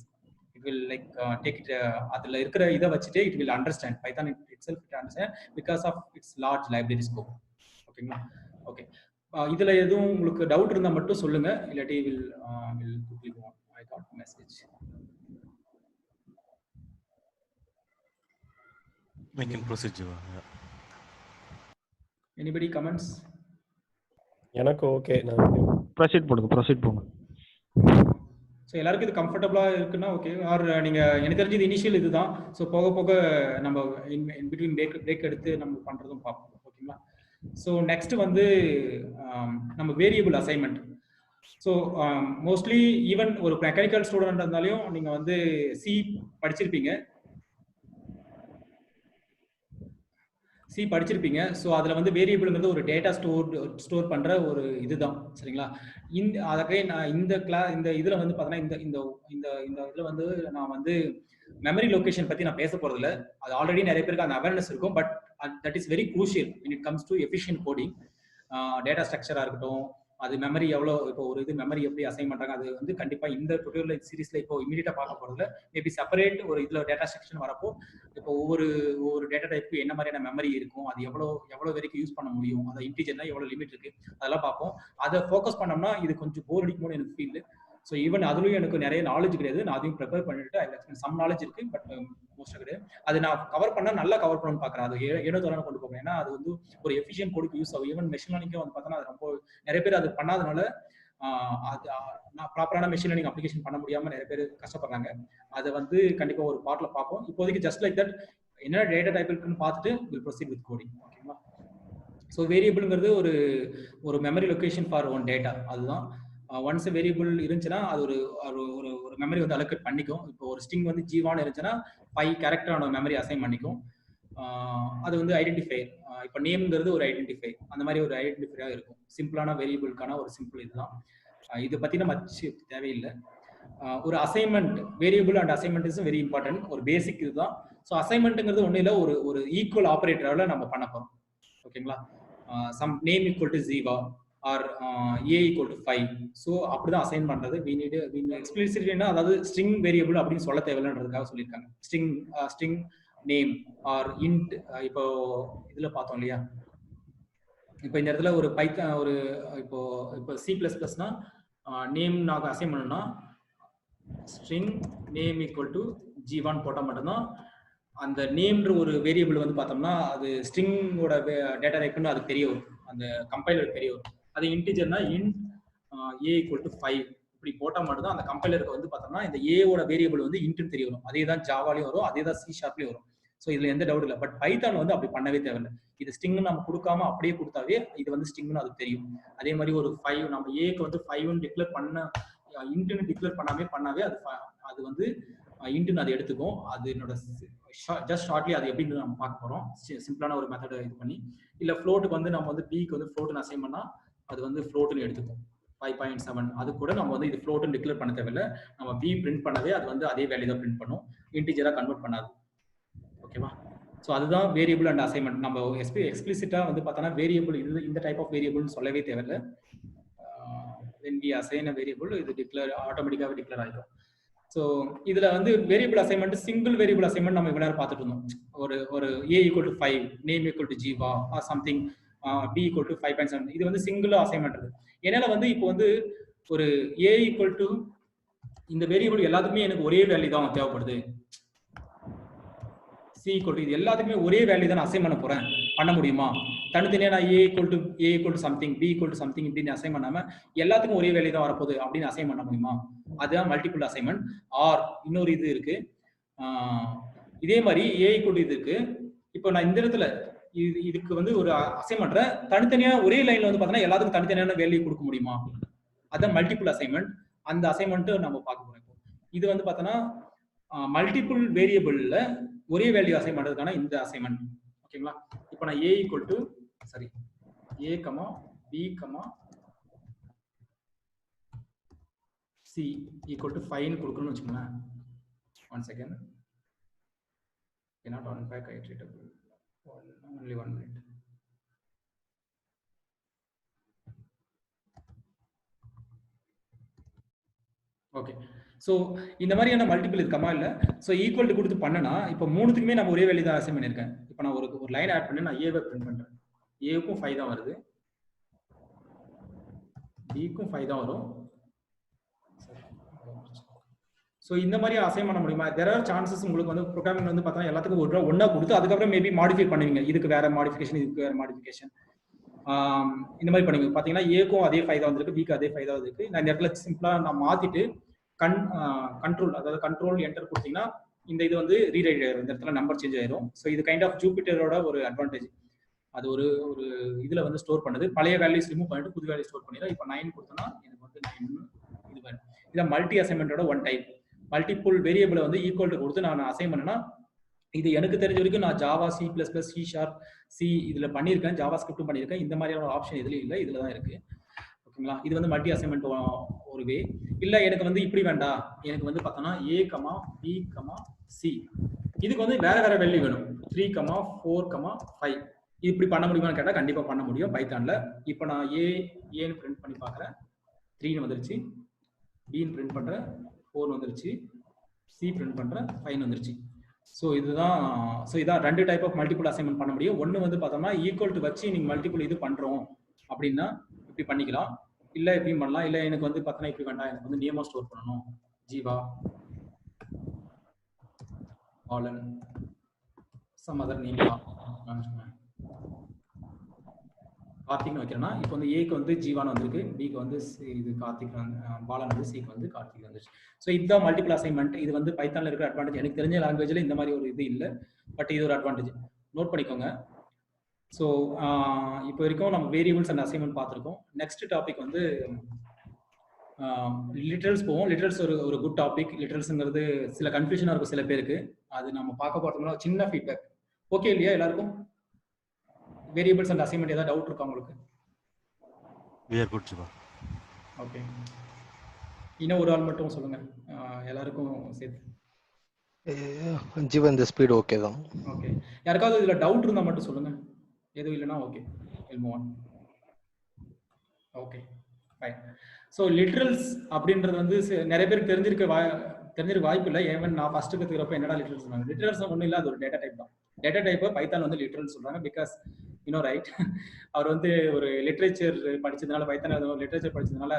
It will like take it அதுல இருக்கிற இதை வச்சுட்டு it will understand, Python itself it understand because of its large library scope. ஓகேங்களா? ஓகே, இதுல எதுவும் உங்களுக்கு டவுட் இருந்தா மட்டும் சொல்லுங்க, இல்லாட்டி will quickly go on. I got a message. We can proceed, Jiva. Yeah. Anybody comments? எனக்கு ஓகே, நான் ப்ரொசீட் பண்ணுங்க. ஸோ எல்லாருக்கும் இது கம்ஃபர்டபுளாக இருக்குன்னா ஓகே. ஆர் நீங்கள் எனக்கு தெரிஞ்சது இனிஷியல் இதுதான். ஸோ போக போக நம்ம இன் பிட்வீன் பிரேக் எடுத்து நம்ம பண்ணுறதும் பார்ப்போம். ஓகேங்களா? ஸோ நெக்ஸ்ட் வந்து நம்ம variable assignment. So mostly even ஒரு மெக்கானிக்கல் ஸ்டூடெண்ட் இருந்தாலையும் நீங்கள் வந்து சி படிச்சிருப்பீங்க. ஸோ அதில் வந்து வேரியபிள்ங்கிறது ஒரு டேட்டா ஸ்டோர் பண்ணுற ஒரு இதுதான். சரிங்களா? அதுக்கே நான் இந்த இதில் வந்து பார்த்தீங்கன்னா இந்த இதில் வந்து நான் வந்து மெமரி லொகேஷன் பற்றி நான் பேச போகிறதில்ல. அது ஆல்ரெடி நிறைய பேருக்கு அந்த அவேர்னஸ் இருக்கும். But that is very crucial when it comes to efficient coding. Data ஸ்ட்ரக்சராக இருக்கட்டும், அது மெமரி எவ்வளோ, இப்போ ஒரு இது மெமரி எப்படி அசைன் பண்ணுறாங்க, அது வந்து கண்டிப்பாக இந்த டுட்டோரியல் சீரீஸில் இப்போ இமீடியட்டாக பார்க்க போகிறதுல மேபி செப்பரேட் ஒரு இதில் டேட்டா ஸ்ட்ரக்சர் வரப்போ இப்போ ஒவ்வொரு டேட்டா டைப்புக்கு என்ன மாதிரியான மெமரி இருக்கும், அது எவ்வளோ வரைக்கும் யூஸ் பண்ண முடியும், அது இன்டிஜர்னா எவ்வளோ லிமிட் இருக்குது, அதெல்லாம் பார்ப்போம். அதை ஃபோக்கஸ் பண்ணோம்னா இது கொஞ்சம் போர் அடிக்கும்னு எனக்கு ஃபீல். ஸோ ஈவன் அதுலேயும் எனக்கு நிறைய நாலேஜ் கிடையாது. நான் அதையும் ப்ரிப்பேர் பண்ணிட்டு சம் நாலேஜ் இருக்குது, பட் மோஸ்ட்டாக கிடையாது. அது நான் கவர் பண்ணால் நல்லா கவர் பண்ணணும்னு பார்க்குறேன். அது ஏனோ தோறான கொண்டு போகிறேன். ஏன்னா அது வந்து ஒரு எஃபிஷியன்ட் கோடுக்கு யூஸ் ஆகும். ஈவன் மெஷின் லேர்னிங்கே வந்து பார்த்தோன்னா அது ரொம்ப நிறைய பேர் அது பண்ணாதனால அது நான் ப்ராப்பரான மெஷின் லேர்னிங் அப்ளிகேஷன் பண்ண முடியாமல் நிறைய பேர் கஷ்டப்படுறாங்க. அதை வந்து கண்டிப்பாக ஒரு பார்ட்டில் பார்ப்போம். இப்போதைக்கு ஜஸ்ட் லைக் தட் என்ன டேட்டா டைப் இருக்குன்னு பார்த்துட்டு வில் ப்ரொசீட் வித் கோடிங். ஓகேங்களா? ஸோ வேரியபிள்ங்கிறது ஒரு memory location for one data. அதுதான் ஒன்ஸ் வேரியபிள் இருந்துச்சுன்னா அது ஒரு மெமரி வந்து அலோகேட் பண்ணிக்கும். இப்போ ஒரு ஸ்ட்ரிங் வந்து ஜீவான்னு இருந்துச்சுன்னா 5 கேரக்டரான மெமரி அசைன் பண்ணிக்கும். அது வந்து ஐடென்டிஃபையர். இப்போ நேம்ங்கிறது ஒரு ஐடென்டிஃபை, அந்த மாதிரி ஒரு ஐடென்டிஃபையாக இருக்கும். சிம்பிளான வேரியபிளுக்கான ஒரு சிம்பிள் இதுதான். இதை பற்றி நம்ம தேவையில்லை. ஒரு assignment, variable and assignment is very important. ஒரு பேசிக் இதுதான். ஸோ அசைன்மெண்ட்டுங்கிறது ஒன்றும் இல்லை, ஒரு ஈக்குவல் ஆப்ரேட்டரால் நம்ம பண்ண போகிறோம். ஓகேங்களா? Some name equal to Jeeva or a equal to 5. So அப்படிதான் அசைன் பண்ணுறது. எக்ஸ்பிளிசிட்னா அதாவது ஸ்ட்ரிங் வேரியபிள் அப்படின்னு சொல்ல தேவையில்லைன்றதுக்காக சொல்லியிருக்காங்க. String name or int. இப்போ இதில் பார்த்தோம் இல்லையா, இப்போ இந்த இடத்துல ஒரு பைத்தான் இப்போ C++னா நேம் நாங்கள் அசைன் பண்ணணும்னா string name equal to G1 போட்டால் மட்டும்தான் அந்த நேம்ன்ற ஒரு வேரியபிள் வந்து பார்த்தோம்னா அது ஸ்ட்ரிங்கோட டேட்டா டைப்னு அதுக்கு தெரிய வரும், அந்த கம்பைலருக்கு தெரிய வரும். அது இன்டிஜர்னா இன்ட் A ஈக்குவல் டு 5 இப்படி போட்டால் மட்டும்தான் அந்த கம்பைலருக்கு வந்து பார்த்தோம்னா இந்த ஏவோட வேரியபிள் வந்து இன்ட்னு தெரிய வரும். அதே தான் ஜாவாலையும் வரும், அதே தான் C# வரும். ஸோ இதுல எந்த டவுட் இல்லை. பட் பைத்தான் வந்து அப்படி பண்ணவே தேவையில்லை. இது ஸ்ட்ரிங்னு நம்ம கொடுக்காம அப்படியே கொடுத்தாவே இது வந்து ஸ்ட்ரிங்னு அது தெரியும். அதே மாதிரி ஒரு 5 நம்ம ஏக்கு வந்து 5ன்னு டிக்ளேர் பண்ண, இன்ட்னு டிக்ளேர் பண்ணாவே அது வந்து இன்ட்னு அது எடுத்துக்கும். அது என்னோட ஜஸ்ட் ஷார்ட்லி அது எப்படின்னு நம்ம பார்க்க போறோம். சிம்பிளான ஒரு மெத்தடை இது பண்ணி, இல்லை ஃப்ளோட்டுக்கு வந்து நம்ம வந்து பிக்கு வந்து ஃப்ளோட்டுன்னு அசைன் பண்ணா அது வந்து ஃப்ளோட்டுன்னு எடுத்துக்கும் 5.7. அது கூட நம்ம வந்து இது ஃப்ளோட்டுன்னு டிக்ளேர் பண்ண தேவையில்லை. நம்ம பி பிரிண்ட் பண்ணவே அது வந்து அதே வேல்யூ தான் பிரிண்ட் பண்ணும், இன்டிஜரா கன்வெர்ட் பண்ணாது. ஓகேவா? ஸோ அதுதான் வேரியபிள் அண்ட் அசைன்மெண்ட். நம்ம எக்ஸ்பிளிசிட்டா வந்து பார்த்தோன்னா வேரியபிள் இது இந்த டைப் ஆஃப் வேரியபிள்னு சொல்லவே தேவையில்லை. when we assign a variable இது டிக்ளேர் ஆட்டோமேட்டிக்காகவே டிக்ளேர் ஆகிடும். ஸோ இதில் வந்து variable assignment, single variable assignment நம்ம இவ்வளோ நேரம் பார்த்துட்டு இருந்தோம். ஒரு A equal to 5, name equal to Jeeva or something, B equal to 5.7. இது வந்து சிங்கிள் அசைன்மெண்ட் இருக்கு. என்னால் வந்து இப்போ வந்து ஒரு A ஈக்குவல் டு இந்த வேரியபிள் எல்லாத்துக்குமே எனக்கு ஒரே வேல்யூ தான் தேவைப்படுது, C ஈக்குவல் டு இது எல்லாத்துக்குமே ஒரே வேல்யூ தான் அசைன் பண்ண போறேன், பண்ண முடியுமா? தனித்தனியாக நான் A equal to something, B equal to something இப்படின்னு அசைன் பண்ணாம எல்லாத்துக்கும் ஒரே வேல்யூ தான் வரப்போகுது அப்படின்னு அசைன் பண்ண முடியுமா? அதுதான் மல்டிபிள் அசைன்மெண்ட். ஆர் இன்னொரு இது இருக்கு, இதே மாதிரி A ஈக்குவல் டு இது இருக்கு. இப்போ நான் இந்த இடத்துல இதுக்கு வந்து ஒரு அசைன் பண்றேன், தனித்தனியா ஒரே லைன்ல வந்து பார்த்தோன்னா எல்லாத்துக்கும் தனித்தனியான வேல்யூ கொடுக்க முடியுமா? அதுதான் மல்டிபிள் அசைன்மெண்ட். அந்த அசைன்மெண்ட் நம்ம பார்க்க போறோம். இது வந்து பார்த்தோன்னா மல்டிபிள் வேரியபிள்ல ஒரே வேல்யூ அசைன் பண்றதுக்கான இந்த அசைன்மெண்ட். ஓகேங்களா? இப்போ நான் A equal to A, B, C equal to 5 கொடுக்கணும்னு வச்சுக்கோங்களேன். 1 second. cannot unpack iterable. Only 1 minute. Okay. So இந்த மாதிரியான மல்டிபிள் இருக்கமா இல்லை. ஸோ ஈக்குவல் டு கொடுத்து பண்ணனா இப்போ மூணுத்துக்குமே நம்ம ஒரே வேல்யூ தான் அசைன் பண்ணியிருக்கேன். இப்போ நான் ஒரு லைன் ஆட் பண்ணி நான் ஏவை பிரிண்ட் பண்ணுறேன். ஏவுக்கும் 5 தான் வருது, பிக்கும் 5 தான் வரும். ஸோ இந்த மாதிரி அசைன் பண்ண முடியுமா? There are chances. உங்களுக்கு வந்து ப்ரோக்ராமிங் வந்து பார்த்தா எல்லாத்துக்கும் ஒன்றா கொடுத்து அதுக்கப்புறம் மேபி மாடிஃபை பண்ணுவீங்க. இதுக்கு வேற மாடிஃபிகேஷன், இதுக்கு வேற மாடிஃபிகேஷன், இந்த மாதிரி பண்ணுவீங்க. பார்த்தீங்கன்னா ஏக்கும் அதே 5 தான் வந்திருக்கு, பிக்கு அதே 5 தான் வந்திருக்கு. நான் இந்த இடத்துல சிம்பிளாக நான் மாற்றிட்டு கண்ட்ரோல், அதாவது கண்ட்ரோல் என்டர் கொடுத்தீங்கன்னா இந்த இது வந்து ரீரைட் ஆயிடும், இந்த இடத்துல நம்பர் சேஞ்ச் ஆயிடும். ஸோ இது கைண்ட் ஆஃப் ஜூபிட்டரோட ஒரு அட்வான்டேஜ். அது ஒரு இதுல வந்து ஸ்டோர் பண்ணுது, பழைய வேல்யூஸ் ரிமூவ் பண்ணிட்டு புது வேல்யூ ஸ்டோர் பண்ணிடும். இப்போ 9 கொடுத்தோம்னா எனக்கு வந்து 9 இது வேணும். இதான் மல்டி அசைன்மெண்டோட ஒன் டைப். மல்டிபிள் வேரியபிளை வந்து ஈக்குவல் டு கொடுத்து நான் அசைன் பண்ணேன்னா, இது எனக்கு தெரிஞ்ச வரைக்கும் நான் ஜாவா, C++, C இதுல பண்ணியிருக்கேன், ஜாவா ஸ்கிரிப்டும் பண்ணியிருக்கேன். இந்த மாதிரியான ஆப்ஷன் எதுலையும் இல்லை, இதுல தான் இருக்கு. ஓகேங்களா? இது வந்து மல்டி அசைன்மெண்ட் ஒரு வே. இல்லை எனக்கு வந்து இப்படி வேண்டாம், எனக்கு வந்து பார்த்தோன்னா A, B, C இதுக்கு வந்து வேற வேற வேல்யூ வேணும், 3, 4, 5 இப்படி பண்ண முடியுமான்னு கேட்டால் கண்டிப்பா பண்ண முடியும் பைத்தான்ல. இப்போ நான் ஏன்னு பிரிண்ட் பண்ணி பார்க்குறேன், 3 வந்துருச்சு. பின்னு பிரிண்ட் பண்றேன், 4 வந்துருச்சு. C பிரிண்ட் பண்றேன், 5 வந்துருச்சு. ஸோ இதான் 2 டைப் ஆஃப் மல்டிபிள் அசைன்மெண்ட் பண்ண முடியும். ஒன்று வந்து பார்த்தோம்னா ஈக்குவல் டு வச்சு நீங்கள் மல்டிபிள் இது பண்றோம் அப்படின்னா இப்படி பண்ணிக்கலாம், இல்லை எப்படியும் பண்ணலாம். இல்லை எனக்கு வந்து பார்த்தோன்னா இப்படி வேண்டாம், எனக்கு வந்து நேமா ஸ்டோர் பண்ணணும், Jeeva, Alan, some other name கார்த்திக்னு வைக்கிறேன்னா, இப்போ வந்து ஏக்கு வந்து ஜீவான் வந்திருக்கு, பிக்கு வந்து இது கார்த்திக், பாலன் வந்து சிக்கு வந்து கார்த்திக் வந்துருச்சு. ஸோ இதுதான் மல்டிபிள் அசைன்மெண்ட். இது வந்து பைத்தான்ல இருக்கிற அட்வான்டேஜ். எனக்கு தெரிஞ்ச லாங்குவேஜ்ல இந்த மாதிரி ஒரு இது இல்லை, பட் இது ஒரு அட்வான்டேஜ், நோட் பண்ணிக்கோங்க. ஸோ இப்போ வரைக்கும் நம்ம வேரியபிள்ஸ் அண்ட் அசைன்மெண்ட் பார்த்துருக்கோம். நெக்ஸ்ட் டாபிக் வந்து லிட்டரல்ஸ் போவோம். லிட்டரல்ஸ் ஒரு குட் டாபிக். லிட்டரல்ஸ்ங்கிறது சில கன்ஃபியூஷனாக இருக்கும் சில பேருக்கு, அது நம்ம பார்க்க போகிறதுனால சின்ன ஃபீட்பேக். ஓகே இல்லையா எல்லாருக்கும்? வேரியபிள்ஸ் அண்ட் அசைன்மெண்ட் ஏதாவது டவுட் இருக்கா உங்களுக்கு? We are good, Jiva. Okay, இன்னும் ஒரு ஆள் மட்டும் சொல்லுங்க, எல்லாருக்கும் சேர்த்து. ஜீவன் இந்த ஸ்பீடு ஓகே தான். ஓகே, யாருக்காவது இதுல டவுட் இருந்தா மட்டும் சொல்லுங்க, எதுவும் இல்லைன்னா okay we'll move on. Okay fine. So literals அப்படின்றது வந்து நிறைய பேருக்கு தெரிஞ்சிருக்க வாய்ப்பு இல்லை. ஏவன் நான் ஃபர்ஸ்ட் கற்றுக்கிறப்ப என்னடா லிட்ரல்ஸ் சொன்னாங்க. லிட்ரல்ஸ் ஒன்றும் இல்லை, அது ஒரு டேட்டா டைப் தான். டேட்டா டைப்பை பைத்தான் வந்து லிட்ரல் சொல்றாங்க. பிகாஸ் யூனோ ரைட், அவர் வந்து ஒரு லிட்ரேச்சர் படிச்சதுனால, பைத்தான் லிட்ரேச்சர் படிச்சதுனால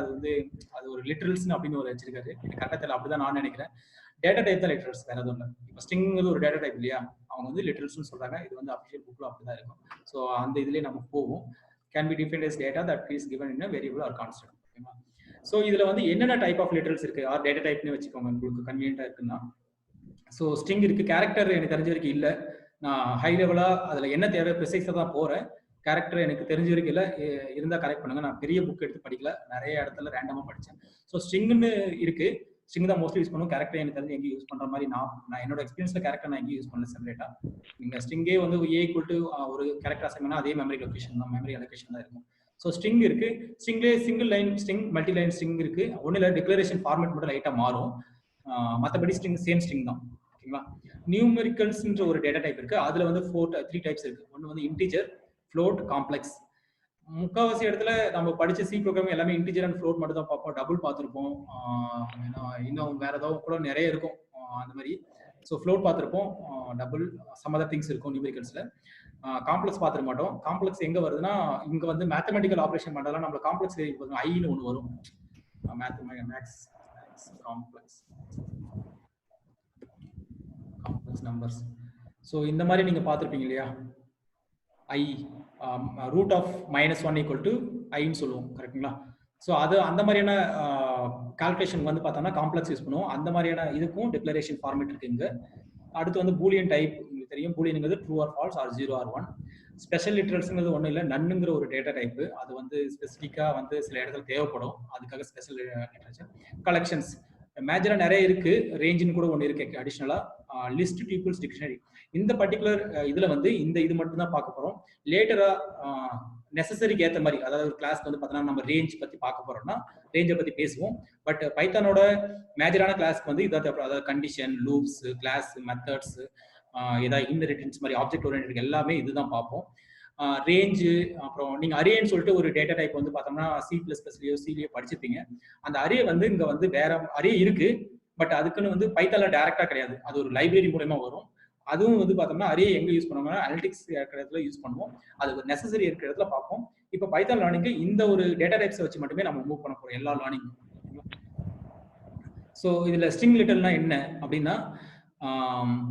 அது ஒரு லிட்ரல்ஸ் அப்படின்னு ஒரு வச்சிருக்காரு. கட்டத்தில் அப்படிதான் நான் நினைக்கிறேன். டேட்டா டைப் தான் லிட்ரல்ஸ், வேற எதுவும் இல்லை. இப்போ ஸ்ட்ரிங் ஒரு டேட்டா டைப் இல்லையா, அவங்க வந்து லிட்ரல்ஸ்னு சொல்றாங்க. இது வந்து அஃபிஷியல் புக்ல அப்படிதான் இருக்கும். ஸோ அந்த இதுலேயே நம்ம போவோம். Can be defined as data that is given in a variable or constant. ஓகேவா? ஸோ இதுல வந்து என்னென்ன டைப் ஆஃப் லிட்ரல்ஸ் இருக்கு, ஆர் டேட்டா டைப்னு வச்சுக்கோங்க உங்களுக்கு கன்வீனியன்ட்டா இருக்குன்னா. ஸோ ஸ்ட்ரிங் இருக்கு, கேரக்டர் எனக்கு தெரிஞ்ச வரைக்கும் இல்லை. நான் ஹை லெவலா அதுல என்ன தேவை ப்ரிசைஸா தான் போறேன். கேரக்டர் எனக்கு தெரிஞ்ச வரைக்கும் இல்லை, இருந்தா கரெக்ட் பண்ணுங்க. நான் பெரிய புக் எடுத்து படிக்கல, நிறைய இடத்துல ரேண்டமா படிச்சேன். ஸோ ஸ்ட்ரிங்னு இருக்கு, ஸ்ட்ரிங் தான் மோஸ்ட்லி யூஸ் பண்ணுவோம். கேரக்டர் எனக்கு தெரிஞ்சு எங்கேயும் யூஸ் பண்ற மாதிரி நான் என்னோட எக்ஸ்பீரியன்ஸ்ல கேரக்டர் நான் எங்கேயும் யூஸ் பண்ணல செப்பரேட்டா. நீங்க ஸ்ட்ரிங்கே வந்து A = ஒரு கேரக்டர் அசைன்மெண்ட் அதே மெமரி லொகேஷன் தான், மெமரி அலோகேஷன் தான் இருக்கும். ஸோ ஸ்ட்ரிங் இருக்கு, ஸ்ட்ரிங்லேயே single line string, multi line string இருக்கு. ஒன்றும் இல்லை, டிக்ளரேஷன் ஃபார்மேட் மட்டும் லைட்டா மாறும், மற்றபடி ஸ்ட்ரிங் சேம் ஸ்ட்ரிங் தான். ஓகேங்களா? நியூமெரிக்கல்ஸ்ன்ற ஒரு டேட்டா டைப் இருக்கு. அதுல வந்து 3 டைப்ஸ் இருக்கு. ஒன்று வந்து இன்டிஜர், ஃப்ளோட், காம்ப்ளெக்ஸ். முக்கால்வாசி இடத்துல நம்ம படிச்ச சி ப்ரோக்ராம் எல்லாமே இன்டிஜர் அண்ட் ஃப்ளோட் மட்டும் தான் பார்ப்போம். டபுள் பார்த்துருப்போம், இன்னும் வேற ஏதாவது கூட நிறைய இருக்கும் அந்த மாதிரி. ஸோ ஃப்ளோட் பார்த்துருப்போம், டபுள் சம் அதர் திங்ஸ் இருக்கும் நியூமெரிக்கல்ஸ்ல. காம்ப்ளெக்ஸ் பார்த்துக்க மாட்டோம். காம்ப்ளெக்ஸ் எங்க வருதுன்னா, இங்க வந்து மேத்தமெட்டிக்கல் ஆப்ரேஷன் பண்ணலாம். நம்ம காம்ப்ளெக்ஸ் ஐன்னு ஒன்று வரும், மேக்ஸ் காம்ப்ளெக்ஸ் நம்பர்ஸ். ஸோ இந்த மாதிரி நீங்க பார்த்துருப்பீங்க இல்லையா, ஐ ரூட் ஆஃப் -1 = ஐன்னு சொல்லுவோம், கரெக்டுங்களா? ஸோ அது அந்த மாதிரியான கால்குலேஷன் வந்து பார்த்தோம்னா காம்ப்ளெக்ஸ் யூஸ் பண்ணுவோம். அந்த மாதிரியான இதுக்கும் டிக்ளரேஷன் ஃபார்மேட் இருக்கு இங்க. அடுத்து வந்து பூலியன் டைப், உங்களுக்கு தெரியும், பூலியனுங்கிறது true or false or 0 or 1. Special லிட்ரல்ஸ்ங்கிறது ஒன்றும் இல்லை, நன்னுங்கிற ஒரு டேட்டா டைப். அது வந்து ஸ்பெசிஃபிக்காக வந்து சில இடத்துல தேவைப்படும், அதுக்காக ஸ்பெஷல் லிட்ரேச்சர். கலெக்ஷன்ஸ் மேஜரா நிறைய இருக்கு, ரேஞ்சுன்னு கூட ஒன்று இருக்கு அடிஷ்னலா. List, tuples, dictionary. இந்த பர்டிகுலர் இதுல வந்து இது மட்டும் தான் பார்க்க போறோம். லேட்டரா நெசசரிக்கு ஏற்ற மாதிரி, அதாவது ஒரு கிளாஸ்க்கு வந்து பார்த்தோம்னா நம்ம ரேஞ்ச் பத்தி பார்க்க போறோம்னா ரேஞ்சை பத்தி பேசுவோம். பட் பைத்தானோட மேஜரான கிளாஸ்க்கு வந்து இதான் தேவைப்படும். அதாவது கண்டிஷன், லூப்ஸ், கிளாஸ், மெத்தட்ஸ், ஏதாவது இன்ஹெரிட்டன்ஸ் மாதிரி ஆப்ஜெக்ட் ஓரியன்டட் எல்லாமே இதுதான் பார்ப்போம். ரேஞ்சு, அப்புறம் நீங்க அரேன்னு சொல்லிட்டு ஒரு டேட்டா டைப் வந்து பார்த்தோம்னா C++லயோ சிலயோ படிச்சிருப்பீங்க. அந்த அரே வந்து இங்க வந்து வேற அரே இருக்கு, பட் அதுக்குன்னு வந்து பைத்தான்ல டைரக்டா கிடையாது, அது ஒரு லைப்ரரி மூலமா வரும். அதுவும் வந்து பார்த்தோம்னா அரே எங்க யூஸ் பண்ணுவாங்கன்னா அனலிட்டிக்ஸ் இருக்கிற இடத்துல யூஸ் பண்ணுவோம். அது ஒரு நெசசரி இருக்கிற இடத்துல பார்ப்போம். இப்போ பைத்தான் லேர்னிங்க்கு இந்த ஒரு டேட்டா டைப்ஸ் வச்சு மட்டுமே நம்ம மூவ் பண்ண போறோம் எல்லா லேர்னிங். ஸோ இதுல ஸ்ட்ரிங் லிட்டல்னா என்ன அப்படின்னா,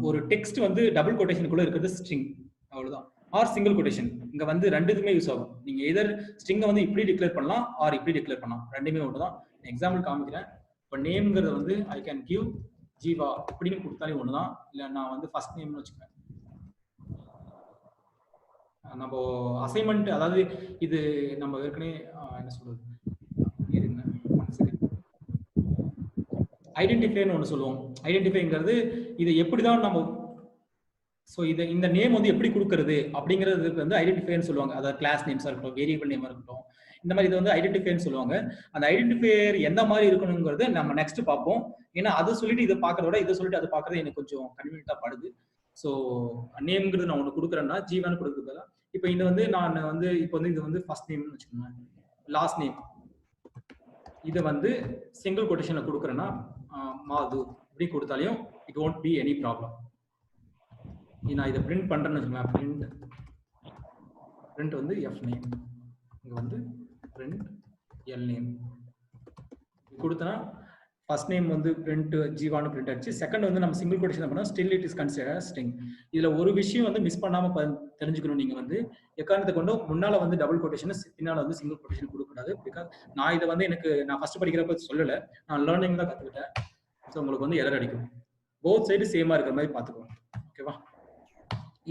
ஒரு டெக்ஸ்ட் வந்து டபுள் கொட்டேஷனுக்குள்ள இருக்கிறது ஸ்ட்ரிங், அவ்வளவுதான். ஆர் சிங்கிள் கொட்டேஷன், இங்க வந்து ரெண்டுக்குமே யூஸ் ஆகும். நீங்க எதர் ஸ்ட்ரிங்கை வந்து இப்படி டிக்ளேர் பண்ணலாம், ஆர் இப்படி டிக்ளேர் பண்ணலாம், ரெண்டுமே ஒன்று தான். எக்ஸாம்பிள் காமிக்கிறேன். இப்போ நேம்ங்கிறது வந்து ஐ கேன் கிவ் ஜீவா அப்படின்னு கொடுத்தாலே ஒண்ணுதான். இல்ல நான் வந்து ஃபர்ஸ்ட் நேம்னு வச்சுக்கிறேன். நம்ம அசைன்மெண்ட், அதாவது இது நம்ம ஏற்கனவே என்ன சொல்றது, ஐடென்டிஃபைன்னு ஒன்று சொல்லுவோம். ஐடென்டிஃபைங்கிறது இது எப்படிதான் நம்ம, ஸோ இந்த நேம் வந்து எப்படி கொடுக்கறது அப்படிங்கிறதுக்கு வந்து ஐடென்டிஃபைன்னு சொல்லுவாங்க. அதாவது கிளாஸ் நேம்ஸா இருக்கட்டும், வேரியபிள் நேமா இருக்கட்டும், இந்த மாதிரி இது வந்து ஐடென்டிஃபைன்னு சொல்லுவாங்க. அந்த ஐடென்டிஃபையர் எந்த மாதிரி இருக்கணுங்கிறது நம்ம நெக்ஸ்ட் பார்ப்போம். ஏன்னா அதை சொல்லிட்டு இதை பார்க்கறத விட இதை சொல்லிட்டு அதை பார்க்கறது எனக்கு கொஞ்சம் கன்வீனியன்ட்டா படுது. ஸோ நேம்ங்கிறது நான் ஒன்று கொடுக்குறேன்னா ஜீவான்னு கொடுக்குறதுல, இப்போ இது வந்து நான் வந்து இப்போ வந்து இது வந்து ஃபர்ஸ்ட் நேம்னு வச்சுக்கோங்க, லாஸ்ட் நேம் இதை வந்து சிங்கிள் கொட்டேஷன்ல கொடுக்குறேன்னா மாது இப்படி கொடுத்தாலையும் it won't be any problem. நான் இதை பிரிண்ட் பண்றேன்னு வச்சுக்கோங்க, பிரிண்ட் வந்து எஃப் நேம், இங்க வந்து பிரிண்ட் எல் நேம் கொடுத்தனா ஃபர்ஸ்ட் நேம் வந்து பிரிண்ட் ஜீவான்னு பிரிண்ட் ஆச்சு. செகண்ட் வந்து நம்ம சிங்கிள் கொட்டேஷன் பண்ணா still it is considered string. இதுல ஒரு விஷயம் வந்து மிஸ் பண்ணாம தெரிஞ்சுக்கணும். நீங்க வந்து எக்காரணத்தை கொண்டு முன்னால வந்து டபுள் கொட்டேஷன், பின்னால வந்து சிங்கிள் கொட்டேஷன் கொடுக்கக்கூடாது. பிகாஸ் நான் இதை வந்து நான் ஃபர்ஸ்ட் படிக்கிறப்ப சொல்லல, நான் லேர்னிங் தான் கத்துக்கிட்டேன். ஸோ உங்களுக்கு வந்து எரர் அடிக்கும். போத் சைடு சேமா இருக்கிற மாதிரி பார்த்துக்கோங்க, ஓகேவா?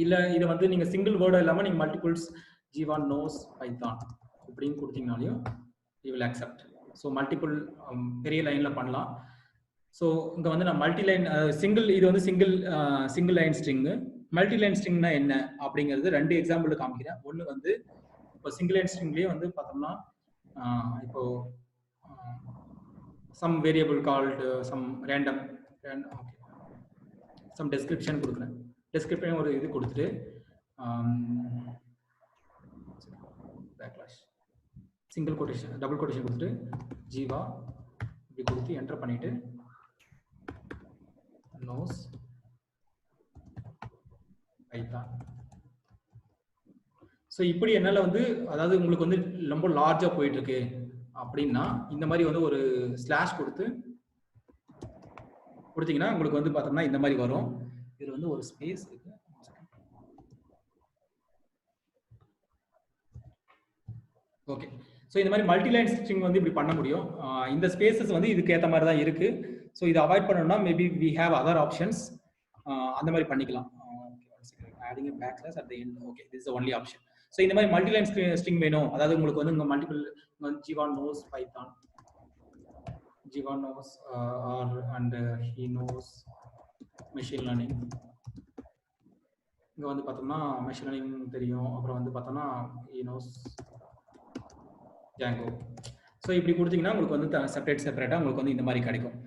இல்ல இதை வந்து நீங்க சிங்கிள் வேர்டா இல்லாம நீங்க மல்டிபிள்ஸ் ஜீவா நோஸ் பைத்தான் இப்படின்னு கொடுத்தீங்கனாலையும் you will accept. So multiple பெரிய லைன்ல பண்ணலாம். ஸோ இங்க வந்து நான் மல்டி லைன் சிங்கிள், இது வந்து single line string, multi line ஸ்ட்ரிங்னா என்ன அப்படிங்கிறது 2 எக்ஸாம்பிள் காமிக்கிறேன். ஒன்று வந்து இப்போ சிங்கிள் லைன் ஸ்ட்ரிங்லேயே வந்து பார்த்தோம்னா இப்போ some variable called some random okay some description கொடுக்குறேன். டெஸ்கிரிப்ஷன் ஒரு இது கொடுத்துட்டு backslash single quotation double quotation கொடுத்துட்டு ஜீவா இப்படி கொடுத்து என்டர் பண்ணிட்டு நோஸ் பைத்தான். ஸோ இப்படி என்னால் வந்து அதாவது உங்களுக்கு வந்து ரொம்ப லார்ஜாக போயிட்டு இருக்கு அப்படின்னா இந்த மாதிரி வந்து ஒரு ஸ்லாஷ் கொடுத்தீங்கன்னா உங்களுக்கு வந்து பார்த்தோம்னா இந்த மாதிரி வரும். இதில் வந்து ஒரு ஸ்பேஸ் இருக்கு. ஓகே, ஸோ இந்த மாதிரி மல்டிலைன் ஸ்ட்ரிங் வந்து இப்படி பண்ண முடியும். இந்த ஸ்பேசஸ் வந்து இதுக்கு ஏற்ற மாதிரி தான் இருக்கு. ஸோ இதை அவாய்ட் பண்ணணும்னா maybe we have other options. அந்த மாதிரி பண்ணிக்கலாம். adding a backslash at the end. Okay, this is the only option. So இந்த மாதிரி மல்டிலைன் ஸ்ட்ரிங் வேணும், அதாவது உங்களுக்கு வந்து இங்க multiple Jeeva knows Python, Jeeva knows R and he knows machine learning. இங்க வந்து பார்த்தோம்னா மெஷின் லேர்னிங் தெரியும். அப்புறம் வந்து பார்த்தோம்னா ஹி நோஸ் ஜாங்கோ. ஸோ இப்படி கொடுத்தீங்கன்னா உங்களுக்கு வந்து செப்பரேட்டாக உங்களுக்கு வந்து இந்த மாதிரி கிடைக்கும்.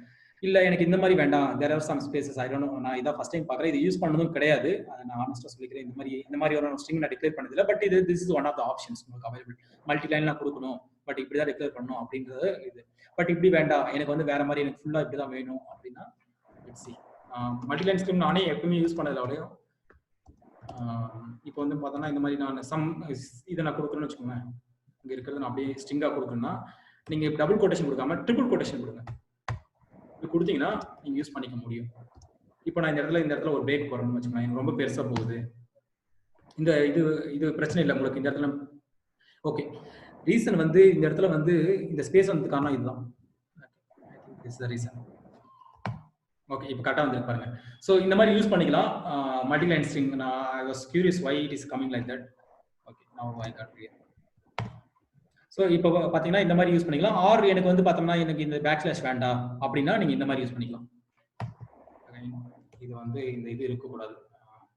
இல்லை எனக்கு இந்த மாதிரி வேண்டாம், there are some spaces I don't know, நான் இதான் ஃபர்ஸ்ட் டைம் பார்க்குறேன், இது யூஸ் பண்ணதும் கிடையாது, அதை நான் ஆனஸ்ட்டாக சொல்லிக்கிறேன். இந்த மாதிரி ஒரு ஸ்ட்ரிங் நான் டிக்ளேர் பண்ணதில்லை. But this is one of the options உங்களுக்கு அவைலபிள். மல்டி லைன்லாம் கொடுக்கணும், பட் இப்படி தான் டிக்ளேர் பண்ணணும் அப்படின்றது இது. பட் இப்படி வேண்டாம், எனக்கு வந்து வேற மாதிரி, எனக்கு ஃபுல்லாக இப்படி தான் வேணும் அப்படின்னா மல்டி லைன் ஸ்ட்ரிங் நானே எப்பவுமே யூஸ் பண்ணதில்லை. அவ்வளோ இப்போ வந்து பார்த்தோன்னா இந்த மாதிரி நான் இதை நான் கொடுக்குறேன்னு வச்சுக்கோங்க. இங்கே இருக்கிறது நான் அப்படியே ஸ்ட்ரிங்காக கொடுக்கணும்னா நீங்கள் டபுள் கோட்டேஷன் கொடுக்காம ட்ரிபிள் கோட்டேஷன் கொடுங்க. இது கொடுத்தீங்கன்னா நீங்கள் யூஸ் பண்ணிக்க முடியும். இப்போ நான் இந்த இடத்துல ஒரு பிரேக் போகிறேன்னு வச்சுக்கோங்க. எனக்கு ரொம்ப பெருசாக போகுது. இந்த இது பிரச்சனை இல்லை உங்களுக்கு இந்த இடத்துல. ஓகே, ரீசன் வந்து இந்த இடத்துல வந்து இந்த ஸ்பேஸ் வந்ததுக்கு காரணம் இதுதான். ரீசன். ஓகே, இப்போ கரெக்டாக வந்துருக்கு பாருங்க. ஸோ இந்த மாதிரி யூஸ் பண்ணிக்கலாம் மல்டி லைன் ஸ்ட்ரிங். நான் I was curious why it is coming like that. Okay, now I got clear. So இப்போ பார்த்தீங்கன்னா இந்த மாதிரி யூஸ் பண்ணிக்கலாம். ஆர் எனக்கு வந்து பார்த்தோம்னா எனக்கு இந்த பேக்ஸ்லாஷ் வேண்டாம் அப்படின்னா நீங்கள் இந்த மாதிரி யூஸ் பண்ணிக்கலாம். இது வந்து இந்த இது இருக்கக்கூடாது.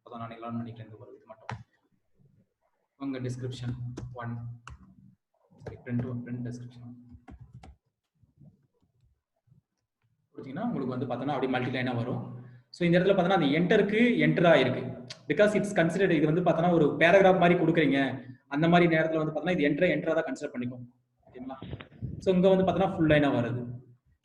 அப்போதான் நான் எல்லாம் பண்ணிக்கிறேன். இந்த ஒரு இது மட்டும் உங்கள் டிஸ்கிரிப்ஷன் 1 சரி பிரிண்ட் டிஸ்கிரிப்ஷன் கொடுத்தீங்கன்னா உங்களுக்கு வந்து பார்த்தோன்னா அப்படி மல்டி லைனாக வரும். ஸோ இந்த இடத்துல பார்த்தோன்னா அந்த என்டருக்கு என்டராக இருக்கு. பிகாஸ் இட்ஸ் கன்சிடர்ட், இது வந்து பார்த்தோன்னா ஒரு பேராகிராஃப் மாதிரி கொடுக்குறீங்க. அந்த மாதிரி நேரத்தில் வந்து பார்த்தோன்னா இது என்ட்ரா தான் கன்சிடர் பண்ணிக்கும். ஓகேங்களா? ஸோ இங்கே வந்து பார்த்தோன்னா ஃபுல் லைனாக வருது.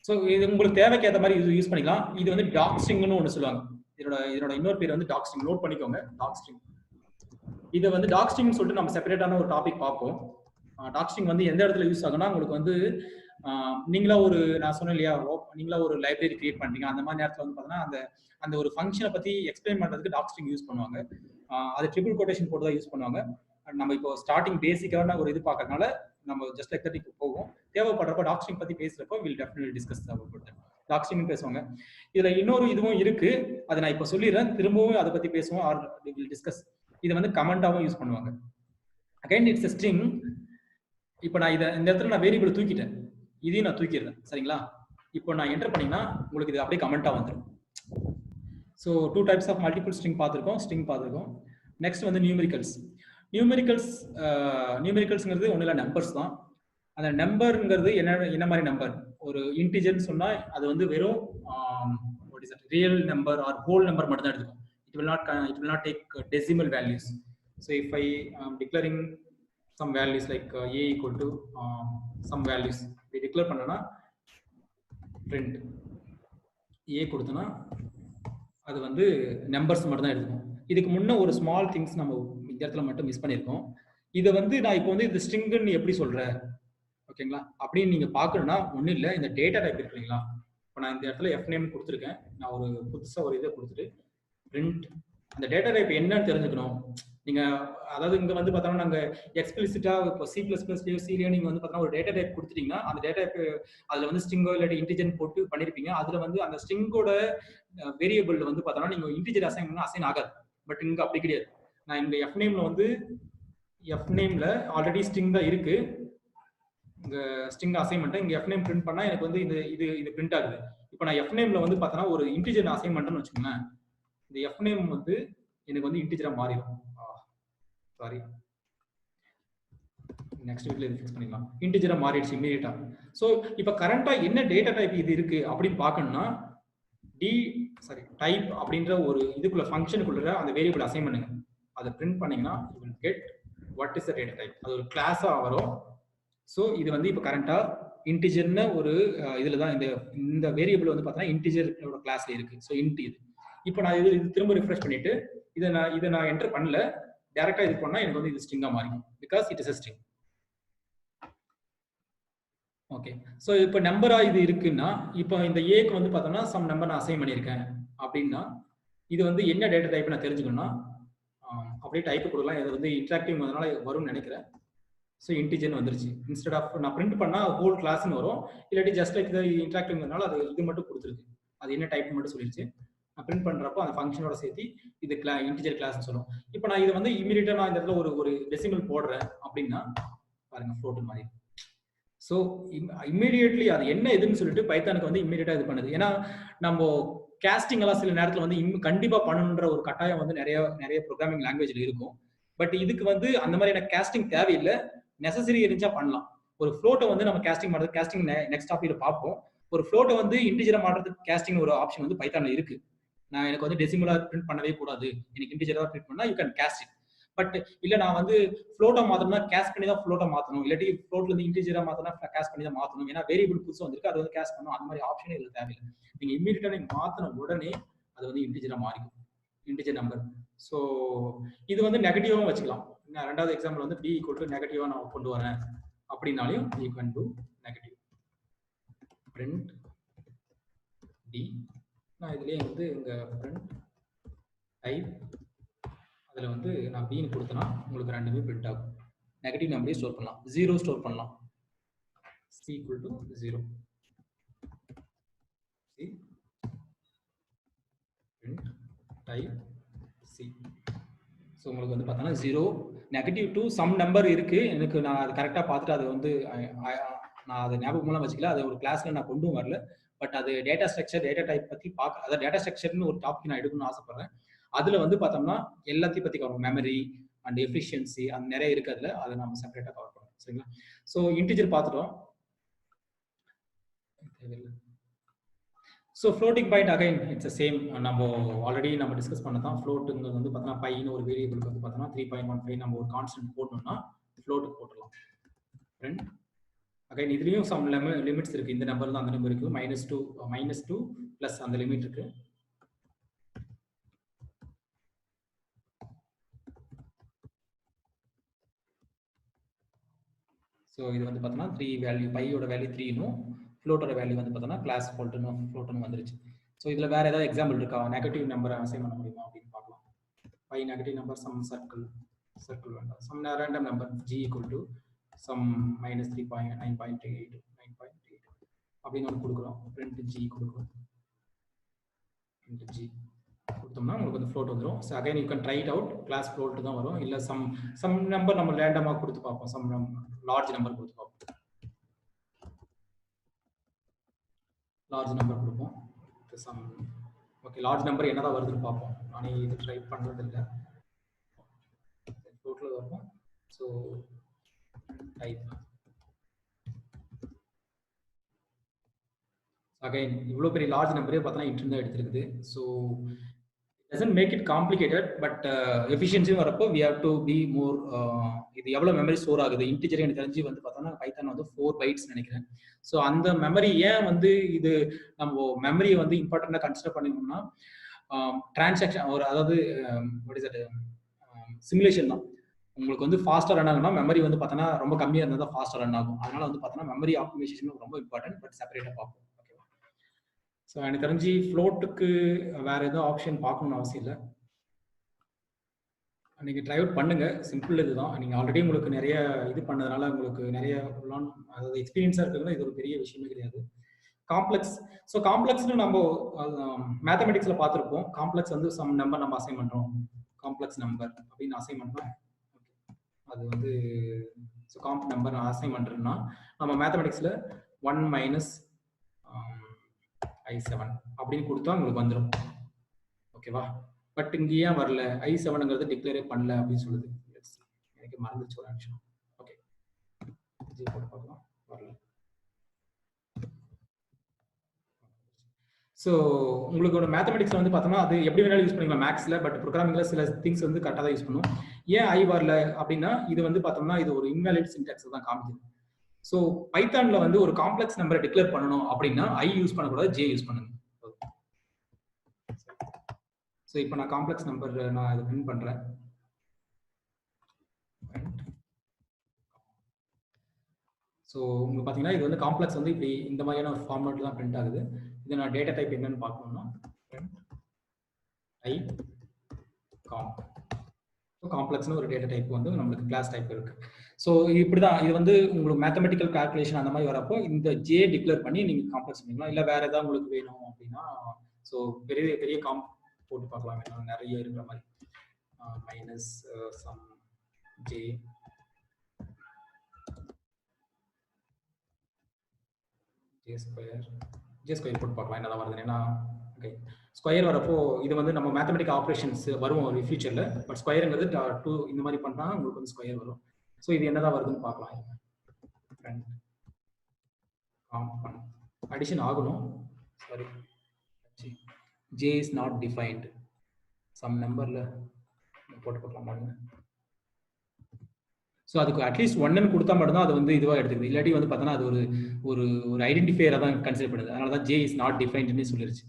ஸோ இது உங்களுக்கு தேவைக்கு ஏற்ற மாதிரி யூஸ் பண்ணிக்கலாம். இது வந்து டாக் ஸ்ட்ரிங்னு ஒன்று சொல்லுவாங்க. இதோட இன்னொரு பேர் வந்து டாக் ஸ்ட்ரிங். நோட் பண்ணிக்கோங்க, டாக் ஸ்ட்ரிங். இதை வந்து டாக் ஸ்ட்ரிங்னு சொல்லிட்டு நம்ம செப்பரேட்டான ஒரு டாபிக் பார்ப்போம். டாக் ஸ்ட்ரிங் வந்து எந்த இடத்துல யூஸ் ஆகுனா உங்களுக்கு வந்து நீங்களா ஒரு நான் சொன்னேன் இல்லையா, நீங்களா ஒரு லைப்ரரி கிரியேட் பண்றீங்க. அந்த மாதிரி நேரத்தில் வந்து பார்த்தோன்னா அந்த ஒரு ஃபங்க்ஷனை பற்றி எக்ஸ்பிளைன் பண்ணுறதுக்கு டாக் ஸ்ட்ரிங் யூஸ் பண்ணுவாங்க. அது ட்ரிபிள் கோட்டேஷன் போட்டு தான் யூஸ் பண்ணுவாங்க. நம்ம இப்போ ஸ்டார்டிங் பேசிக்கான ஒரு இது பார்க்கறதுனால நம்ம ஜஸ்ட் லைக் தட் போகும். தேவைப்படுறப்ப டாக் ஸ்ட்ரிங் பற்றி பேசுறப்போ will definitely discuss doc string பேசுவாங்க. இதுல இன்னொரு இதுவும் இருக்கு, அதை நான் இப்போ சொல்லிடுறேன். திரும்பவும் அதை பற்றி பேசுவோம். Or will discuss. இதை வந்து கமெண்டாவும் யூஸ் பண்ணுவாங்க. Again it's string. இப்போ நான் இந்த இடத்துல நான் வேரியபிள் தூக்கிட்டேன், இதையும் நான் தூக்கிடுறேன். சரிங்களா? இப்போ நான் என்டர் பண்ணீங்கன்னா உங்களுக்கு இது அப்படியே கமெண்டா வந்துடும். So 2 types of multiple string பார்த்துருக்கோம். நெக்ஸ்ட் வந்து நியூமெரிக்கல்ஸ். நியூமெரிக்கல்ஸ்ங்கிறது ஒன்றும் இல்லை, நம்பர்ஸ் தான். அந்த நம்பருங்கிறது என்ன மாதிரி நம்பர்? ஒரு இன்டிஜர்னு சொன்னால் அது வந்து வெறும் real number or whole number மட்டும் தான் எடுத்துக்கும். It will not take decimal values. So if I am declaring some values like a equal to some values, we declare பண்ணனா print a கொடுத்தனா அது வந்து நம்பர்ஸ் மட்டும் தான் எடுத்துக்கும். இதுக்கு முன்ன ஒரு ஸ்மால் திங்ஸ் நம்ம இந்த இடத்துல மட்டும் மிஸ் பண்ணியிருக்கோம். இதை வந்து நான் இப்போ வந்து இது ஸ்ட்ரிங்னு எப்படி சொல்றேன், ஓகேங்களா? அப்படின்னு நீங்க பார்க்கணும்னா ஒன்றும் இல்லை, இந்த டேட்டா டைப் இருக்கு இல்லைங்களா? இப்போ நான் இந்த இடத்துல எஃப் நேம் கொடுத்துருக்கேன். நான் ஒரு புதுசாக ஒரு இதை கொடுத்துட்டு பிரிண்ட் அந்த டேட்டா டைப் என்னன்னு தெரிஞ்சுக்கணும். நீங்க அதாவது இங்க வந்து பார்த்தோம்னா நாங்க எக்ஸ்பிளிசிட்டா இப்போ C++லயோ Cலயோ நீங்க வந்து பார்த்தோம்னா ஒரு டேட்டா டைப் கொடுத்துட்டீங்கன்னா அந்த டேட்டா டைப் அதுல வந்து ஸ்ட்ரிங்கோ இல்லாட்டி இன்டிஜர் போட்டு பண்ணிருப்பீங்க. அதுல வந்து அந்த ஸ்ட்ரிங்கோட வேரியபிள் வந்து பார்த்தோம்னா நீங்க இன்டிஜர் அசைன் ஆகாது. பட் இங்க அப்படி கிடையாது. நான் இங்க எஃப் நேம்ல ஆல்ரெடி ஸ்ட்ரிங் தான் இருக்கு. இங்க ஸ்ட்ரிங் அசைன் பண்ணிட்டேன். இங்க எஃப் நேம் பிரிண்ட் பண்ணா எனக்கு வந்து இது பிரிண்ட் ஆகுது. இப்போ நான் எஃப் நேம்ல வந்து பார்த்தோம்னா ஒரு இன்டிஜர் அசைன் பண்றேன்னு வச்சுக்கோங்க. இந்த எஃப் நேம் வந்து எனக்கு வந்து இன்டிஜரா மாறிடும். சாரி, நெக்ஸ்ட் வீக்ல இது ஃபிக்ஸ் பண்ணிடலாம். இன்டிஜரா மாறிடுச்சு இமீடியட்டா. ஸோ இப்போ கரண்டா என்ன டேட்டா டைப் இது இருக்கு அப்படின்னு பார்க்கணும்னா டைப் அப்படின்ற ஒரு இதுக்குள்ள ஃபங்க்ஷனுக்குள்ள அந்த வேரியபிள் அசைன் பண்ணுங்க. அதை பிரிண்ட் பண்ணீங்கன்னா you will get what is the data type. அது ஒரு கிளாஸா வரும். ஸோ இது வந்து இப்போ கரண்டா இன்டிஜர்னு ஒரு இதுல தான் இந்த வேரியபிள் வந்து பார்த்தீங்கன்னா இன்டிஜரோட கிளாஸ்ல இருக்கு. ஸோ இன்ட் இது. இப்போ நான் இது திரும்ப ரிஃப்ரெஷ் பண்ணிட்டு இதை நான் என்டர் பண்ணல, டைரக்டா இது பண்ணா எனக்கு வந்து இது ஸ்ட்ரிங்கா மாறிடும். Because it is a string. Okay, so இப்போ நம்பரா இது இருக்குன்னா இப்போ இந்த ஏக்கு வந்து பார்த்தோம்னா சம் நம்பர் நான் அசைன் பண்ணியிருக்கேன் அப்படின்னா இது வந்து என்ன டேட்டா டைப் நான் தெரிஞ்சுக்கணும்னா அப்படியே டைப் கொடுக்கலாம். இது வந்து இன்டராக்டிவ் அதனால வரும்னு நினைக்கிறேன். ஸோ இன்டிஜர்னு வந்துருச்சு. இன்ஸ்டெட் ஆஃப் நான் பிரிண்ட் பண்ணா ஹோல் கிளாஸ்னு வரும், இல்லாட்டி ஜஸ்ட் லைக் இன்டராக்டிவ்னால அது இது மட்டும் கொடுத்துருக்கு. அது என்ன டைப் மட்டும் சொல்லிடுச்சு. நான் பிரிண்ட் பண்றப்போ அந்த ஃபங்க்ஷனோட சேர்த்து இது இன்டிஜர் கிளாஸ்னு சொல்லும். இப்போ நான் இது வந்து இமீடியட்டா நான் இந்த இடத்துல ஒரு டெசிமல் போடுறேன் அப்படின்னா பாருங்க ஃப்ளோட் மாதிரி. ஸோ இம்மீடியட்லி அது என்ன இதுன்னு சொல்லிட்டு பைத்தானுக்கு வந்து இம்மீடியட்டா இது பண்ணுது. ஏன்னா நம்ம கேஸ்டிங் எல்லாம் சில நேரத்தில் வந்து கண்டிப்பா பண்ணணுன்ற ஒரு கட்டாயம் வந்து நிறைய ப்ரோக்ராமிங் லாங்குவேஜ்ல இருக்கும். பட் இதுக்கு வந்து அந்த மாதிரியான கேஸ்டிங் தேவையில்லை. நெசசரி இருந்துச்சா பண்ணலாம். ஒரு ஃப்ளோட்டை வந்து நம்ம கேஸ்டிங் பண்ணுறது கேஸ்டிங் நெக்ஸ்ட் டாபிக்ல பார்ப்போம். ஒரு ஃப்ளோட்டை வந்து இன்டிஜரா மாற்றுறதுக்கு கேஸ்டிங் ஒரு ஆப்ஷன் வந்து பைத்தான்ல இருக்கு. நான் எனக்கு வந்து டெசிமலா பிரிண்ட் பண்ணவே கூடாது, எனக்கு இன்டிஜரா பிரிண்ட் பண்ணா you can cast it. But இல்ல நான் வந்து ஃப்ளோட்டா மாத்தணும்னா கேஸ்ட் பண்ணி தான் ஃப்ளோட்டா மாத்தணும், இல்லாட்டி ஃப்ளோட்ல இருந்து இன்டிஜரா மாத்தனா கேஸ்ட் பண்ணி தான் மாத்தணும். ஏன்னா வேரியபிள் புதுசா வந்திருக்கு, அது வந்து கேஸ்ட் பண்ணணும். அந்த மாதிரி ஆப்ஷனே இதுல தேவையில்லை. நீங்க இம்மீடியட்டா நீங்க மாத்தின உடனே அது வந்து இன்டிஜரா மாறிடும், இன்டிஜர் நம்பர். ஸோ இது வந்து நெகட்டிவாகவும் வச்சுக்கலாம். ரெண்டாவது எக்ஸாம்பிள் வந்து b ஈக்குவல் டு நெகட்டிவா நான் கொண்டு வரேன் அப்படின்னாலையும் you can do negative print b. நான் இதுலயே வந்து இங்க பிரிண்ட் டைப் அதில் வந்து நான் பீன்னு கொடுத்தேன்னா உங்களுக்கு ரெண்டுமே பிரிண்ட் ஆகும். நெகட்டிவ் நம்பரே ஸ்டோர் பண்ணலாம், 0 ஸ்டோர் பண்ணலாம். c equal to 0 c print type c. So உங்களுக்கு வந்து பார்த்தோன்னா 0 நெகட்டிவ் டு சம் நம்பர் இருக்கு. எனக்கு நான் அது கரெக்டாக பார்த்துட்டு அதை வந்து நான் அதை ஞாபகம் மூலம் வச்சுக்கல, அது ஒரு கிளாஸ்ல நான் கொண்டும் வரல. பட் அது டேட்டா ஸ்ட்ரக்சர் டேட்டா டைப் பற்றி பார்க்க, அதாவது டேட்டா ஸ்ட்ரக்சர்னு ஒரு டாபிக் நான் எடுக்கணும்னு ஆசைப்படுறேன். அதுல வந்து பார்த்தோம்னா எல்லாத்தையும் பத்தி கவர், மெமரி அண்ட் எஃபிஷியன்சி அந்த நிறைய இருக்கு. அதுல அதை நம்ம செப்பரேட்டா கவர் பண்ணுவோம். சரிங்களா? ஸோ இன்டிஜர் பார்த்துட்டோம். So floating point again it's same. நம்ம ஆல்ரெடி நம்ம டிஸ்கஸ் பண்ணதான். ஃப்ளோட்டுங்கிறது வந்து பார்த்தோம்னா பைன்னு ஒரு வேரியபிளுக்கு வந்து பார்த்தோம்னா 3.15 நம்ம ஒரு கான்ஸ்டன்ட் போடணும்னா ஃப்ளோட்டுக்கு போட்டுடலாம். ஃப்ரெண்ட் அகைன் இதுலயும் சம் லிமிட்ஸ் இருக்கு. இந்த நம்பர் தான் அந்த நம்பர் இருக்கு, -2 பிளஸ் அந்த லிமிட் இருக்கு. ஸோ இது வந்து பார்த்தோம்னா 3 வேல்யூ, பையோட வேல்யூ 3னும் ஃப்ளோட்டோட வேல்யூ வந்து பார்த்தோம்னா கிளாஸ் ஃப்ளோட்டுன்னு வந்துருச்சு. ஸோ இதில் வேற ஏதாவது எக்ஸாம்பிள் இருக்கா? நெகட்டிவ் நம்பரை அசைன் பண்ண முடியுமா அப்படின்னு பார்க்கலாம். By negative number some circle வேண்டாம், some random number g equal to some -3.9.8 அப்படின்னு ஒன்று கொடுக்குறோம். பிரிண்ட் g கொடுக்குறோம். பிரிண்ட் g கொடுத்தோம்னா உங்களுக்கு வந்து ஃப்ளோட் வந்துடும். So again you can try it out. Class float தான் வரும். இல்லை சம் நம்பர் நம்ம ரேண்டமாக கொடுத்து பார்ப்போம். சம் லார்ஜ் நம்பர் கொடுத்து பார்ப்போம். லார்ஜ் நம்பர் கொடுப்போம். சம் ஓகே, லார்ஜ் நம்பர் என்னதான் வருதுன்னு பார்ப்போம். நானே இது ட்ரை பண்ணுறது இல்லை. ஃப்ளோட்டில் வருவோம். ஸோ டைப் அகைன் இவ்வளோ பெரிய லார்ஜ் நம்பரே பார்த்தோன்னா இன்ட்ரெண்ட் தான் எடுத்துருக்குது. So doesn't make it complicated, but efficiency வரப்போ we have to be more இது எவ்வளவு மெமரி ஸ்டோர் ஆகுது. இன்டிஜர் எனக்கு தெரிஞ்சு வந்து பார்த்தோம்னா பைத்தான் வந்து 4 பைட்ஸ் நினைக்கிறேன். ஸோ அந்த மெமரி ஏன் வந்து இது நம்ம மெமரியை வந்து இம்பார்ட்டண்டா கன்சிடர் பண்ணிக்கணும்னா டிரான்சாக்ஷன் ஒரு, அதாவது சிமுலேஷன் தான். உங்களுக்கு வந்து ஃபாஸ்டா ரன் ஆகணும்னா மெமரி வந்து பார்த்தோன்னா ரொம்ப கம்மியாக இருந்தால் தான் ஃபாஸ்டா ரன் ஆகும். அதனால வந்து பார்த்தோன்னா மெமரி ஆப்டிமைசேஷன் ரொம்ப இம்பார்ட்டன்ட். பட் செப்பரேட்டா பார்ப்போம். ஸோ எனக்கு தெரிஞ்சு ஃப்ளோட்டுக்கு வேற ஏதோ ஆப்ஷன் பார்க்கணும்னு அவசியம் இல்லை. நீங்கள் ட்ரை அவுட் பண்ணுங்க. சிம்பிள் இதுதான். நீங்கள் ஆல்ரெடி உங்களுக்கு நிறைய இது பண்ணதுனால உங்களுக்கு நிறைய அதாவது எக்ஸ்பீரியன்ஸாக இருக்கிறது இது ஒரு பெரிய விஷயமே கிடையாது. காம்ப்ளெக்ஸ், ஸோ காம்ப்ளெக்ஸ்னு நம்ம மேத்தமெட்டிக்ஸில் பார்த்துருப்போம். காம்ப்ளெக்ஸ் வந்து சம் நம்பர் நம்ம அசைன் பண்ணுறோம், காம்ப்ளெக்ஸ் நம்பர் அப்படின்னு அசைன் பண்ணுறோம். அது வந்து ஸோ காம்ப் நம்பர் அசைன் பண்ணுறோம்னா நம்ம மேத்தமெட்டிக்ஸில் 1 - i7 அப்படின்னு கொடுத்தா உங்களுக்கு வந்துடும். ஓகேவா? பட் இங்க ஏன் வரல I7ங்கிறது டிக்ளேரே பண்ணல அப்படின்னு சொல்லுது. எனக்கு மறந்துச்சு ஒரு நிமிஷம். ஓகே போட்டு பார்க்கலாம், வரல. ஸோ உங்களோட மேத்தமெட்டிக்ஸ்ல வந்து பார்த்தோம்னா அது எப்படி வேணாலும் யூஸ் பண்ணிக்கலாம் மேக்ஸ்ல, பட் ப்ரோக்ராமிங்ல சில திங்ஸ் வந்து கரெக்டாக தான் யூஸ் பண்ணும். ஏன் ஐ வரல அப்படின்னா இது வந்து பார்த்தோம்னா இது ஒரு இன்வாலிட் சின்டாக்ஸ் தான் காமிக்குது. ஸோ பைத்தான்ல வந்து ஒரு காம்ப்ளெக்ஸ் நம்பரை டிக்ளேர் பண்ணணும் அப்படின்னா ஐ யூஸ் பண்ணக்கூடாது, ஜே யூஸ் பண்ணுங்க. ஸோ இப்போ நான் காம்ப்ளெக்ஸ் நம்பர் நான் இதை பிரிண்ட் பண்றேன். ஸோ உங்களுக்கு பார்த்தீங்கன்னா இது வந்து காம்ப்ளெக்ஸ் வந்து இப்படி இந்த மாதிரியான ஒரு ஃபார்மேட் தான் பிரிண்ட் ஆகுது. இது நான் டேட்டா டைப் என்னன்னு பார்க்கணும்னா ஐ காம்ப். ஸோ காம்ப்ளெக்ஸ்னு ஒரு டேட்டா டைப் வந்து நம்மளுக்கு கிளாஸ் டைப் இருக்கு. ஸோ இப்படி தான் இது வந்து உங்களுக்கு மேத்தமெட்டிக்கல் கால்குலேஷன் அந்த மாதிரி வரப்போ இந்த ஜே டிக்ளேர் பண்ணி நீங்கள் காம்ப்ளெக்ஸ் பண்ணிக்கலாம். இல்லை வேற ஏதாவது உங்களுக்கு வேணும் அப்படின்னா ஸோ பெரிய பெரிய காம்ப் போட்டு பார்க்கலாம், வேணும் நிறைய இருக்கிற மாதிரி minus some J J square போட்டு பார்க்கலாம் என்னதான் வருது. ஏன்னா ஓகே ஸ்கொயர் வரப்போ இது வந்து நம்ம மேத்தமெட்டிக்கல் ஆப்ரேஷன்ஸ் வரும் ஒரு ஃபியூச்சர்ல, பட் ஸ்கொயருங்கிறது 2 இந்த மாதிரி பண்ணா உங்களுக்கு வந்து ஸ்கொயர் வரும். ஸோ இது என்னதான் வருதுன்னு பார்க்கலாம். அடிஷன் ஆகணும், sorry J is not defined some நம்பர்ல போட்டு பார்க்கலாம். ஸோ அதுக்கு அட்லீஸ்ட் 1ன்னு கொடுத்தா மட்டும்தான் அது வந்து இதுவாக எடுத்துக்குது. இல்லாட்டி வந்து பார்த்தோன்னா அது ஒரு ஒரு ஒரு ஐடென்டிஃபையராக தான் கன்சிடர் பண்ணுது. அதனால தான் ஜே இஸ் நாட் டிஃபைன்ட்னு சொல்லிருச்சு.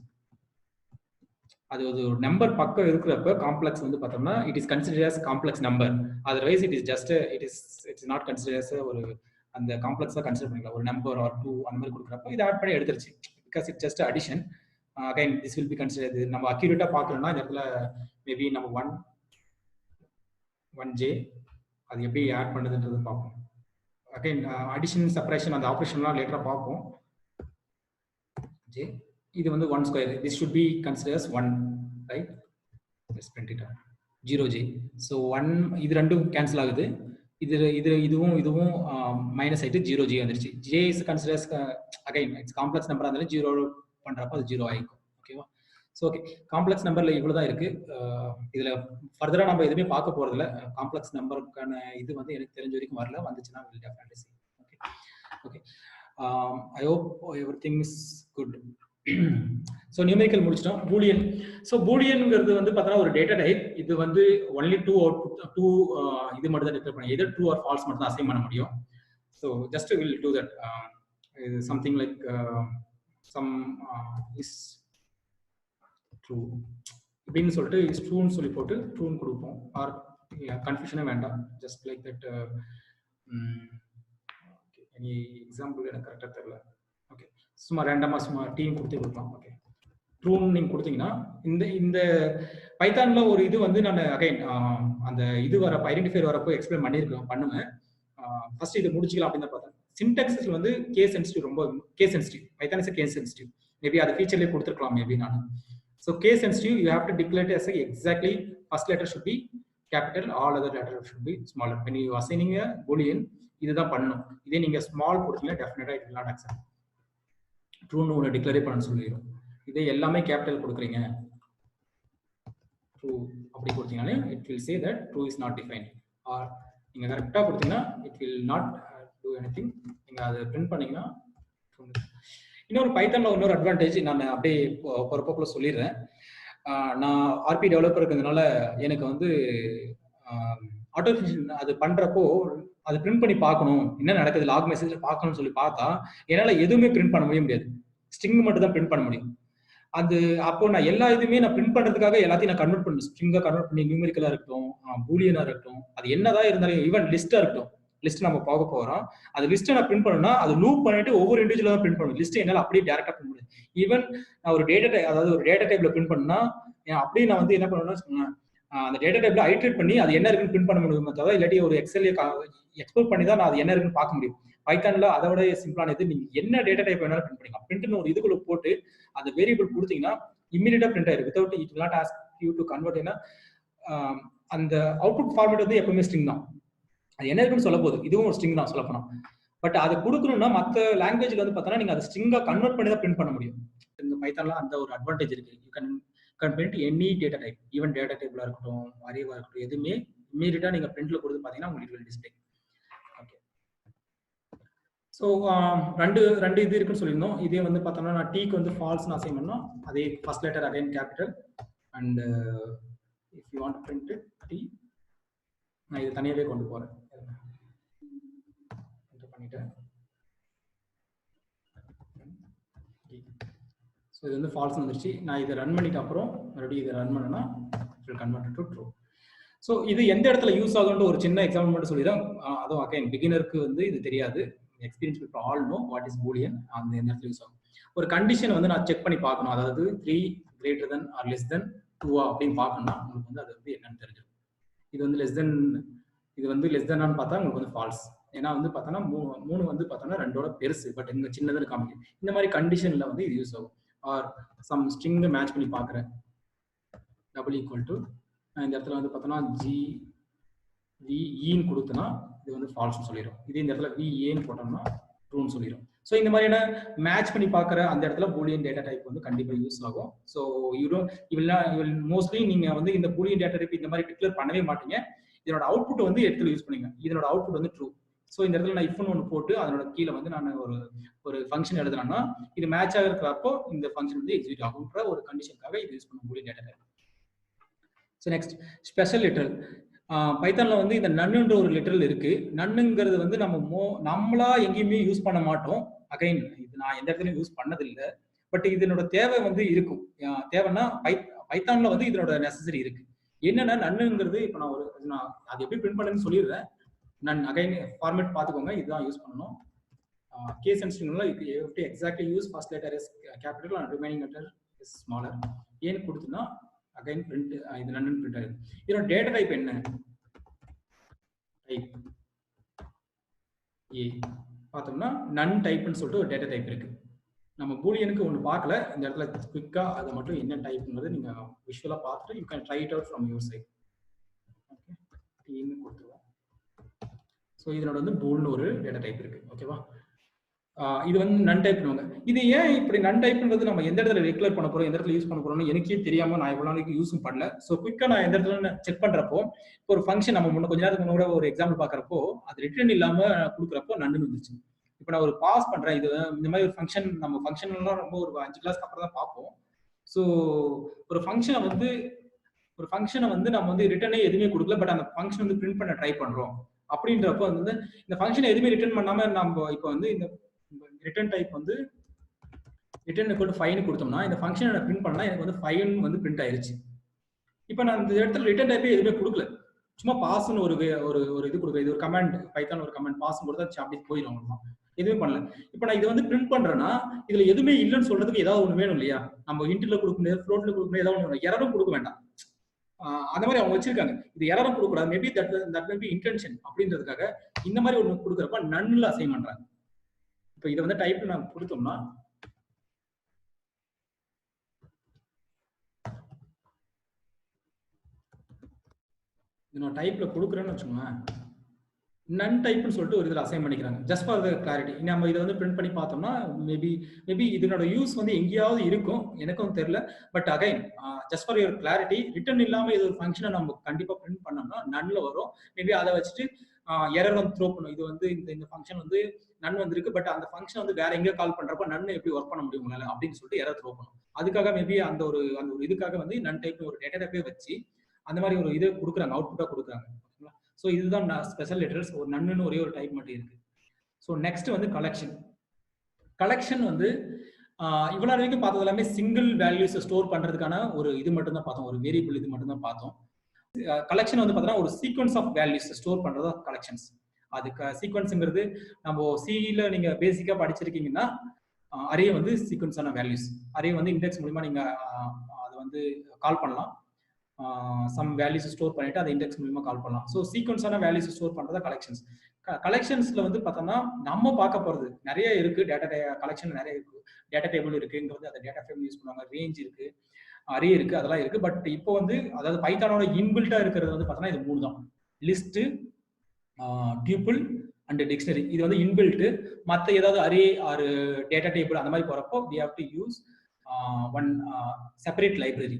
அது ஒரு நம்பர் பக்கம் இருக்கிறப்ப காம்ப்ளெக்ஸ் வந்து பார்த்தோம்னா it is consider as complex number. Otherwise it is just it's not consider as ஒரு அந்த காம்ப்ளெக்ஸாக கன்சிடர் பண்ணிக்கலாம். ஒரு நம்பர் ஆர் 2 அந்த மாதிரி கொடுக்குறப்ப இதை ஆட் பண்ணி எடுத்துருச்சு. Because it just addition. Again this will be consider. நம்ம அக்யூரேட்டாக பார்க்கணும்னா இந்த இடத்துல மேபி நம்ம 1J அது எப்படி ஆட் பண்ணுதுன்றது பார்ப்போம். அகைன் அடிஷன் சப்ரேஷன் அந்த ஆப்ரேஷன்லாம் லேட்டராக பார்ப்போம். ஜே இது வந்து 1 square, this should be consider as 1, right? Let's print it out 0J. So 1 இது ரெண்டும் கேன்சல் ஆகுது. இதுவும் மைனஸ் ஆகிட்டு 0J வந்துருச்சு. J is consider again it's complex நம்பராக இருந்தாலும் 0 பண்ணுறப்ப அது 0 ஆகிக்கும். ஓகேவா? ஸோ ஓகே காம்ப்ளெக்ஸ் நம்பர்ல இவ்வளோ தான் இருக்கு. இதுல ஃபர்தராக நம்ம எதுவுமே பார்க்க போறதில்ல. காம்ப்ளெக்ஸ் நம்பருக்கான இது வந்து எனக்கு தெரிஞ்ச வரைக்கும் வரல, வந்துச்சுன்னா will definitely see. Okay okay I hope everything is good. So numerical முடிச்சிட்டோம். பூலியன். ஸோ பூலியன்ங்கிறது வந்து பார்த்தோன்னா ஒரு டேட்டா டைப். இது வந்து ஒன்லி 2 அவுட்புட் 2 இது மட்டும் தான் டிக்ளேர் பண்ணி எதர் ட்ரூ ஆர் ஃபால்ஸ் மட்டும் தான் அசைன் பண்ண முடியும். So just will do that. Something like some is true இப்படின்னு சொல்லிட்டு இஸ் ட்ரூன்னு சொல்லி போட்டு ட்ரூன்னு கொடுப்போம். ஆர் கன்ஃபியூஷனே வேண்டாம், just like that. Any example எனக்கு கரெக்டாக தெரியல. ஓகே சும்மா ரேண்டமாக சும்மா டீம் கொடுத்து கொடுக்கலாம். ஓகே ட்ரூன்னு நீங்கள் கொடுத்தீங்கன்னா இந்த பைத்தான்ல ஒரு இது வந்து நான் அகைன் அந்த இது வரப்போ ஐடென்டிஃபையர் வரப்போ எக்ஸ்பிளைன் பண்ணுவேன். ஃபர்ஸ்ட் இது முடிச்சிக்கலாம் அப்படின்னு தான் பார்த்தேன். சின்டாக்ஸில் வந்து கேஸ் சென்சிட்டிவ், ரொம்ப case sensitive. Python is case sensitive. Maybe அது ஃபீச்சர்லேயே கொடுத்துருக்கலாம் மேபி நான். So case sensitive, you have to declare it as exactly first letter should be capital, all other letters should be smaller. When you are assigning a boolean, இதுதான் பண்ணணும். இதே நீங்க small கொடுத்தீங்கன்னா டெஃபினட்டா it will not accept. True னு ஒன்று declare பண்ண சொல்லிடும். இதே எல்லாமே கேபிட்டல் கொடுக்குறீங்க, ட்ரூ அப்படி கொடுத்தீங்கன்னா it will say that true is not defined. or நீங்க கரெக்டா கொடுத்தீங்கன்னா it will not do anything. நீங்க அதை பிரிண்ட் பண்ணீங்கன்னா இன்னொரு பைத்தான்ல இன்னொரு அட்வான்டேஜ் நான் அப்படியே போறப்போக்குள்ள சொல்லிடுறேன். நான் ஆர்பி டெவலப்பர் இருக்கிறதுனால எனக்கு வந்து ஆட்டோஃபிஷன் அது பண்றப்போ அதை பிரிண்ட் பண்ணி பார்க்கணும், என்ன நடக்குது லாக் மெசேஜ் பார்க்கணும்னு சொல்லி பார்த்தா என்னால் எதுவுமே பிரிண்ட் பண்ண முடியாது. ஸ்ட்ரிங் மட்டும் தான் பிரிண்ட் பண்ண முடியும். அது அப்போ நான் எல்லா இதுவுமே நான் பிரிண்ட் பண்றதுக்காக எல்லாத்தையும் நான் கன்வெர்ட் பண்ணணும். ஸ்ட்ரிங்கா கன்வெர்ட் பண்ணி நியூமெரிக்கலா இருக்கட்டும், பூலியனா இருக்கட்டும், அது என்னதான் இருந்தாலும் ஈவன் லிஸ்டா இருக்கட்டும். லிஸ்ட் நம்ம பார்க்க போறோம். அது லிஸ்ட்டை நான் பிரிண்ட் பண்ணணும்னா அது லூப் பண்ணிட்டு ஒவ்வொரு இண்டிவிஜுவலா தான் பிரிண்ட் பண்ணணும். லிஸ்ட் என்னால் அப்படியே டேரக்டா பிரிண்ட் பண்ண முடியாது. ஈவன் நான் ஒரு டேட்டா டைப், அதாவது ஒரு டேட்டா டைப்ல பிரிண்ட் பண்ணா அப்படியே நான் வந்து என்ன பண்ணணும்னா அந்த டேட்டா டைப்ல ஐட்ரேட் பண்ணி அது என்ன இருக்குன்னு பிரிண்ட் பண்ண முடியுமே தவிர இல்லாட்டி ஒரு எக்ஸல் எக்ஸ்போர்ட் பண்ணி தான் நான் அது என்ன இருக்குன்னு பார்க்க முடியும். பைத்தான்ல அதை விட சிம்பிளான இது, நீங்க என்ன டேட்டா டைப் வேணாலும் பிரிண்ட் பண்ணிக்கலாம். பிரிண்ட்னு ஒரு இதுக்குள்ள போட்டு அந்த வேரியபிள் கொடுத்தீங்கன்னா இமீடியட்டா பிரிண்ட் ஆயிடும். Without it will not ask you to convert. ஏன்னா அந்த அவுட்புட் ஃபார்மேட் வந்து எப்பவுமே ஸ்ட்ரிங் தான். அது என்ன இருக்குன்னு சொல்ல போகுது, இதுவும் ஒரு ஸ்ட்ரிங் தான் சொல்ல போனா. பட் அதை கொடுக்கணும்னா மற்ற லாங்குவேஜ்ல வந்து பார்த்தோன்னா நீங்க அதை ஸ்ட்ரிங்கா கன்வெர்ட் பண்ணி தான் பிரிண்ட் பண்ண முடியும். இந்த பைத்தான்ல அந்த ஒரு அட்வான்டேஜ் இருக்கு. You can can print any data type, even data table இருக்கட்டும் அரேவா இருக்கட்டும் எதுவுமே இமீடியட்டா நீங்க பிரிண்ட்ல கொடுத்து பாத்தீங்கன்னா உங்களுக்கு it will display. Okay. So ரெண்டு இது இருக்குன்னு சொல்லியிருந்தோம். இதே வந்து பார்த்தோம்னா நான் டீக்கு வந்து ஃபால்ஸ்னு அசைன் பண்ணோம். அதே first letter again capital and if you want to print T நான் இது தனியாகவே கொண்டு போகிறேன். பண்ணிட்டேன். ஸோ இது வந்து ஃபால்ஸ் வந்துருச்சு. நான் இதை ரன் பண்ணிட்டு அப்புறம் மறுபடியும் இதை ரன் பண்ணேன்னா it will convert to true. So இது எந்த இடத்துல யூஸ் ஆகுன்ற ஒரு சின்ன எக்ஸாம்பிள் மட்டும் சொல்லிடுறேன். அதுவும் அகைன் பிகினருக்கு வந்து இது தெரியாது. Experience people all know what is Boolean. அந்த எந்த இடத்துல யூஸ் ஆகும். ஒரு கண்டிஷன் வந்து நான் செக் பண்ணி பார்க்கணும். அதாவது 3 greater than or less than 2 அப்படின்னு பார்க்கணும்னா உங்களுக்கு வந்து அது வந்து என்னன்னு தெரிஞ்சிடும். இது வந்து லெஸ் தென் பார்த்தா உங்களுக்கு வந்து ஃபால்ஸ். ஏன்னா வந்து பார்த்தோன்னா 3 வந்து பார்த்தோன்னா 2ஓட பெருசு, பட் இங்கே சின்னதுன்னு காமிக்கும். இந்த மாதிரி கண்டிஷனில் வந்து இது யூஸ் ஆகும். ஆர் சம் ஸ்ட்ரிங்கை மேட்ச் பண்ணி பார்க்குறேன். டபுள் ஈக்குவல் டு இந்த இடத்துல வந்து பார்த்தோன்னா VEன்னு கொடுத்தனா இது வந்து ஃபால்ஸ்னு சொல்லிடும். இது இந்த இடத்துல VAன்னு போட்டோம்னா ட்ரூன்னு சொல்லிடும். ஸோ இந்த மாதிரியான மேட்ச் பண்ணி பார்க்குற அந்த இடத்துல பூலியன் டேட்டா டைப் வந்து கண்டிப்பாக யூஸ் ஆகும். ஸோ இவள் மோஸ்ட்லி நீங்கள் வந்து இந்த பூலியன் டேட்டா டைப் இந்த மாதிரி டிக்ளேர் பண்ணவே மாட்டீங்க. இதனோட அவுட்புட் வந்து இடத்துல யூஸ் பண்ணுங்க. இதனோட அவுட்புட் வந்து ட்ரூ. ஸோ இந்த இடத்துல நான் இஃப்னு ஒன்று போட்டு அதனோட கீழே வந்து நான் ஒரு ஃபங்க்ஷன் எழுதுனேன்னா இது மேட்ச் ஆக இருக்கிறப்போ இந்த ஃபங்க்ஷன் வந்து எக்ஸிக்யூட் ஆகுன்ற ஒரு கண்டிஷனுக்காக இது யூஸ் பண்ண Boolean data type. So next special literal. பைத்தான்ல வந்து இந்த நன்னுன்ற ஒரு லிட்டரல் இருக்கு. நன்னுங்கிறது வந்து நம்மளா எங்கேயுமே யூஸ் பண்ண மாட்டோம். அகைன் இது நான் எந்த இடத்துலையும் யூஸ் பண்ணதில்லை. பட் இதனோட தேவை வந்து இருக்கும். தேவைன்னா பைத்தான்ல வந்து இதனோட நெசசரி இருக்கு. என்னன்னா நன்னுங்கிறது இப்போ நான் அது எப்படி பிரிண்ட் பண்ணுன்னு சொல்லிடுறேன். நான் அகைன் ஃபார்மேட் பார்த்துக்கோங்க. இதுதான் யூஸ் பண்ணணும். கேஸ் சென்சிட்டிவ்ல exactly use first letter is capital and remaining letter is smaller. ஏன்னு கொடுத்துனா அகைன் பிரிண்ட் இது நன்னு பிரிண்ட் ஆகுது. இதோட டேட்டா டைப் என்ன? டைப் ஏ பார்த்தோம்னா நன் டைப்னு சொல்லிட்டு ஒரு டேட்டா டைப் இருக்கு. நம்ம பூலியனுக்கு ஒன்று பார்க்கல. இந்த இடத்துல குவிக்காக அதை மட்டும் என்ன டைப்ங்கிறது நீங்கள் விஷுவலாக பார்த்துட்டு you can try it out from your side. Okay, டீன்னு கொடுத்துருவோம். ஸோ இதனோட வந்து பூல்னு ஒரு டேட்டா டைப் இருக்கு. ஓகேவா? இது வந்து நன் டைப் பண்ணுவாங்க. இது ஏன் இப்படி நன் டைப்ன்றது நம்ம எந்த இடத்துல ரெகுலர் பண்ண போறோம், எந்த இடத்துல யூஸ் பண்ண போறோம்னு எனக்கே தெரியாம நான் இவ்வளவு நாளைக்கு யூஸும் பண்ணல. ஸோ குயிக்கா நான் எந்த இடத்துல செக் பண்றப்போ ஒரு ஃபங்க்ஷன் நம்ம கொஞ்ச நேரத்துக்கு முன்னாடி ஒரு எக்ஸாம்பிள் பாக்குறப்போ அது ரிட்டர்ன் இல்லாம கொடுக்குறப்போ நன்னு வந்துச்சு. இப்போ நான் ஒரு பாஸ் பண்றேன். இது இந்த மாதிரி ஒரு ஃபங்க்ஷன் நம்ம ஃபங்க்ஷன்லாம் ரொம்ப ஒரு 5 கிளாஸ்க்கு அப்புறம் தான் பார்ப்போம். ஸோ ஒரு ஃபங்க்ஷனை வந்து நம்ம வந்து ரிட்டர்னே எதுவுமே கொடுக்கல. பட் அந்த ஃபங்க்ஷன் வந்து பிரிண்ட் பண்ண ட்ரை பண்றோம். அப்படின்றப்போ வந்து இந்த ஃபங்க்ஷனை எதுவுமே ரிட்டர்ன் பண்ணாம நம்ம இப்போ வந்து இந்த ரிட்டர்ன் டைப் வந்து ரிட்டர்ன் ஈக்குவல் டு 5 கொடுத்தோம்னா இந்த ஃபங்க்ஷனை நான் பிரிண்ட் பண்ணா எனக்கு வந்து 5 வந்து பிரிண்ட் ஆயிருச்சு. இப்போ நான் இந்த இடத்துல ரிட்டர்ன் டைப்பே எதுவுமே கொடுக்கல. சும்மா பாஸ்ன்னு ஒரு இது கொடுக்குறேன். இது ஒரு கமாண்ட், பைத்தான் ஒரு கமாண்ட் பாஸ் கொடுத்தா அப்படி போயிடும். அவ்வளவுதான், எதுவுமே பண்ணல. இப்போ நான் இதை வந்து பிரிண்ட் பண்றேன்னா இதுல எதுவுமே இல்லைன்னு சொல்றதுக்கு ஏதாவது ஒன்று வேணும் இல்லையா? நம்ம இன்ட்ல கொடுக்க முடியாது, ஃப்ளோட்ல கொடுக்க முடியாது, ஏதாவது ஒன்று எரரும் கொடுக்க வேண்டாம். அந்த மாதிரி அவங்க வச்சிருக்காங்க. இது எரரும் கொடுக்கூடாது. Maybe that may be intention அப்படின்றதுக்காக இந்த மாதிரி ஒன்று கொடுக்குறப்ப நன்ல அசைன் பண்றாங்க. இப்போ இதை வந்து டைப்ல நான் கொடுத்தோம்னா நான் டைப்ல கொடுக்குறேன்னு வச்சுக்கோங்க, நன் டைப்னு சொல்லிட்டு ஒரு இதில் அசைன் பண்ணிக்கிறாங்க. Just for the clarity. நம்ம இதை வந்து பிரிண்ட் பண்ணி பார்த்தோம்னா மேபி இதனோட யூஸ் வந்து எங்கேயாவது இருக்கும், எனக்கும் தெரியல. But again just for your clarity, return இல்லாமல் இது ஒரு ஃபங்க்ஷனை நம்ம கண்டிப்பாக பிரிண்ட் பண்ணோம்னா நன்ல வரும். மேபி அதை வச்சுட்டு எரர் வந்து த்ரோ பண்ணும். இது வந்து இந்த ஃபங்க்ஷன் வந்து நன் வந்திருக்கு, பட் அந்த ஃபங்க்ஷன் வந்து வேற எங்கே கால் பண்றப்ப நன் எப்படி ஒர்க் பண்ண முடியும் உங்களால அப்படின்னு சொல்லிட்டு எரர் த்ரோ பண்ணும். அதுக்காக மேபி அந்த ஒரு இதுக்காக வந்து நன் டைப்னு ஒரு டேட்டா டைப்பே வச்சு அந்த மாதிரி ஒரு இது கொடுக்குறாங்க, அவுட்புட்டா கொடுக்குறாங்க. ஓகேங்களா? ஸோ இதுதான் ஸ்பெஷல் லெட்டர்ஸ். ஒரு நன்னு ஒரே ஒரு டைப் மட்டும் இருக்கு. ஸோ நெக்ஸ்ட் வந்து கலெக்ஷன் வந்து இவ்வளவு வரைக்கும் பார்த்தது எல்லாமே சிங்கிள் வேல்யூஸ் ஸ்டோர் பண்றதுக்கான ஒரு இது மட்டும் தான் பார்த்தோம், ஒரு வேரியபிள் இது மட்டும் தான் பார்த்தோம். கலெக்ஷன் வந்து பார்த்தோன்னா ஒரு சீக்வன்ஸ் ஆஃப் வேல்யூஸ் ஸ்டோர் பண்றதா கலெக்ஷன்ஸ். அதுக்கு சீக்வன்ஸுங்கிறது நம்ம சில நீங்க பேசிக்கா படிச்சிருக்கீங்கன்னா அரே வந்து சீக்வன்ஸான வேல்யூஸ். அரே வந்து இண்டெக்ஸ் மூலமா நீங்க அதை வந்து கால் பண்ணலாம். சம் வேல்யூஸ் ஸ்டோர் பண்ணிட்டு அதை இண்டெக்ஸ் மூலமா கால் பண்ணலாம். ஸோ சீக்வன்ஸான வேல்யூஸ் ஸ்டோர் பண்றதா கலெக்ஷன்ஸ். கலெக்ஷன்ஸ்ல வந்து பார்த்தோம்னா நம்ம பார்க்க போறது நிறைய இருக்கு. கலெக்ஷன் நிறைய இருக்கு. டேட்டா டேபிள் இருக்குங்கிறது அதை டேட்டா ஃப்ரேம் யூஸ் பண்ணுவாங்க. ரேஞ்ச் இருக்கு, அரே இருக்கு, அதெல்லாம் இருக்கு. பட் இப்போ வந்து அதாவது பைத்தானோட இன்பில்ட்டா இருக்கிறது வந்து பார்த்தோன்னா இது 3 தான். List, tuple and dictionary. இது வந்து இன்பில்ட். மற்ற ஏதாவது அரே ஆர் டேட்டா டேபிள் அந்த மாதிரி போறப்போ we have to use one separate library.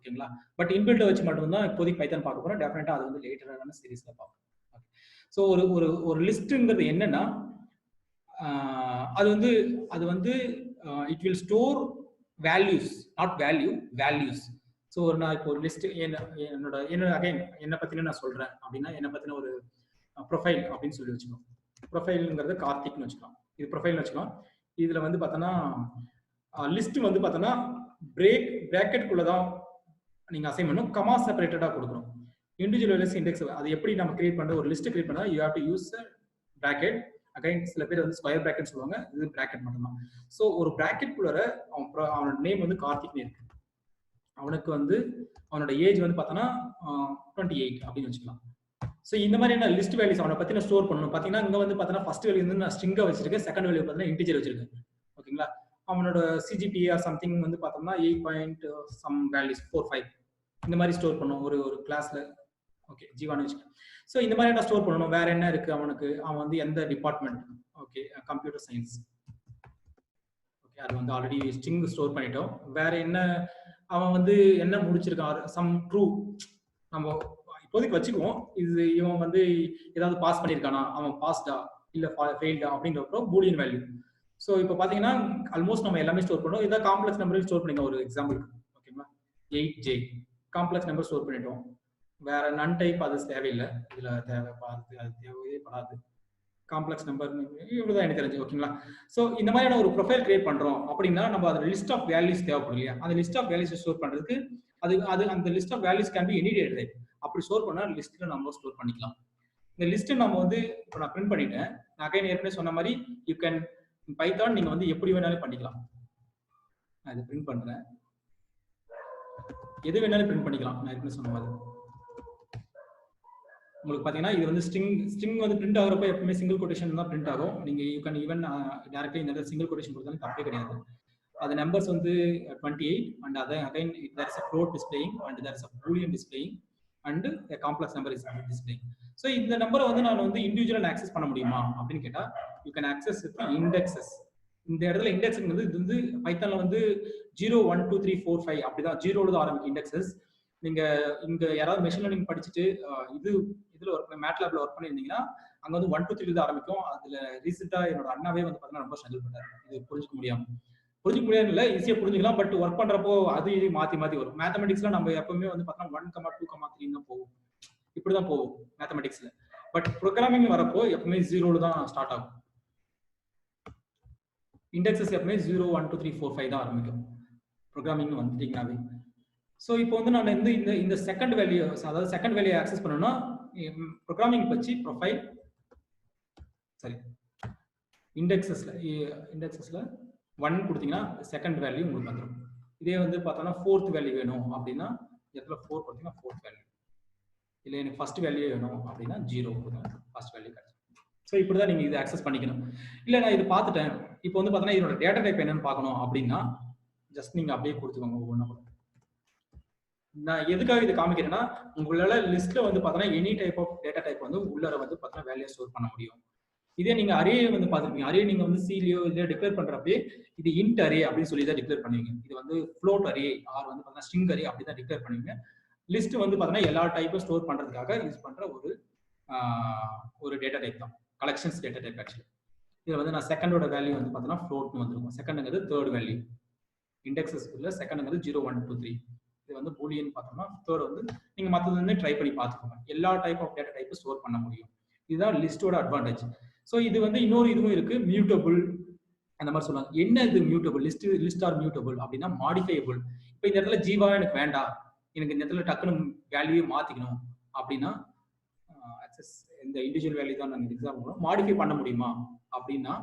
ஓகேங்களா. பட் இன்பில்ட் வச்சு மட்டும் தான் இப்போதைக்கு பைத்தான் பார்க்க போறோம். டெஃபினட்டா அது வந்து லேட்டரான சீரிஸ்ல பார்ப்போம். ஸோ ஒரு லிஸ்ட்ங்கிறது என்னன்னா அது வந்து it will store values, not values. So நான் இப்போ ஒரு லிஸ்ட் என்னோட அகைன் என்னை பத்தின நான் சொல்றேன் அப்படின்னா என்னை பத்தின ஒரு ப்ரொஃபைல் அப்படின்னு சொல்லி வச்சுக்கணும். ப்ரொஃபைலுங்கிறது கார்த்திக்னு வச்சுக்கலாம். இது ப்ரொஃபைல்னு வச்சுக்கலாம். இதுல வந்து பார்த்தோன்னா லிஸ்ட் வந்து பார்த்தோன்னா பிராக்கெட்குள்ள தான் நீங்க அசைன் பண்ணணும். கமா செப்பரேட்டடா கொடுக்கணும். இண்டிவிஜுவல் வேல்யூஸ் இண்டெக்ஸ் அது எப்படி நம்ம கிரியேட் பண்ற ஒரு லிஸ்ட் கிரியேட் பண்ணா you have to use bracket. Again சில பேர் வந்து ஸ்கொயர் பிராக்கெட் சொல்லுவாங்க, இது பிராக்கெட் மட்டும்தான். ஸோ ஒரு பிராக்கெட்குள்ள அவனோட நேம் வந்து கார்த்திக்னு இருக்கு. அவனுக்கு வந்து அவனோட ஏஜ் வந்து பார்த்தோன்னா 28 அப்படின்னு வச்சுக்கலாம். ஸோ இந்த மாதிரியான லிஸ்ட் வேல்யூஸ் அவனை பத்தி நான் ஸ்டோர் பண்ணணும். பார்த்தீங்கன்னா இங்க வந்து பார்த்தோன்னா ஃபர்ஸ்ட் வேல்யூ வந்து நான் ஸ்ட்ரிங்கா வச்சிருக்கேன், செகண்ட் வேல்யூ பார்த்தீங்கன்னா இன்டிஜர் வச்சிருக்கேன். ஓகேங்களா. அவனோட சிஜிபிஏ சம்திங் வந்து பார்த்தோம்னா 8. சம் வேல்யூஸ் 4, 5 இந்த மாதிரி ஸ்டோர் பண்ணும் ஒரு கிளாஸ்ல. ஓகே, ஜீவானு வச்சுக்கேன். ஸோ இந்த மாதிரி நான் ஸ்டோர் பண்ணணும். வேற என்ன இருக்கு அவனுக்கு, அவன் வந்து எந்த department, okay computer science. Okay, அது வந்து ஆல்ரெடி ஸ்ட்ரிங் ஸ்டோர் பண்ணிட்டோம். வேற என்ன அவன் வந்து என்ன முடிச்சிருக்கான், சம் ட்ரூ நம்ம இப்போதைக்கு வச்சுக்குவோம். இது இவன் வந்து ஏதாவது பாஸ் பண்ணியிருக்கானா, அவன் பாஸ்டா இல்ல ஃபெயில்டா அப்படிங்கிறப்போ பூலியன் வேல்யூ. ஸோ இப்போ பார்த்தீங்கன்னா ஆல்மோஸ்ட் நம்ம எல்லாமே ஸ்டோர் பண்ணோம். இதான் காம்ப்ளெக்ஸ் நம்பர் ஸ்டோர் பண்ணிக்கலாம் ஒரு எக்ஸாம்பிளுக்கு. ஓகேங்களா, 8J காம்ப்ளெக்ஸ் நம்பர் ஸ்டோர் பண்ணிட்டோம். வேற நன் டைப் அது தேவையில்லை, இதுல தேவையே படாது. காம்ப்ளெக்ஸ் நம்பர் இவ்வளவுதான் எனக்கு தெரிஞ்சு. ஓகேங்களா. ஸோ இந்த மாதிரியான ஒரு ப்ரொஃபைல் கிரியேட் பண்றோம் அப்படின்னா நம்ம அது லிஸ்ட் ஆஃப் வேல்யூஸ் தேவைப்படும் இல்லையா. அந்த லிஸ்ட் ஆஃப் வேல்யூஸ் ஸ்டோர் பண்றதுக்கு அது அந்த list of values can be any data type. அப்படி ஸ்டோர் பண்ணா லிஸ்ட்ல நம்ம ஸ்டோர் பண்ணிக்கலாம். இந்த லிஸ்ட் நம்ம வந்து இப்போ நான் பிரிண்ட் பண்ணிட்டேன். நான் அகைன் ஏற்கனவே சொன்ன மாதிரி யூ கேன் பைத்தான் நீங்க வந்து எப்படி வேணாலும் பண்ணிக்கலாம். நான் இதை பிரிண்ட் பண்றேன், எது வேணாலும் பிரிண்ட் பண்ணிக்கலாம். நான் ஏற்கனவே சொன்ன மாதிரி உங்களுக்கு பாத்தீங்கன்னா இது வந்து ஸ்ட்ரிங் வந்து பிரிண்ட் ஆகிறப்ப எப்பவுமே சிங்கிள் கொட்டேஷன் தான் பிரிண்ட் ஆகும். நீங்க யூ கேன் ஈவன் டைரக்ட்லி இந்த சிங்கிள் கொட்டேஷன் கொடுத்தாலும் தப்பே கிடையாது. அது நம்பர்ஸ் வந்து 28 and again there is a float displaying and there is a boolean displaying and a complex number is displaying. So இந்த நம்பரை வந்து நான் வந்து இண்டிவிஜுவலா ஆக்சஸ் பண்ண முடியுமா அப்படின்னு கேட்டா you can access with indexes. இந்த இடத்துல இண்டெக்ஸ்ங்கிறது இது வந்து பைத்தான்ல வந்து 0 1 2 3 4 5 அப்படிதான் ஜீரோல தான் ஆரம்பிக்கும் இண்டெக்ஸஸ். நீங்க இங்க யாராவது மெஷின் லேர்னிங் படிச்சுட்டு இதுல மேட்லாப்ல ஒர்க் பண்ணிருந்தீங்கன்னா அங்க வந்து 1 2 3 தான் ஆரம்பிக்கும். அதுல ரீசெண்டா என்னோட அண்ணாவே வந்து பாத்தீங்கன்னா ரொம்ப ஸ்ட்ரகிள் பண்ணாரு. இது புரிஞ்சுக்க முடியாது இல்ல, ஈஸியா புரிஞ்சுக்கலாம். பட் ஒர்க் பண்றப்போ அது இது மாத்தி வரும். மேத்தமெட்டிக்ஸ்ல நம்ம எப்பவுமே வந்து பாத்தீங்கன்னா 1, 2, 3 தான் போகும், இப்படிதான் போகும் மேத்தமெட்டிக்ஸ்ல. பட் ப்ரோக்ராமிங் வரப்போ எப்பவுமே ஜீரோல தான் ஸ்டார்ட் ஆகும். இண்டெக்ஸஸ் எப்பவுமே 0 1 2 3 4 5 தான் ஆரம்பிக்கும் ப்ரோக்ராமிங் வந்துட்டீங்கன்னாவே. ஸோ இப்போ வந்து நான் இந்த செகண்ட் வேல்யூ, அதாவது செகண்ட் வேல்யூ ஆக்சஸ் பண்ணணும்னா ப்ரோக்ராமிங் வச்சு ப்ரொஃபைல் இண்டெக்ஸஸ்ல 1 கொடுத்தீங்கன்னா செகண்ட் வேல்யூ உங்களுக்கு வந்துடும். இதே வந்து பார்த்தோம்னா ஃபோர்த் வேல்யூ வேணும் அப்படின்னா இடத்துல 4 கொடுத்தீங்கன்னா ஃபோர்த் வேல்யூ. இல்லை எனக்கு ஃபர்ஸ்ட் வேல்யூ வேணும் அப்படின்னா 0 கொடுத்தா ஃபர்ஸ்ட் வேல்யூ கிடைக்கும். ஸோ இப்படி தான் நீங்கள் இதை ஆக்சஸ் பண்ணிக்கணும். இல்லை நான் இது பார்த்துட்டேன், இப்போ வந்து பார்த்தோன்னா இதோட டேட்டா டைப் என்னன்னு பார்க்கணும் அப்படின்னா ஜஸ்ட் நீங்கள் அப்படியே கொடுத்துக்கோங்க ஒவ்வொன்றா. நான் எதுக்காக இது காமிக்கிறேன்னா உங்களால லிஸ்ட்ல வந்து பார்த்தோன்னா any type of data type வந்து உள்ளர வந்து பார்த்தோன்னா வேல்யூ ஸ்டோர் பண்ண முடியும். இதே நீங்க அரே வந்து பார்த்துருப்பீங்க. அரே நீங்க வந்து சிலியோ இதில் டிக்ளேர் பண்றப்பே இது இன்ட் அரே அப்படின்னு சொல்லி தான் டிக்ளேர் பண்ணுவீங்க. இது வந்து ஃப்ளோட் அரே ஆர் வந்து பார்த்தீங்கன்னா ஸ்ட்ரிங் அரே அப்படி தான் டிக்ளேர் பண்ணுவீங்க. லிஸ்ட் வந்து பார்த்தீங்கன்னா எல்லா டைப்பும் ஸ்டோர் பண்றதுக்காக யூஸ் பண்ற ஒரு டேட்டா டைப் தான், கலெக்ஷன்ஸ் டேட்டா டைப். ஆக்சுவலி இதில் வந்து நான் செகண்டோட வேல்யூ வந்து பார்த்தோன்னா ஃப்ளோட்னு வந்துருக்கும். செகண்டுங்கிறது தேர்ட் வேல்யூ. இண்டெக்ஸஸ்ல செகண்டுங்கிறது 0 1 2 3. இது வந்து பூலியன் பார்த்தோம்னா தேர்ட் வந்து நீங்க மற்றது வந்து ட்ரை பண்ணி பார்த்துக்கோங்க. எல்லா type of data type store பண்ண முடியும். இதுதான் லிஸ்டோட அட்வான்டேஜ். ஸோ இது வந்து இன்னொரு இதுவும் இருக்கு, மியூட்டபிள் அந்த மாதிரி சொல்லுவாங்க. என்ன இது மியூட்டபிள்? லிஸ்ட் ஆர் மியூட்டபிள் அப்படின்னா மாடிஃபையபிள். இப்போ இந்த இடத்துல ஜீவா எனக்கு வேண்டாம், எனக்கு இந்த இடத்துல டக்குன்னு வேல்யூ மாத்திக்கணும் அப்படின்னா ஆக்சஸ் இந்த இண்டிவிஜுவல் வேல்யூ தான் நாங்கள் எக்ஸாம்பிள் மாடிஃபை பண்ண முடியுமா அப்படின்னா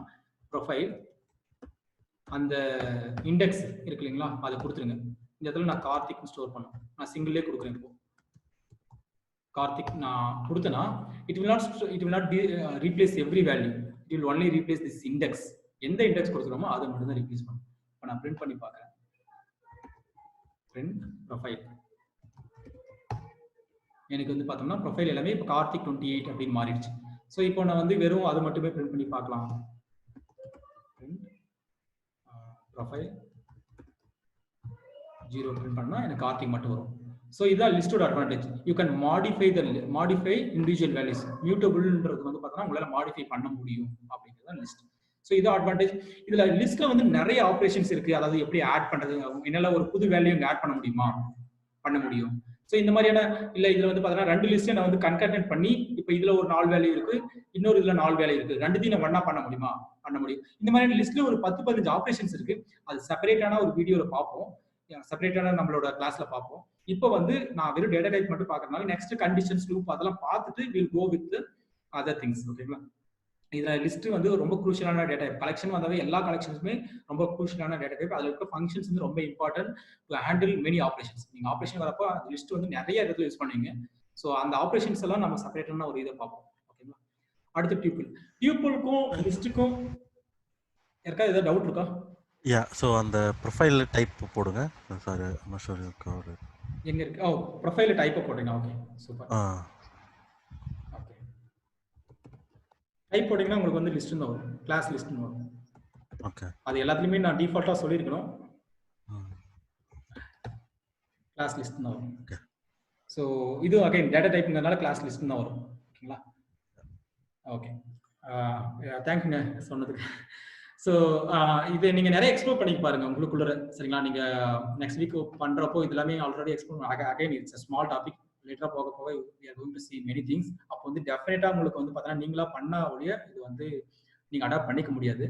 ப்ரொஃபைல் அந்த இண்டெக்ஸ் இருக்கு இல்லைங்களா, அதை கொடுத்துருங்க. இந்த இடத்துல நான் கார்த்திக் ஸ்டோர் பண்ணணும், நான் சிங்கிள்லே கொடுக்குறேன். இப்போ கார்த்திக் நான் கொடுத்தனா it will not be replace every value, it will only replace this index. எந்த இண்டெக்ஸ் கொடுக்குறோமோ அதை மட்டும் தான் ரீப்ளேஸ் பண்ணும். இப்போ நான் பிரிண்ட் பண்ணி பார்க்குறேன். பிரிண்ட் ப்ரொஃபைல் எனக்கு வந்து பார்த்தோம்னா ப்ரொஃபைல் எல்லாமே இப்போ கார்த்திக் 28 அப்படின்னு மாறிடுச்சு. ஸோ இப்போ நான் வந்து வெறும் அது மட்டுமே பிரிண்ட் பண்ணி பார்க்கலாம். பிரிண்ட் ப்ரொஃபைல் 0 பிரிண்ட் பண்ணா எனக்கு ஆர்டிங் மட்டும் வரும். ஸோ இதான் லிஸ்டோட advantage. You can modify individual values. மியூட்டபிள்ன்றது வந்து பார்த்தோன்னா உங்களால் மாடிஃபை பண்ண முடியும் அப்படிங்கிறது தான் லிஸ்ட். ஸோ இது அட்வான்டேஜ். இதுல லிஸ்ட்ல வந்து நிறைய ஆப்ரேஷன்ஸ் இருக்கு. அதாவது எப்படி ஆட் பண்றது, என்னால ஒரு புது வேல்யூ இங்க ஆட் பண்ண முடியுமா, பண்ண முடியும். ஸோ இந்த மாதிரியான இல்ல இதுல வந்து பார்த்தோன்னா 2 லிஸ்ட்டை நான் வந்து கன்கட்டன்ட் பண்ணி இப்போ இதுல ஒரு 4 வேல்யூ இருக்கு, இன்னொரு இதுல 4 வேல்யூ இருக்கு, ரெண்டுத்தையும் நான் ஒண்ணா பண்ண முடியுமா, பண்ண முடியும். இந்த மாதிரி லிஸ்ட்ல ஒரு 10-15 ஆப்ரேஷன்ஸ் இருக்கு. அது செப்பரேட்டான ஒரு வீடியோல பார்ப்போம், செப்பரேட்டான நம்மளோட கிளாஸ்ல பார்ப்போம். இப்போ வந்து நான் வெறும் டேட்டா டைப் மட்டும் பார்க்கறதுனால நெக்ஸ்ட் கண்டிஷன்ஸ் லூப் அதெல்லாம் பார்த்துட்டு will go with other things. ஓகேங்களா? இதுல லிஸ்ட் வந்து ரொம்ப குரூஷியலான டேட்டா டைப். கலெக்ஷன் வந்தாவே எல்லா கலெக்ஷன்ஸுமே ரொம்ப குரூஷியலான டேட்டா டைப். அதுல இருக்க ஃபங்க்ஷன்ஸ் வந்து ரொம்ப important to handle many operations. நீங்க ஆப்ரேஷன் வரப்போ அந்த லிஸ்ட் வந்து நிறைய இடத்துல யூஸ் பண்ணுவீங்க. ஸோ அந்த ஆப்ரேஷன்ஸ் எல்லாம் நம்ம செப்பரேட்டான ஒரு இதை பார்ப்போம். ஓகேங்களா? அடுத்து டியூபிள். டியூபிளுக்கும் லிஸ்ட்டுக்கும் யாருக்கா ஏதாவது டவுட் இருக்கா? யா, ஸோ அந்த ப்ரொஃபைல் டைப் போடுங்க. சாரி, எங்க இருக்கு? ஓ, ப்ரொஃபைல் டைப்பை போடுங்க. Okay, super. ஓகே, டைப் போட்டீங்கன்னா உங்களுக்கு வந்து லிஸ்ட் தான் வரும், கிளாஸ் லிஸ்ட் வரும். ஓகே, அது எல்லாத்துலயுமே நான் டிஃபால்ட்டா சொல்லியிருக்கணும், கிளாஸ் லிஸ்ட் தான் வரும். ஓகே. ஸோ இது அகைன் டேட்டா டைப்ங்கிறதுனால கிளாஸ் லிஸ்ட் தான் வரும். ஓகேங்களா? ஓகே, தேங்க்யூங்க சொன்னதுக்கு. ஸோ இதை நீங்க நிறைய எக்ஸ்ப்ளோர் பண்ணி பாருங்க உங்களுக்குள்ள. சரிங்களா? நீங்க நெக்ஸ்ட் வீக் பண்றப்போ இது எல்லாமே already explore again it's small topic. லேட்டரா போக போக we are going to see many things. அப்போ வந்து டெஃபினட்டா உங்களுக்கு வந்து பார்த்தீங்கன்னா நீங்களா பண்ண ஒழிய இது வந்து நீங்க அடாப்ட் பண்ணிக்க முடியாது.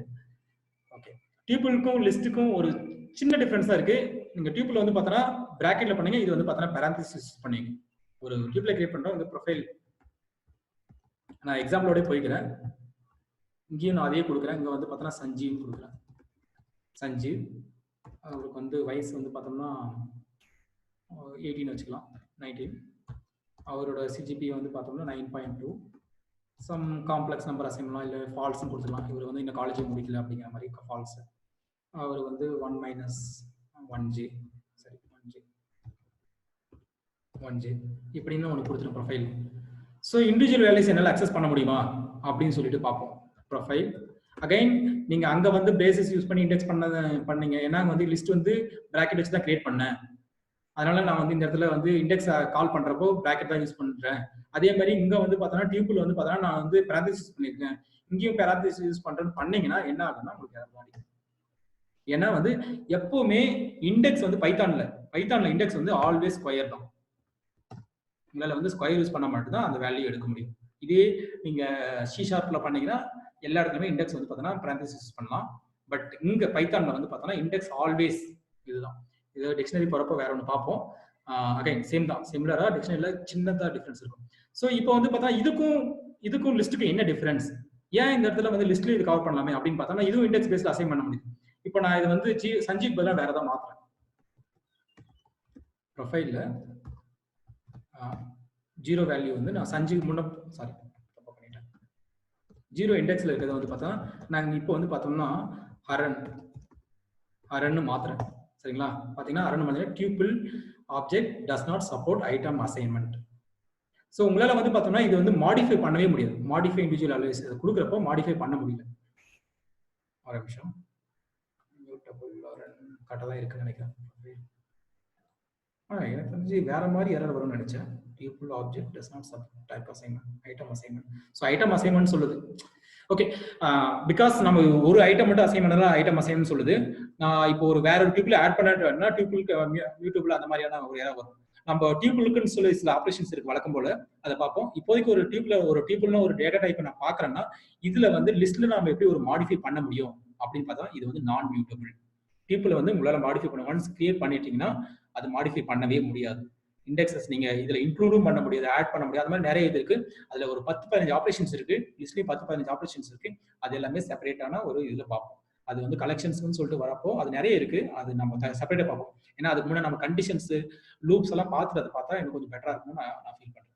ஓகே, டியூபிளுக்கும் லிஸ்ட்டுக்கும் ஒரு சின்ன டிஃபரன்ஸ் தான் இருக்கு. நீங்க டியூபிள் வந்து பார்த்தோன்னா பிராக்கெட்ல பண்ணீங்க, இது வந்து பார்த்தோன்னா பேரந்திசிஸ் பண்ணீங்க. ஒரு டியூபிளை கிரியேட் பண்றோம், இந்த ப்ரொஃபைல் நான் எக்ஸாம்பிளோட போய்க்கிறேன். இங்கேயும் நான் அதே கொடுக்குறேன். இங்கே வந்து பார்த்தோன்னா சஞ்சீவ் கொடுக்குறேன். சஞ்சீவ் அவருக்கு வந்து வயசு வந்து பார்த்தோம்னா 18 வச்சுக்கலாம், 19. அவரோட சிஜிபி வந்து பார்த்தோம்னா 9.2. சம் காம்ப்ளெக்ஸ் நம்பர் அசைன்மெண்ட்லாம் இல்லை ஃபால்ஸ்ன்னு கொடுத்துக்கலாம். இவர் வந்து இன்னும் காலேஜே முடிக்கல அப்படிங்கிற மாதிரி ஃபால்ஸ். அவர் வந்து 1 - 1J, சரி 1J இப்படின்னு ஒன்று கொடுத்துரும் ப்ரொஃபைல். ஸோ இண்டிவிஜுவல் வேல்யூஸ் என்னால் அக்சஸ் பண்ண முடியுமா அப்படின்னு சொல்லிட்டு பார்ப்போம். ப்ரொஃபைல் அகைன் நீங்க அங்க வந்து பேசிஸ் யூஸ் பண்ணி இண்டெக்ஸ் பண்ணீங்க. ஏன்னா வந்து லிஸ்ட் வந்து பிராக்கெட் வச்சு தான் கிரியேட் பண்ணேன். அதனால நான் வந்து இந்த இடத்துல வந்து இண்டெக்ஸ் கால் பண்றப்போ பிராக்கெட் தான் யூஸ் பண்றேன். அதே மாதிரி இங்க வந்து பார்த்தோன்னா டியூபிள் வந்து பார்த்தோன்னா நான் வந்து பேராந்திசிஸ் பண்ணியிருக்கேன். இங்கேயும் பேராந்திசிஸ் யூஸ் பண்றேன்னு பண்ணீங்கன்னா என்ன ஆகுதுன்னா உங்களுக்கு ஏன்னா வந்து எப்பவுமே இண்டெக்ஸ் வந்து பைத்தான்ல இண்டெக்ஸ் வந்து ஆல்வேஸ் ஸ்கொயர் தான். உங்களால வந்து ஸ்கொயர் யூஸ் பண்ண மட்டும் தான் அந்த வேல்யூ எடுக்க முடியும். இதே நீங்க C# பண்ணீங்கன்னா எல்லா இடத்துலயுமே இண்டெக்ஸ் வந்து பார்த்தோன்னா பேராந்திசிஸ் பண்ணலாம். பட் இங்க பைத்தான்ல வந்து பார்த்தோன்னா இண்டெக்ஸ் ஆல்வேஸ் இதுதான். இது டிக்ஷனரி போறப்போ வேற ஒன்று பார்ப்போம். அகைன் சேம் தான், சிமிலரா டிக்ஷனரியில சின்னதா டிஃபரன்ஸ் இருக்கும். ஸோ இப்போ வந்து பார்த்தா இதுக்கும் லிஸ்ட்டுக்கும் என்ன டிஃபரன்ஸ், ஏன் இந்த இடத்துல வந்து லிஸ்ட்ல இது கவர் பண்ணலாமே அப்படின்னு பார்த்தோம்னா இதுவும் இண்டெக்ஸ் பேஸ்ல அசைன் பண்ண முடியும். இப்போ நான் இது வந்து சஞ்சீவ் பதிலாக வேற ஏதாவது மாத்துறேன். ப்ரொஃபைல்ல 0 வேல்யூ வந்து நான் சஞ்சீவ் சாரி தப்பா பண்ணிட்டேன். 0 இண்டெக்ஸ்ல இருக்கிறத வந்து பார்த்தா நாங்கள் இப்போ வந்து பார்த்தோம்னா அரன்னு மாத்துறேன். சரிங்களா? பார்த்தீங்கன்னா அரன் வந்து tuple object does not support item assignment. So உங்களால் வந்து பார்த்தோம்னா இது வந்து மாடிஃபை பண்ணவே முடியாது. மாடிஃபை இண்டிவிஜுவல் அலைஸ் கொடுக்குறப்போ மாடிஃபை பண்ண முடியல. ஒரு நிமிஷம், கரெக்டாக தான் இருக்குன்னு நினைக்கிறேன். எனக்கு தெரிஞ்சு வேற மாதிரி எரர் வரும்னு நினைச்சேன். Tuple object does not support type assignment, item assignment. So item assignment சொல்லுது. ஓகே, பிகாஸ் நம்ம ஒரு ஐட்டம் மட்டும் அசைன்மெண்ட் தான் ஐட்டம் அசைன்மெண்ட் சொல்லுது. நான் இப்போ ஒரு வேற ஒரு டியூபிள் ஆட் பண்ணா டியூபிளுக்கு யூடியூப்ல அந்த மாதிரியான ஒரு எரர் வரும். நம்ம டியூபிளுக்குன்னு சொல்லி சில ஆப்ரேஷன்ஸ் இருக்கு வழக்கம் போல, அதை பார்ப்போம். இப்போதைக்கு ஒரு டியூபிள்னா ஒரு டேட்டா டைப் நான் பாக்குறேன்னா இதுல வந்து லிஸ்ட்ல நம்ம எப்படி ஒரு மாடிஃபை பண்ண முடியும் அப்படின்னு பார்த்தா இது வந்து நான் மியூட்டபிள். டியூபிள் வந்து உங்களால மாடிஃபை பண்ண ஒன்ஸ் கிரியேட் பண்ணிட்டீங்கன்னா அது மாடிஃபை பண்ணவே முடியாது. இண்டெக்ஸஸ் நீங்க இதுல இன்க்ளூடும் பண்ண முடியாது, ஆட் பண்ண முடியாது. அது மாதிரி நிறைய இது இருக்கு. அதுல ஒரு 10-15 ஆப்ரேஷன்ஸ் இருக்கு. லிஸ்ட்லயும் 10-15 ஆப்ரேஷன்ஸ் இருக்கு. அது எல்லாமே செப்பரேட்டான ஒரு இதுல பார்ப்போம். அது வந்து கலெக்ஷன்ஸ்னு சொல்லிட்டு வரப்போ அது நிறைய இருக்கு. அது நம்ம செப்பரேட்டா பார்ப்போம். ஏன்னா அதுக்கு முன்னாடி நம்ம கண்டிஷன்ஸ் லூப்ஸ் எல்லாம் பார்த்துட்டு அதை பார்த்தா எனக்கு கொஞ்சம் பெட்டரா இருக்கும்னு நான் ஃபீல் பண்றேன்.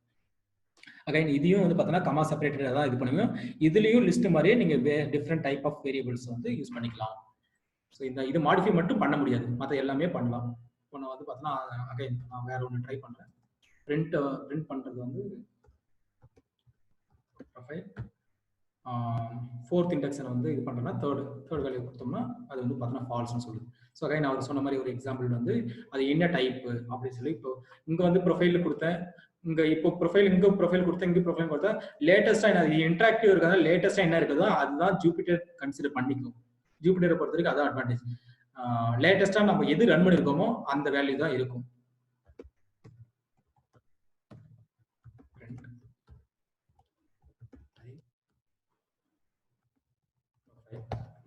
அகைன் இதையும் வந்து பார்த்தோன்னா கமா செப்பரேட்டடா தான் இது பண்ணுவோம். இதுலயும் லிஸ்ட் மாதிரியே நீங்க டிஃப்ரெண்ட் டைப் ஆஃப் வேரியபிள்ஸ் வந்து யூஸ் பண்ணிக்கலாம். ஸோ இது மாடிஃபை மட்டும் பண்ண முடியாது, மற்ற எல்லாமே பண்ணலாம். இப்போ நான் வந்து பார்த்தோன்னா அகைன் நான் வேற ஒன்று ட்ரை பண்றேன். பிரிண்ட் பண்றது வந்து ப்ரொஃபைல் 4th இண்டெக்ஸை வந்து இது பண்றேன்னா தேர்ட் வேல்யூ கொடுத்தோம்னா அது வந்து பார்த்தோன்னா ஃபால்ஸ்னு சொல்லுது. ஸோ அகைன் நான் சொன்ன மாதிரி ஒரு எக்ஸாம்பிள் வந்து அது என்ன டைப் அப்படின்னு சொல்லி இப்போ இங்கே வந்து ப்ரொஃபைல் கொடுத்தேன், இங்கே இப்போ ப்ரொஃபைல் இங்கே ப்ரொஃபைல் கொடுத்தேன், இங்கே ப்ரொஃபைல் கொடுத்தா லேட்டஸ்ட்டாக என்ன இன்ட்ராக்டிவ் இருக்கிறதா லேட்டஸ்ட்டாக என்ன இருக்குதோ அதுதான் ஜூபிட்டர் கன்சிடர் பண்ணிக்கும். ஜூபிட்டரை பொறுத்த வரைக்கும் அதான் அட்வான்டேஜ். லேட்டஸ்ட்டாக நம்ம எது ரன் பண்ணியிருக்கோமோ அந்த வேல்யூ தான் இருக்கும்.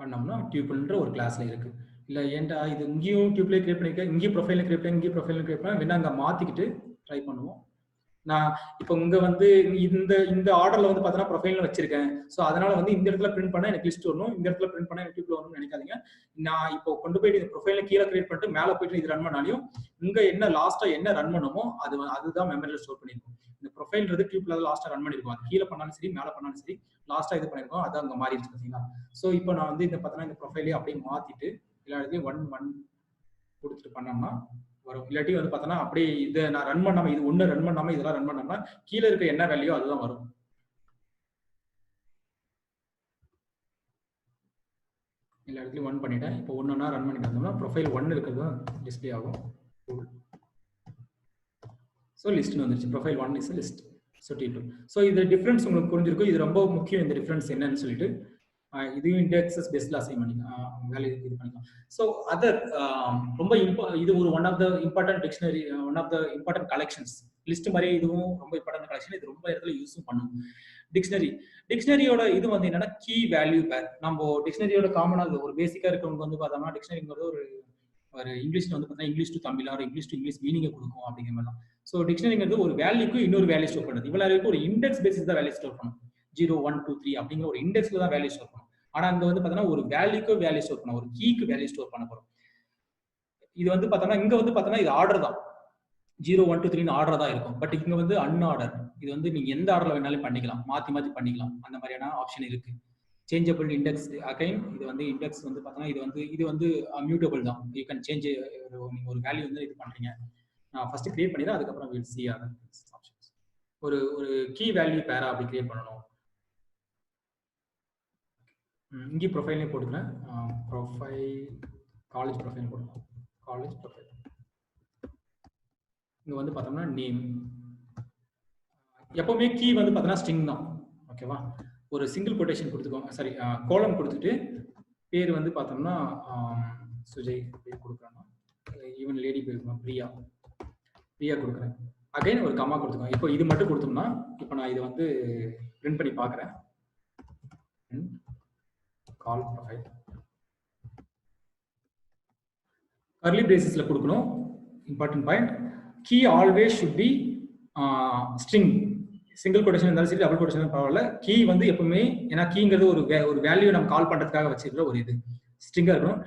பண்ணோம்னா டியூபிள்ன்ற ஒரு கிளாஸ்ல இருக்கு. இல்லை ஏன்டா இது இங்கேயும் டியூப்ல கிரியேட் பண்ணிருக்கேன், இங்கேயும் ப்ரொஃபைல கிரியேட் பண்ணி, இங்கேயும் ப்ரொஃபைல கிரியேட் பண்ணி வேணா அங்கே மாத்திக்கிட்டு ட்ரை பண்ணுவோம். நான் இப்போ இங்க வந்து இந்த ஆர்டர்ல வந்து பார்த்தோன்னா ப்ரொஃபைல்னு வச்சிருக்கேன். ஸோ அதனால வந்து இந்த இடத்துல பிரிண்ட் பண்ணா எனக்கு லிஸ்ட் வரணும், இந்த இடத்துல பிரிண்ட் பண்ணா எனக்கு டியூப்ல வரணும்னு நினைக்காதீங்க. நான் இப்போ கொண்டு போயிட்டு இந்த ப்ரொஃபைல கீழே கிரியேட் பண்ணிட்டு மேலே போயிட்டு இது ரன் பண்ணாலையும் இங்க என்ன லாஸ்டா என்ன ரன் பண்ணுமோ அதுதான் மெமரியில ஸ்டோர் பண்ணிருக்கோம். இந்த ப்ரொஃபைல்ன்றது டியூப்ல லாஸ்டா ரன் பண்ணிருக்கோம். அது கீழே பண்ணாலும் சரி மேலே பண்ணாலும் சரி லாஸ்டா இது பண்ணிருக்கோம், அது அங்க மாறிடுச்சு பார்த்தீங்களா. ஸோ இப்போ நான் வந்து இந்த பார்த்தோன்னா இந்த ப்ரொஃபைலே அப்படியே மாத்திட்டு எல்லா இடத்துலையும் 1 கொடுத்துட்டு பண்ணோம்னா வரும். இல்லாட்டி வந்து பார்த்தோன்னா அப்படியே இதை நான் ரன் பண்ணாம இது ஒன்று ரன் பண்ணாம இதெல்லாம் ரன் பண்ணோம்னா கீழே இருக்க என்ன வேல்யூ அதுதான் வரும். எல்லா இடத்துலையும் 1 பண்ணிட்டேன். இப்போ ஒன்றுனா ரன் பண்ணிட்டு இருந்தோம்னா ப்ரொஃபைல் 1 இருக்கிறது தான் டிஸ்பிளே ஆகும். ஸோ லிஸ்ட்னு வந்துருச்சு. Profile 1 is list. So T2. So இது டிஃப்ரென்ஸ் உங்களுக்கு புரிஞ்சிருக்கும். இது ரொம்ப முக்கியம் இந்த டிஃப்ரென்ஸ் என்னன்னு சொல்லிட்டு இதையும் இண்டெக்ஸஸ் பேஸ்ல அசைன் பண்ணிக்கலாம், வேல்யூ இது பண்ணிக்கலாம். ஸோ அதர் ரொம்ப இது ஒரு one of the important dictionary, one of the important collections. List மாதிரியே இதுவும் ரொம்ப இம்பார்ட்டன்ட் கலெக்ஷன். இது ரொம்ப இடத்துல யூஸும் பண்ணும். டிக்ஷனரியோட இது வந்து என்னன்னா கீ வேல்யூ பேர். நம்ம டிக்ஷனரியோட காமனாக ஒரு பேசிக்கா இருக்கவங்க வந்து பார்த்தோம்னா டிக்ஷனரிங்கிறது ஒரு இங்கிலீஷ்ல வந்து பார்த்தா English to Tamil or English to English மீனிங்கை கொடுக்கும் அப்படிங்கிற மாதிரி தான். ஸோ டிக்ஷனரிங்கிறது ஒரு வேல்யூக்கு இன்னொரு வேல்யூ ஸ்டோர் பண்ணுறது. இவ்வளவு ஒரு இண்டெக்ஸ் பேசிஸ் தான் வேல்யூ ஸ்டோர் பண்ணும். 0, 1, 2, 3 அப்படிங்கிற ஒரு இண்டெக்ஸ்ல தான் வேல்யூ ஸ்டோர் பண்ணும். ஆனா அங்க வந்து பார்த்தோன்னா ஒரு வேல்யூக்கு வேல்யூ ஸ்டோர் பண்ண, ஒரு கீக்கு வேல்யூ ஸ்டோர் பண்ண போறோம். இது வந்து பார்த்தோன்னா இங்க வந்து பார்த்தோன்னா இது ஆர்டர் தான், 0, 1, 2, 3 ஆர்டர் தான் இருக்கும். பட் இங்க வந்து அன்ஆர்டர். இது வந்து நீங்க எந்த ஆர்டர்ல வேணாலும் பண்ணிக்கலாம், மாத்தி பண்ணிக்கலாம். அந்த மாதிரியான ஆப்ஷன் இருக்கு. சேஞ்சபிள் இண்டெக்ஸ் அகைன் இது வந்து இண்டெக்ஸ் வந்து பார்த்தோன்னா இது வந்து மியூட்டபிள் தான். You can change. நீங்க ஒரு வேல்யூ வந்து இது பண்றீங்க, நான் ஃபர்ஸ்ட் கிரியேட் பண்ணிடுறேன், அதுக்கப்புறம் வில் சி அதர் ஆப்ஷன்ஸ். ஒரு கீ வேல்யூ பேரா அப்படி கிரியேட் பண்ணணும். இங்கே ப்ரொஃபைல்லே போட்டுக்கிறேன். ப்ரொஃபைல் காலேஜ் ப்ரொஃபைல் போட்டுக்கலாம். காலேஜ் ப்ரொஃபைல் இங்கே வந்து பார்த்தோம்னா நேம். எப்பவுமே கீ வந்து பார்த்தோன்னா ஸ்ட்ரிங் தான். ஓகேவா, ஒரு சிங்கிள் கொட்டேஷன் கொடுத்துக்கோங்க, சாரி கோலம் கொடுத்துட்டு பேர் வந்து பார்த்தோம்னா சுஜய் பேர் கொடுக்குறேன்னா, ஈவன் லேடி பேர் பிரியா கொடுக்குறேன். அகைன் ஒரு கம்மா கொடுத்துக்கோங்க. இப்போ இது மட்டும் கொடுத்தோம்னா இப்போ நான் இதை வந்து பிரிண்ட் பண்ணி பார்க்குறேன். கால் ப்ரொஃபைல் கர்லி பிரேசஸ்ல கொடுக்கணும். Important point, key always should be string. Single quotation இருந்தாலும் சரி, டபுள் கொட்டேஷன் பரவாயில்ல. கீ வந்து எப்பவுமே, ஏன்னா கீங்கிறது ஒரு வேல்யூ நம்ம கால் பண்றதுக்காக வச்சிருக்கிற ஒரு இது ஸ்ட்ரிங்கா இருக்கணும்.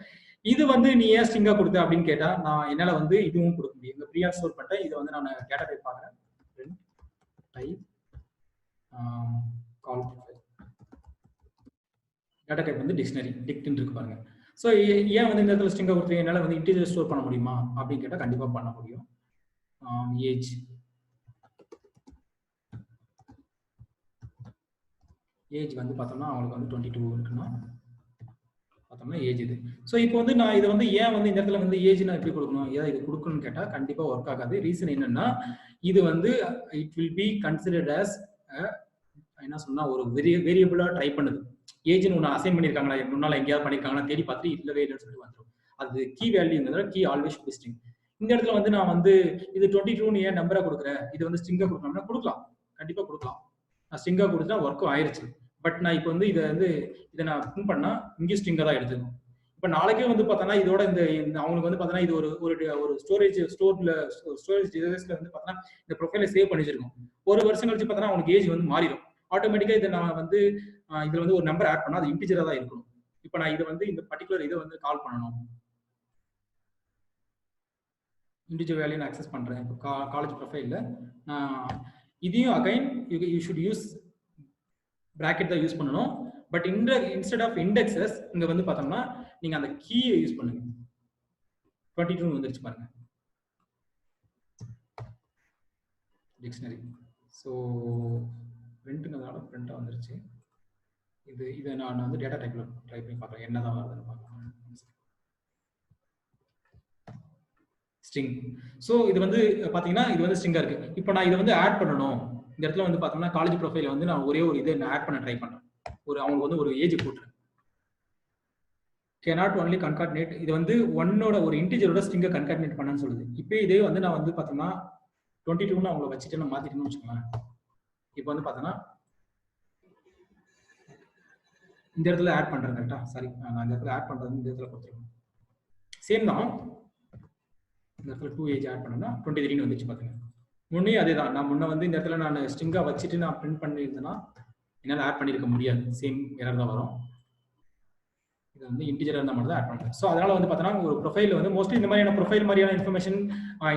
இது வந்து நீ ஏன் ஸ்ட்ரிங்கா கொடுத்த அப்படின்னு கேட்டா நான் என்னால வந்து இதுவும் கொடுக்க முடியும். இந்த பிரியா ஸ்டோர் பண்ணிட்டேன். இதை வந்து நான் டேட்டா டைப் பார்க்குறேன். டைப் கால் ப்ரொஃபைல் டேட்டா டைப் வந்து டிக்ஷனரி டிக்ட்னு இருக்கு பாருங்க. ஸோ ஏன் வந்து இந்த இடத்துல ஸ்ட்ரிங்கா கொடுத்தீங்க, என்னால் வந்து இன்டீஜர் ஸ்டோர் பண்ண முடியுமா அப்படின்னு கேட்டால் கண்டிப்பாக பண்ண முடியும். ஏஜ் வந்து பார்த்தோம்னா அவங்களுக்கு வந்து 22 இருக்குன்னா பார்த்தோம்னா ஏஜ் இது. ஸோ இப்போ வந்து நான் இதை வந்து ஏன் வந்து இந்த இடத்துல வந்து ஏஜ் நான் எப்படி கொடுக்கணும், ஏதாவது இது கொடுக்கணும்னு கேட்டால் கண்டிப்பாக ஒர்க் ஆகாது. ரீசன் என்னன்னா இது வந்து it will be considered as என்ன சொன்னா ஒரு வேரியபிளா ட்ரை பண்ணுது. ஏஜ்னு ஒன்று அசைன் பண்ணியிருக்காங்களா, முன்னால எங்கேயாவது பண்ணியிருக்காங்களா தேடி பார்த்து இல்லவே இல்லைன்னு சொல்லி வந்துடும். அது கீ வேல்யூங்கிறத கீ ஆல்வேஸ் ஸ்ட்ரிங். இந்த இடத்துல வந்து நான் வந்து இது 22 ஏன் நம்பரா கொடுக்குறேன், இது வந்து ஸ்ட்ரிங்கா கொடுக்கணும்னா கொடுக்கலாம், கண்டிப்பா கொடுக்கலாம். நான் ஸ்ட்ரிங்கா கொடுத்தா ஒர்க்கும் ஆயிடுச்சு. பட் நான் இப்போ வந்து இதை நான் பிரிண்ட் பண்ணா இங்கே ஸ்ட்ரிங்கா தான் எடுத்துக்கணும். இப்போ நாளைக்கே வந்து பார்த்தோன்னா இதோட இந்த அவங்களுக்கு வந்து பார்த்தோன்னா இது ஒரு ஸ்டோரேஜ் டிவைஸ்ல வந்து பார்த்தோன்னா இந்த ப்ரொஃபைலை சேவ் பண்ணி வச்சிருக்கோம். ஒரு வருஷம் கழிச்சு பார்த்தோன்னா அவங்களுக்கு ஏஜ் வந்து மாறிடும். ஆட்டோமேட்டிக்கா இதை நான் வந்து இதுல வந்து ஒரு நம்பர் ஆட் பண்ணா அது இன்டிஜரா தான் இருக்கணும். இப்போ நான் இதை வந்து இந்த பர்டிகுலர் இதை வந்து கால் பண்ணணும், இன்டிஜர் வேல்யூ நான் அக்சஸ் பண்றேன். இப்போ காலேஜ் ப்ரொஃபைல்ல இதையும் again you should use bracket தான் யூஸ் பண்ணணும். பட் இன்ஸ்டெட் ஆஃப் இண்டெக்ஸஸ் இங்க வந்து பார்த்தோம்னா நீங்க அந்த கீயை யூஸ் பண்ணுங்க. 22 வந்துருச்சு பாருங்க டிக்ஷனரி. ஸோ பிரிண்ட்ங்கிறதால பிரிண்டா வந்துருச்சு. இதை நான் வந்து டேட்டா டைப்ல ட்ரை பண்ணி பார்க்குறேன், என்னதான் வருதுன்னு பார்க்கலாம். ஸ்ட்ரிங். ஸோ இது வந்து பார்த்தீங்கன்னா இது வந்து ஸ்ட்ரிங்காக இருக்கு. இப்போ நான் இதை வந்து ஆட் பண்ணணும். இந்த இடத்துல வந்து பார்த்தோம்னா காலேஜ் ப்ரொஃபைல வந்து நான் ஒரே ஒரு இதை ஆட் பண்ண ட்ரை பண்ணுறேன். அவங்களுக்கு வந்து ஒரு ஏஜ் போட்டுறேன். cannot only concatenate. இது வந்து ஒன்னோட ஒரு இன்டிஜரோட ஸ்ட்ரிங்கை கன்காட்டினேட் பண்ணான்னு சொல்லுது. இப்போ இதே வந்து நான் வந்து பார்த்தோம்னா 22 அவங்கள வச்சுட்டு நான் மாத்திட்டேன்னு வச்சுக்கோங்களேன். இப்போ வந்து பார்த்தோன்னா இந்த இடத்துல ஆட் பண்றேன் கரெக்டா? சாரி, நான் இந்த இடத்துல ஆட் பண்றது இந்த இடத்துல கொடுத்துருக்கேன். சேம் தான். இந்த இடத்துல 2 ஏஜ் ஆட் பண்ணா 23 வந்துச்சு பாத்துங்க. முன்னே அதே தான். நான் முன்ன வந்து இந்த இடத்துல நான் ஸ்ட்ரிங்கா வச்சுட்டு நான் பிரிண்ட் பண்ணியிருந்தேன்னா என்னால் ஆட் பண்ணியிருக்க முடியாது. சேம் எரர் தான் வரும். இது வந்து இன்டிஜரா இருந்தால் மட்டும் தான் ஆட் பண்ணுறேன். ஸோ அதனால வந்து பார்த்தோன்னா ஒரு ப்ரொஃபைல் வந்து மோஸ்ட்லி இந்த மாதிரியான ப்ரொஃபைல் மாதிரியான information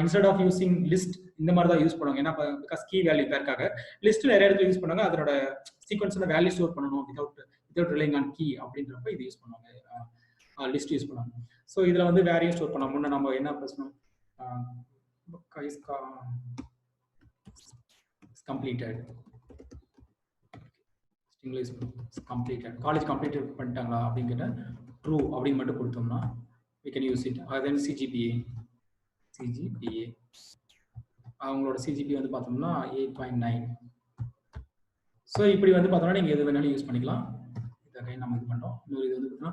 instead of using list இந்த மாதிரி தான் யூஸ் பண்ணுவாங்க. ஏன்னா பிகாஸ் கீ வேல்யூ பேருக்காக லிஸ்ட் நிறைய இடத்துல யூஸ் பண்ணுவாங்க. அதோட சீக்வன்ஸ்ல வேல்யூ ஸ்டோர் பண்ணணும் வித்வுட் ரிலைங் ஆன் கீ அப்படின்றப்ப இது யூஸ் பண்ணுவாங்க. லிஸ்ட் யூஸ் பண்ணுவாங்க. ஸோ இதில் வந்து வேறையும் ஸ்டோர் பண்ணலாம். முன்னே நம்ம என்ன பேசணும், completed English completed college complete பண்ணிட்டாங்களா அப்படின்னு கேட்டால் ட்ரூ அப்படின்னு மட்டும் கொடுத்தோம்னா we can use it. Then CGPA அவங்களோட சிஜிபி வந்து பார்த்தோம்னா 8.9. ஸோ இப்படி வந்து பார்த்தோம்னா நீங்கள் எது வேணாலும் யூஸ் பண்ணிக்கலாம். இதை நம்ம இது பண்ணுறோம். இன்னொரு இது வந்து பார்த்தோம்னா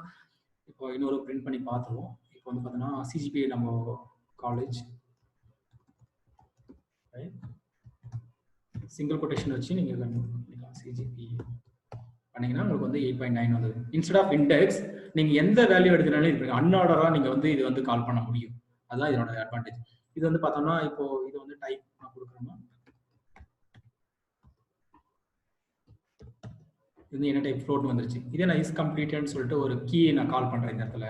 இப்போ இன்னொரு பிரிண்ட் பண்ணி பார்த்துருவோம். இப்போ வந்து பார்த்தோம்னா சிஜிபிஏ நம்ம காலேஜ் சிங்கிள் கொட்டேஷன் வச்சு நீங்கள் பண்ணிக்கலாம். சிஜிபிஏ பண்ணீங்கன்னா உங்களுக்கு வந்து 8.9 வந்தது. இன்ஸ்டெட் ஆஃப் இண்டெக்ஸ் நீங்கள் எந்த வேல்யூ எடுத்துனாலும் இருப்பீங்க அன்ஆர்டராக நீங்கள் வந்து இது வந்து கால் பண்ண முடியும். அதுதான் இதோட அட்வான்டேஜ். இது வந்து பார்த்தோம்னா இப்போ இது வந்து டைப் நான் கொடுக்குறோம்னா இது என்ன டைப் ஃப்ளோட் வந்துருச்சு. இதே நான் இஸ் கம்ப்ளீட்னு சொல்லிட்டு ஒரு கீயை நான் கால் பண்ணுறேன் இந்த இடத்துல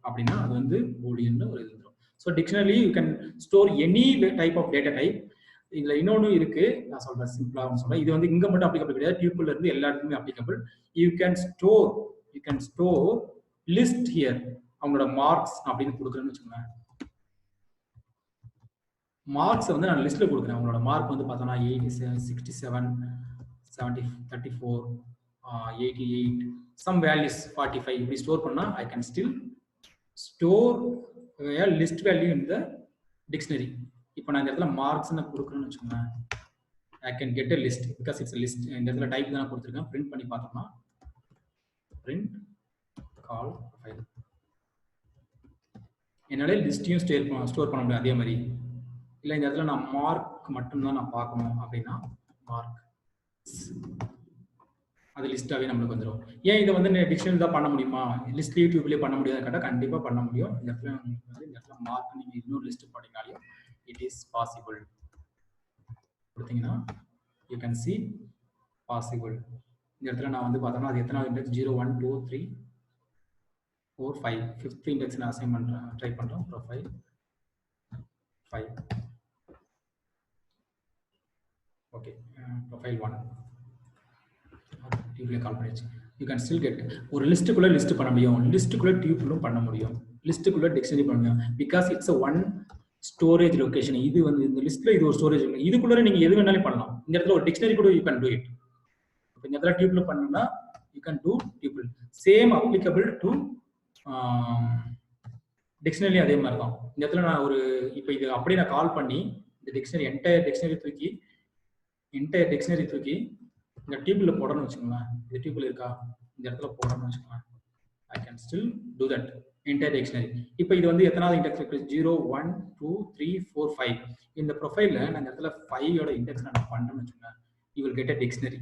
அப்படின்னா அது வந்து பூலியன் ஒரு இது வந்துடும். So dictionary you can store any type of data type. இதுல இன்னொன்று இருக்கு, நான் சொல்றேன் சிம்பிளா சொல்றேன். இது வந்து இங்க மட்டும் அப்ளிகபிள் கிடையாது, டியூபிள்ல இருந்து எல்லா இடத்துலயுமே applicable. You can store list here. அவங்களோட மார்க்ஸ் அப்படின்னு கொடுக்குறேன்னு வச்சுக்கோங்க. மார்க்ஸ் வந்து நான் லிஸ்ட்ல கொடுக்குறேன். அவங்களோட மார்க் வந்து பார்த்தோம்னா 67, 70, 34, 88, சம் வேல்யூஸ் 45 இப்படி ஸ்டோர் பண்ணா I can still store list value in the dictionary. இப்போ நான் இந்த இடத்துல மார்க்ஸ்னு கொடுக்குறேன்னு வச்சுக்கோங்க. I can get a list because it's list. இந்த இடத்துல டைப் தான் கொடுத்துருக்கேன். பிரிண்ட் பண்ணி பார்த்தோம்னா பிரிண்ட் கால் ஃபைல் என்னால லிஸ்ட்டையும் ஸ்டோர் பண்ண முடியும். அதே மாதிரி இல்லை இந்த இடத்துல நான் மார்க் மட்டும்தான் நான் பார்க்கணும் அப்படின்னா மார்க் அது லிஸ்டாகவே நம்மளுக்கு வந்துடும். ஏன் இதை வந்து டிக்ஷனரி தான் பண்ண முடியுமா, லிஸ்ட் யூடியூப்லேயே பண்ண முடியாது கேட்டால் கண்டிப்பாக பண்ண முடியும். இந்த இடத்துல வந்து இந்த இடத்துல மார்க் நீங்கள் இன்னொரு லிஸ்ட் போட்டீங்கனாலையும் it is possible. கொடுத்தீங்கன்னா you can see possible. இந்த இடத்துல நான் வந்து பார்த்தோம்னா அது எத்தனாவது இண்டெக்ஸ் 0 1 2 3 4 5 ஃபிஃப்த் இண்டெக்ஸ் நான் அசைன் பண்ணுறேன், ட்ரை பண்ணுறோம். Profile 5 okay. ப்ரொஃபைல் 1 டியூப்ல கால் பண்ணிடுச்சு. யூ கேன் ஸ்டில் கெட் ஒரு லிஸ்ட்டுக்குள்ளே லிஸ்ட் பண்ண முடியும், லிஸ்ட்டுக்குள்ளே டியூப்லும் பண்ண முடியும், லிஸ்ட்டுக்குள்ளே டிக்ஷனரி பண்ண முடியும். Because it's one storage location. இது வந்து இந்த லிஸ்ட்ல இது ஒரு ஸ்டோரேஜ். இதுக்குள்ள நீங்க எது வேணாலும் பண்ணலாம். இந்த இடத்துல ஒரு டிக்ஷனரி கூட யூ கேன் டு இட். இப்போ இந்த இடத்துல டியூப்ல பண்ணனும்னா you can to tuple. Same applicable to dictionary. அதே மாதிரி தான் இந்த இடத்துல நான் ஒரு இப்போ இது அப்படியே நான் கால் பண்ணி இந்த டிக்ஷனரி என்டையர் டிக்ஷனரி தூக்கி இந்த டியூப்ல போடணும்னு வச்சுக்கோங்களேன். இந்த டியூப்ல இருக்கா, இந்த இடத்துல போடணும்னு வச்சுக்கோங்களேன். I can still to that entire dictionary. இப்போ இது வந்து எத்தனாவது இண்டெக்ஸ் இருக்கு, 0 1 2 3 4 5. இந்த ப்ரொஃபைல்ல நான் இந்த இடத்துல 5 இண்டெக்ஸ் நான் பண்றேன்னு வச்சுக்கோங்க. You will get a dictionary.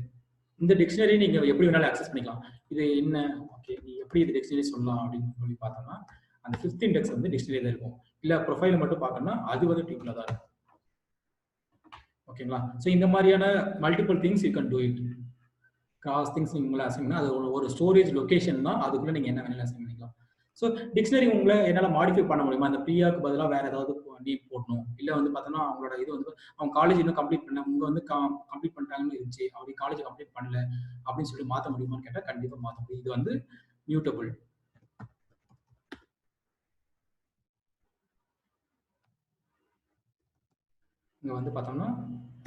இந்த டிக்ஷனரி நீங்க எப்படி வேணாலும் ஆக்சஸ் பண்ணிக்கலாம். இது என்ன ஓகே, நீ எப்படி இது டிக்ஷனரி சொல்லலாம் அப்படின்னு சொல்லி பார்த்தோம்னா அந்த 5th இண்டெக்ஸ் வந்து டிக்ஷனரி தான் இருக்கும். இல்ல ப்ரொஃபைல் மட்டும் பார்க்கணும்னா அது வந்து டியூப்ல தான் இருக்கும். ஓகேங்களா? ஸோ இந்த மாதிரியான multiple things you can do it. Cross things நீங்க அசைன் பண்ணா அது ஒரு ஸ்டோரேஜ் லொகேஷன் தான். அதுக்குள்ள நீங்க என்ன வேணாலும் அசைன் பண்ணிக்கலாம். ஸோ டிக்ஷனரி உங்களை என்னால் மாடிஃபை பண்ண முடியுமா? அந்த பிரியாவுக்கு பதிலாக வேற ஏதாவது நேம் போடணும், இல்லை வந்து பார்த்தோன்னா அவங்களோட இது வந்து அவங்க காலேஜ் இன்னும் கம்ப்ளீட் பண்ண உங்க வந்து கம்ப்ளீட் பண்ணிட்டாங்கன்னு இருந்துச்சு, அப்படி காலேஜ் கம்ப்ளீட் பண்ணல அப்படின்னு சொல்லி மாற்ற முடியுமான்னு கேட்டால் கண்டிப்பாக மாற்ற முடியும். இது வந்து மியூட்டபிள். இங்கே வந்து பார்த்தோம்னா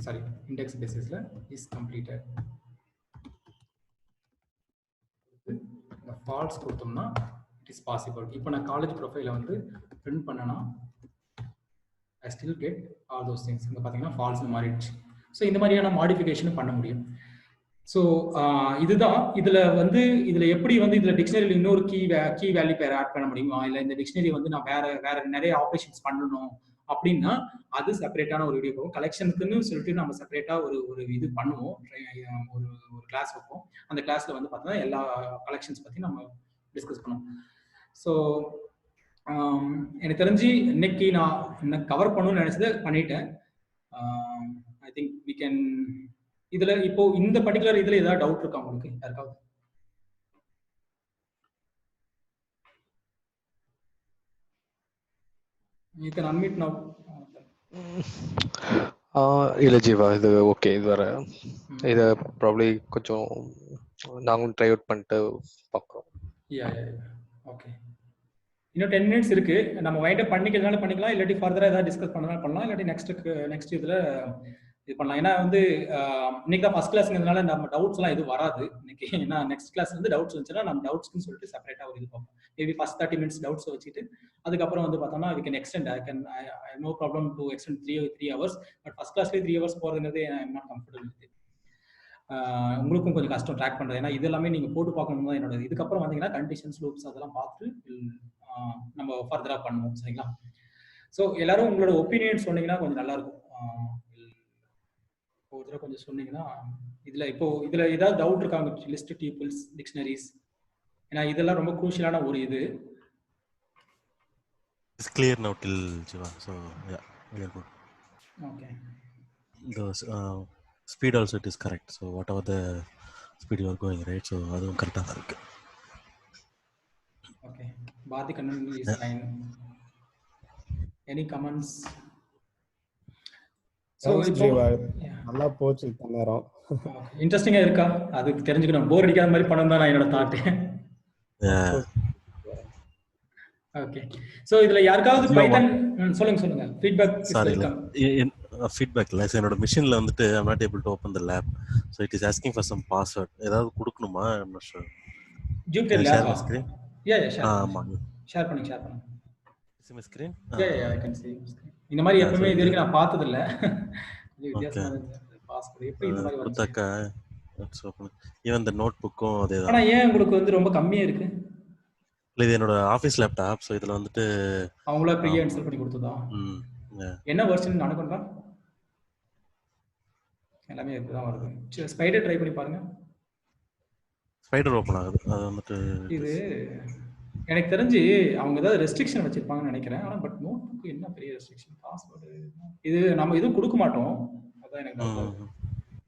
சாரி இண்டெக்ஸ் பேசிஸ்ல இஸ் கம்ப்ளீட்டட். இந்த ஃபால்ஸ் கொடுத்தோம்னா இட் இஸ் பாசிபிள். இப்போ நான் காலேஜ் ப்ரொஃபைல வந்து பிரிண்ட் பண்ணனா I still get all those things. இங்கே பார்த்தீங்கன்னா ஃபால்ஸ் மாறிடுச்சு. ஸோ இந்த மாதிரியான மாடிஃபிகேஷனும் பண்ண முடியும். ஸோ இதுதான் இதில் எப்படி இதில் டிக்ஷனரியில் இன்னொரு கீ வேல்யூ பேர் ஆட் பண்ண முடியுமா, இல்லை இந்த டிக்ஷனரி நான் வேற நிறைய ஆப்ரேஷன்ஸ் பண்ணணும் அப்படின்னா அது செப்பரேட்டான ஒரு வீடியோ போகும். கலெக்ஷனுக்குன்னு சொல்லிட்டு நம்ம செப்பரேட்டாக ஒரு இது பண்ணுவோம், ஒரு கிளாஸ் வைப்போம். அந்த கிளாஸில் பார்த்தோம்னா எல்லா கலெக்ஷன்ஸ் பற்றி நம்ம டிஸ்கஸ் பண்ணுவோம். ஸோ எனக்கு தெரிஞ்சு இன்னைக்கு நான் கவர் பண்ணணும்னு நினைச்சதை பண்ணிட்டேன். I think we can. இதுல இப்போ இந்த பர்டிகுலர் இதுல ஏதாவது டவுட் இருக்கா உங்களுக்கு யாருக்காவது? You can unmute now. இல்ல ஜீவா, இது ஓகே. இது வர இதை ப்ராப்ளி கொஞ்சம் நாங்களும் ட்ரை அவுட் பண்ணிட்டு பார்க்குறோம். ஓகே, இன்னும் 10 minutes இருக்கு. நம்ம வைண்ட் அப் பண்ணிக்கிறதுனால பண்ணிக்கலாம், இல்லாட்டி ஃபர்தரா ஏதாவது டிஸ்கஸ் பண்ணலாம் பண்ணலாம், இல்லாட்டி நெக்ஸ்ட் இதுல இது பண்ணலாம். ஏன்னா இன்னைக்கு தான் ஃபர்ஸ்ட் கிளாஸ்ங்கிறதுனால நம்ம டவுட்ஸ் எல்லாம் எதுவும் வராது இன்னைக்கு. ஏன்னா நெக்ஸ்ட் கிளாஸ் டவுட்ஸ் வந்துச்சுன்னா நம்ம டவுட்ஸ்ன்னு சொல்லிட்டு செப்பரேட்டா ஒரு இது பார்ப்போம். மேபி ஃபர்ஸ்ட் 30 minutes டவுட்ஸ் வச்சுட்டு அதுக்கப்புறம் பார்த்தோம்னா we can extend. I have no problem to extend 3 hours. But first கிளாஸ்லேயே 3 hours போகிறதுங்கிறது I am not comfortable with. உங்களுக்கும் கொஞ்சம் கஷ்டம் ட்ராக் பண்ணுறது, ஏன்னா இது எல்லாமே நீங்கள் போட்டு பார்க்கணும் தான் என்னோட. இதுக்கப்புறம் வந்தீங்கன்னா கண்டிஷன்ஸ் லூப்ஸ் அதெல்லாம் பார்த்து நம்ம ஃபர்தராக பண்ணுவோம். சரிங்களா? ஸோ எல்லாரும் உங்களோட ஒப்பீனியன் சொன்னீங்கன்னா கொஞ்சம் நல்லாயிருக்கும். ஒரு தடவை கொஞ்சம் சொன்னீங்கன்னா இதில் ஏதாவது டவுட் இருக்காங்க? லிஸ்ட் டீபிள்ஸ், டிக்ஷனரிஸ், ஏன்னா இதெல்லாம் ரொம்ப குரூஷியலான ஒரு இது. It's clear now till Jiva. So yeah, we are good. Okay. The speed also it is correct. So whatever the speed you are going, right? So அதுவும் கரெக்டாக தான் இருக்கு. Okay. Bharti Kannan is fine. Any comments? நல்லா போச்சு நேரம். இன்ட்ரெஸ்டிங்கா இருக்கா? அதுக்கு தெரிஞ்சுக்கணும். போர் அடிக்காத மாதிரி பண்ணணும் தான் என்னோட தாட். ஓகே. சோ இதுல யாருக்காவது பைத்தன் சொல்லுங்க ஃபீட்பேக் இருக்கா? ஃபீட்பேக் இல்ல, என்னோட மிஷின்ல I'm not able to open the lab, so it is asking for some password. ஏதாவது கொடுக்கணுமா? I'm not sure. Jupyter lab screen. Yeah, share. ஆமா, ஷேர் பண்ணுங்க. see my screen? Yeah, I can see. இந்த மாதிரி எப்பவுமே இது வரைக்கும் நான் பார்த்தது இல்ல. வித்தியாசமா பாஸ்வேர்ட் எப்படி இந்த மாதிரி கொடுத்தாக்கா இட்ஸ் ஓபன். ஈவன் the notebook-ம் அதேதான். ஆனா ஏன் உங்களுக்கு ரொம்ப கம்மியா இருக்கு? இல்ல, இது என்னோட ஆபீஸ் லேப்டாப். சோ இதுல அவங்களே ஃப்ரீயா இன்ஸ்டால் பண்ணி கொடுத்ததா? என்ன வெர்ஷன் நடக்கும்டா? எல்லாமே இப்பதான் வருது. ஸ்பைடர் ட்ரை பண்ணி பாருங்க. ஸ்பைடர் ஓபன் ஆகுது. அது இது எனக்கு தெரிஞ்சு அவங்க ஏதாவது ரெஸ்ட்ரிக்ஷன் வச்சிருப்பாங்கன்னு நினைக்கிறேன். ஆனா பட் நோட்புக் என்ன பெரிய ரெஸ்ட்ரிக்ஷன்? பாஸ்வேர்டு இது நம்ம எதுவும் கொடுக்க மாட்டோம். அதான் எனக்கு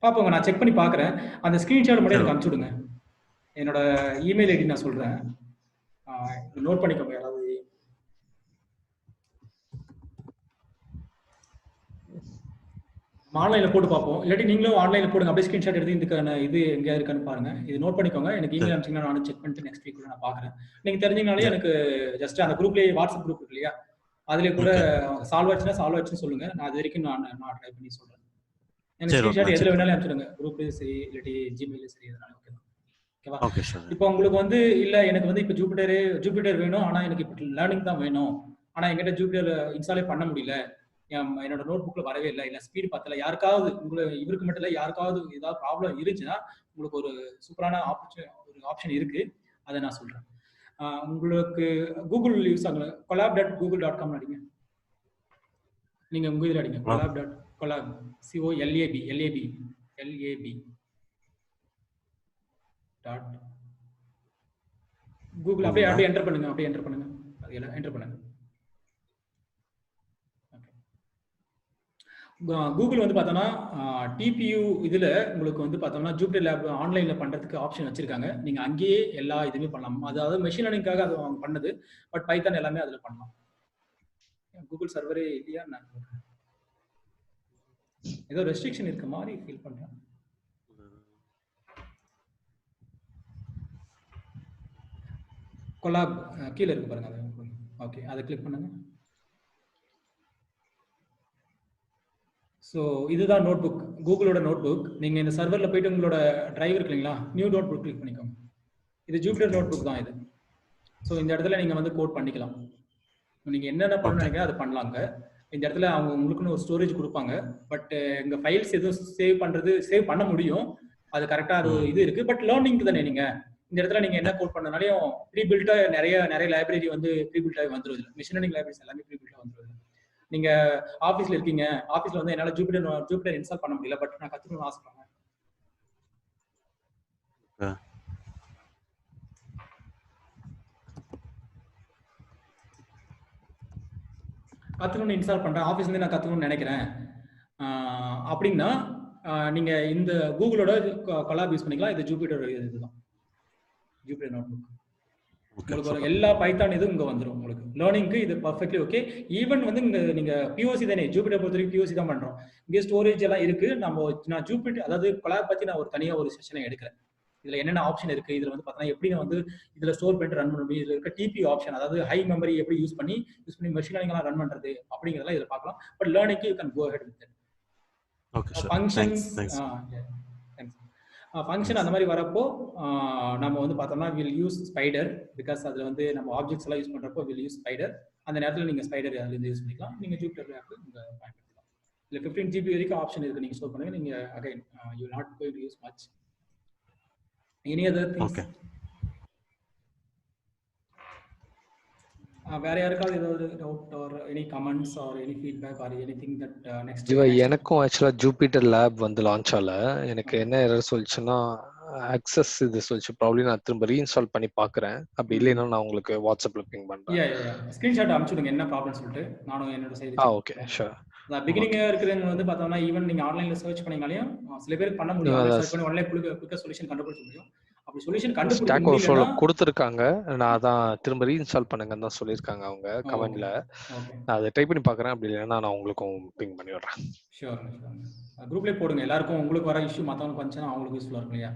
பாப்போங்க, நான் செக் பண்ணி பாக்குறேன். அந்த ஸ்கிரீன்ஷாட் மட்டும் எனக்கு அனுப்பிச்சு விடுங்க. என்னோட இமெயில் ஐடி நான் சொல்றேன், நோட் பண்ணிக்கோங்க. யாராவது ஆன்லைன்ல போட்டு பார்ப்போம், இல்லாட்டி நீங்களும் ஆன்லைன்ல போடுங்க. அப்படியே ஸ்கிரீன்ஷாட் எடுத்து இதுக்கான இது எங்க இருக்கான்னு பாருங்க. இது நோட் பண்ணிக்கோங்க. எனக்கு இமெயில் அனுப்பிச்சிங்கன்னா நானும் செக் பண்ணிட்டு நெக்ஸ்ட் வீக் நான் பாக்குறேன். நீங்க தெரிஞ்சீங்கனாலே எனக்கு ஜஸ்ட் அந்த குரூப்லயே, வாட்ஸ்அப் குரூப் இருக்கு இல்லையா, அதுல கூட சால்வ் ஆச்சுன்னு சொல்லுங்க. நான் அது வரைக்கும் நான் ட்ரை பண்ணி சொல்றேன். எனக்கு ஸ்கிரீன்ஷாட் எதுல வேணாலும் அனுப்பிச்சிடுங்க, குரூப்லயே சரி இல்லாட்டி ஜிமெயில சரி, எதனால ஓகேவா? இப்போ உங்களுக்கு இல்ல எனக்கு இப்ப ஜூபிட்டர் வேணும், ஆனா எனக்கு இப்ப லேர்னிங் தான் வேணும், ஆனா என்கிட்ட ஜூபிட்டர் இன்ஸ்டாலே பண்ண முடியல, என்னோட நோட் புக்ல வரவே இல்லை, இல்ல ஸ்பீட் பத்தல, யாருக்காவது இவருக்கு மட்டும் இல்ல யாருக்காவது ஏதாவது ப்ராப்ளம் இருந்துச்சுன்னா உங்களுக்கு ஒரு சூப்பரான ஆப்ஷன் இருக்கு, அதை நான் சொல்றேன். உங்களுக்கு கூகுள் யூஸ் ஆகல, collab.google.com அடிங்க. நீங்க உங்க இதுல அடிங்க collab COLAB கூகுள் அப்படியே என்டர் பண்ணுங்க. அதெல்லாம் என்டர் பண்ணுங்க. கூகுள் பார்த்தோம்னா டிபியூ இதுல உங்களுக்கு பார்த்தோம்னா ஜூபிட்டர் லேப் ஆன்லைன்ல பண்றதுக்கு ஆப்ஷன் வச்சிருக்காங்க. நீங்க அங்கேயே எல்லா இதுவுமே பண்ணலாம். அதாவது மெஷின் லேர்னிங்காக அது அவங்க பண்ணது. பட் பைத்தான் எல்லாமே அதுல பண்ணலாம். கூகுள் சர்வரே இல்லையா, நான் ஏதோ ரெஸ்ட்ரிக்ஷன் இருக்க மாதிரி ஃபீல் பண்றேன். கொலாப் கீழே இருக்கு பாருங்க, அது ஓகே, அதை கிளிக் பண்ணுங்க. ஸோ இதுதான் நோட் புக், கூகுளோட நோட் புக். நீங்கள் இந்த சர்வரில் போயிட்டு உங்களோட டிரைவ் இருக்கு இல்லைங்களா, நியூ நோட் புக் கிளிக் பண்ணிக்கோங்க. இது ஜூபிட்டர் நோட் புக் தான் இது. ஸோ இந்த இடத்துல நீங்கள் கோட் பண்ணிக்கலாம். நீங்கள் என்னென்ன பண்ண நினைக்கிறீங்க அதை பண்ணலாங்க. இந்த இடத்துல அவங்க உங்களுக்குன்னு ஒரு ஸ்டோரேஜ் கொடுப்பாங்க. பட் எங்க ஃபைல்ஸ் எதுவும் சேவ் பண்ண முடியும், அது கரெக்டா அது இது இருக்கு. பட் லேர்னிங்க்கு தானே நீங்க இந்த இடத்துல நீங்க என்ன கோட் பண்ணனாலையும் ப்ரீ பில்ட்டா நிறைய லைப்ரரி வந்து ப்ரீ பில்ட்டாக வந்துருது. மிஷின் லேர்னிங் லைப்ரரிஸ் எல்லாமே ப்ரீ பில்ட்டாக வந்துருது. நீங்க ஆஃபீஸ்ல இருக்கீங்க, ஆஃபீஸ்ல வந்து என்னால ஜூபிட்டர் இன்ஸ்டால் பண்ண முடியல, பட் நான் கத்துக்கணும்னு ஆசைப்படுறேன். கற்றுக்கணும்னு இன்ஸ்டால் பண்ணுறேன், ஆஃபீஸ்லேருந்து நான் கற்றுக்கணும்னு நினைக்கிறேன் அப்படின்னா நீங்கள் இந்த கூகுளோட கொலாப் யூஸ் பண்ணிக்கலாம். இது ஜூபிட்டர் இதுதான், ஜூபிட்டர் நோட்புக். உங்களுக்கு ஒரு எல்லா பைத்தான் இதுவும் இங்கே வந்துடும். உங்களுக்கு லேர்னிங்க்கு இது பர்ஃபெக்ட்லி ஓகே. ஈவன் வந்து இங்கே நீங்கள் பிஓசி தானே, ஜூபிட்டர் பொறுத்த வரைக்கும் பிஓசி தான் பண்ணுறோம். இங்கே ஸ்டோரேஜ் எல்லாம் இருக்குது. நான் ஜூபிட்டர் அதாவது கொலாப் பற்றி நான் ஒரு தனியாக ஒரு செஷனை எடுக்கிறேன். இதில் என்னென்ன ஆப்ஷன் இருக்குது, இதில் வந்து பார்த்தீங்கன்னா எப்படி நான் வந்து இதில் ஸ்டோர் பண்ணிட்டு ரன் பண்ண முடியும், இதில் இருக்க டிபி ஆப்ஷன், அதாவது ஹை மெமரி எப்படி யூஸ் பண்ணி மெஷின் லேர்னிங்லாம் ரன் பண்ணுறது அப்படிங்கிறதெல்லாம் இதில் பார்க்கலாம். பட் லேர்னிங்க்கு you can go ahead with it. Function அந்த மாதிரி வரப்போ நம்ம வந்து பார்த்தோம்னா வில் யூஸ் ஸ்பைடர். பிகாஸ் அதில் வந்து நம்ம ஆப்ஜெக்ட்ஸ் எல்லாம் யூஸ் பண்ணுறப்போ வில் யூஸ் ஸ்பைடர். அந்த நேரத்தில் நீங்கள் ஸ்பைடர் அதில் யூஸ் பண்ணிக்கலாம். நீங்கள் ஜூபிட்டர் ஆப் நீங்கள் பயன்படுத்தலாம். இல்லை 15 GB வரைக்கும் ஆப்ஷன் இருக்குது, நீங்கள் ஸ்டோர் பண்ணுங்கள். நீங்கள் again you not going to use much. Any other things? Okay. வேற யாருக்காவது ஏதாவது doubt or any comments or any feedback or anything that next? எனக்கும் ஆக்சுவலா ஜூபிட்டர் லேப் வந்து லான்ச் ஆகல. எனக்கு என்ன எரர் சொல்லுச்சுன்னா ஆக்சஸ் இது சொல்லுச்சு. ப்ராபபிலி நான் திரும்ப ரீஇன்ஸ்டால் பண்ணி பார்க்குறேன். அப்படி இல்லைன்னா நான் உங்களுக்கு வாட்ஸ்அப்ல பிங் பண்றேன். ஸ்கிரீன்ஷாட் அனுப்பிச்சுடுங்க என்ன ப்ராப்ளம் சொல்லிட்டு. நானும் என்னோட சைடு ஓகே ஷூர். பிகினிங்கா இருக்கிறவங்க வந்து பார்த்தோம்னா ஈவன் நீங்க ஆன்லைன்ல சர்ச் பண்ணீங்கனாலும் சில பேருக்கு பண்ண முடியும். சர்ச் பண்ணி ஆன்லைன் குயிக்கா சொல்யூஷன் கண்டுபிடிக்க முடியும். அப்படி சொல்யூஷன் கண்டுபிடிக்க முடியலனா கொடுத்திருக்காங்க. நான் அதான் திரும்ப ரீஇன்ஸ்டால் பண்ணுங்கன்னு தான் சொல்லிருக்காங்க அவங்க கமெண்ட்ல. நான் அதை ட்ரை பண்ணி பார்க்கறேன். அப்படி இல்லைன்னா நான் உங்களுக்கும் பிங் பண்ணி விடுறேன். ஷூர். குரூப்லயே போடுங்க. எல்லாருக்கும் உங்களுக்கு வர இஷ்யூ மத்தவங்களுக்கு வந்துச்சுன்னா அவங்களுக்கு யூஸ்ஃபுல்லா இருக்கும் இல்லையா?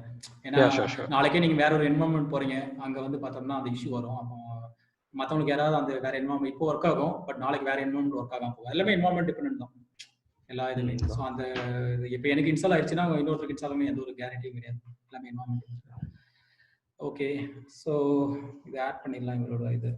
ஏன்னா நாளைக்கே நீங்க வேற ஒரு என்வரன்மெண்ட் போறீங்க, அங்க வந்து பார்த்தோம்னா அந்த இஷ்யூ வரும். அப்போ மற்றவங்களுக்கு யாராவது அந்த வேற என்வரன்மெண்ட் இப்போ ஒர்க் ஆகும், பட் நாளைக்கு வேற என்வரன்மெண்ட் ஒர்க் ஆகாம போகும். எல்லாமே என்வரன்மெண்ட் டிபெண்டன்ட் தான் எல்லா இதுமே. ஸோ அந்த இப்போ எனக்கு இன்ஸ்டால் ஆயிடுச்சுன்னா இன்னொருத்தருக்கு இன்ஸ்டால் ஆகும் எந்த ஒரு கேரண்டியும் கிடையாது. எல்லாமே என்வரன்மெண்ட். ஓகே, ஸோ இதை ஆட் பண்ணிடலாம். இவங்களோட இது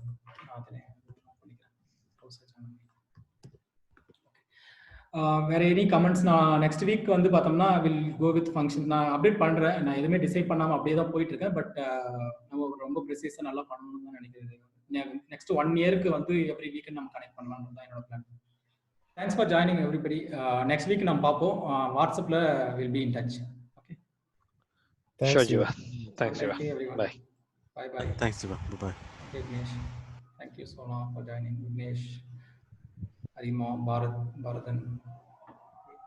வேற எனி கமெண்ட்ஸ்? நான் நெக்ஸ்ட் வீக் வந்து பார்த்தோம்னா வில் கோ வித் ஃபங்க்ஷன். நான் அப்டேட் பண்ணுறேன். நான் எதுவுமே டிசைட் பண்ணாமல் அப்படியே தான் போயிட்டு இருக்கேன். பட் நம்ம ரொம்ப ப்ரிசைஸாக நல்லா பண்ணணும்னு தான் நினைக்கிறது. நெக்ஸ்ட் 1 இயருக்கு வந்து எவ்ரி வீக் நம்ம கனெக்ட் பண்ணலாம்னு தான் என்னோட plan. Thanks for joining everybody. Next week நம்ம பார்ப்போம். வாட்ஸ்அப்ல will be in touch. Okay, sure Jeeva. Thanks, Jiva. Bye. Bye. Thanks, Jiva. Bye. Okay, Vignesh. Thank you so much for joining. Vignesh, Arima, Bharathan.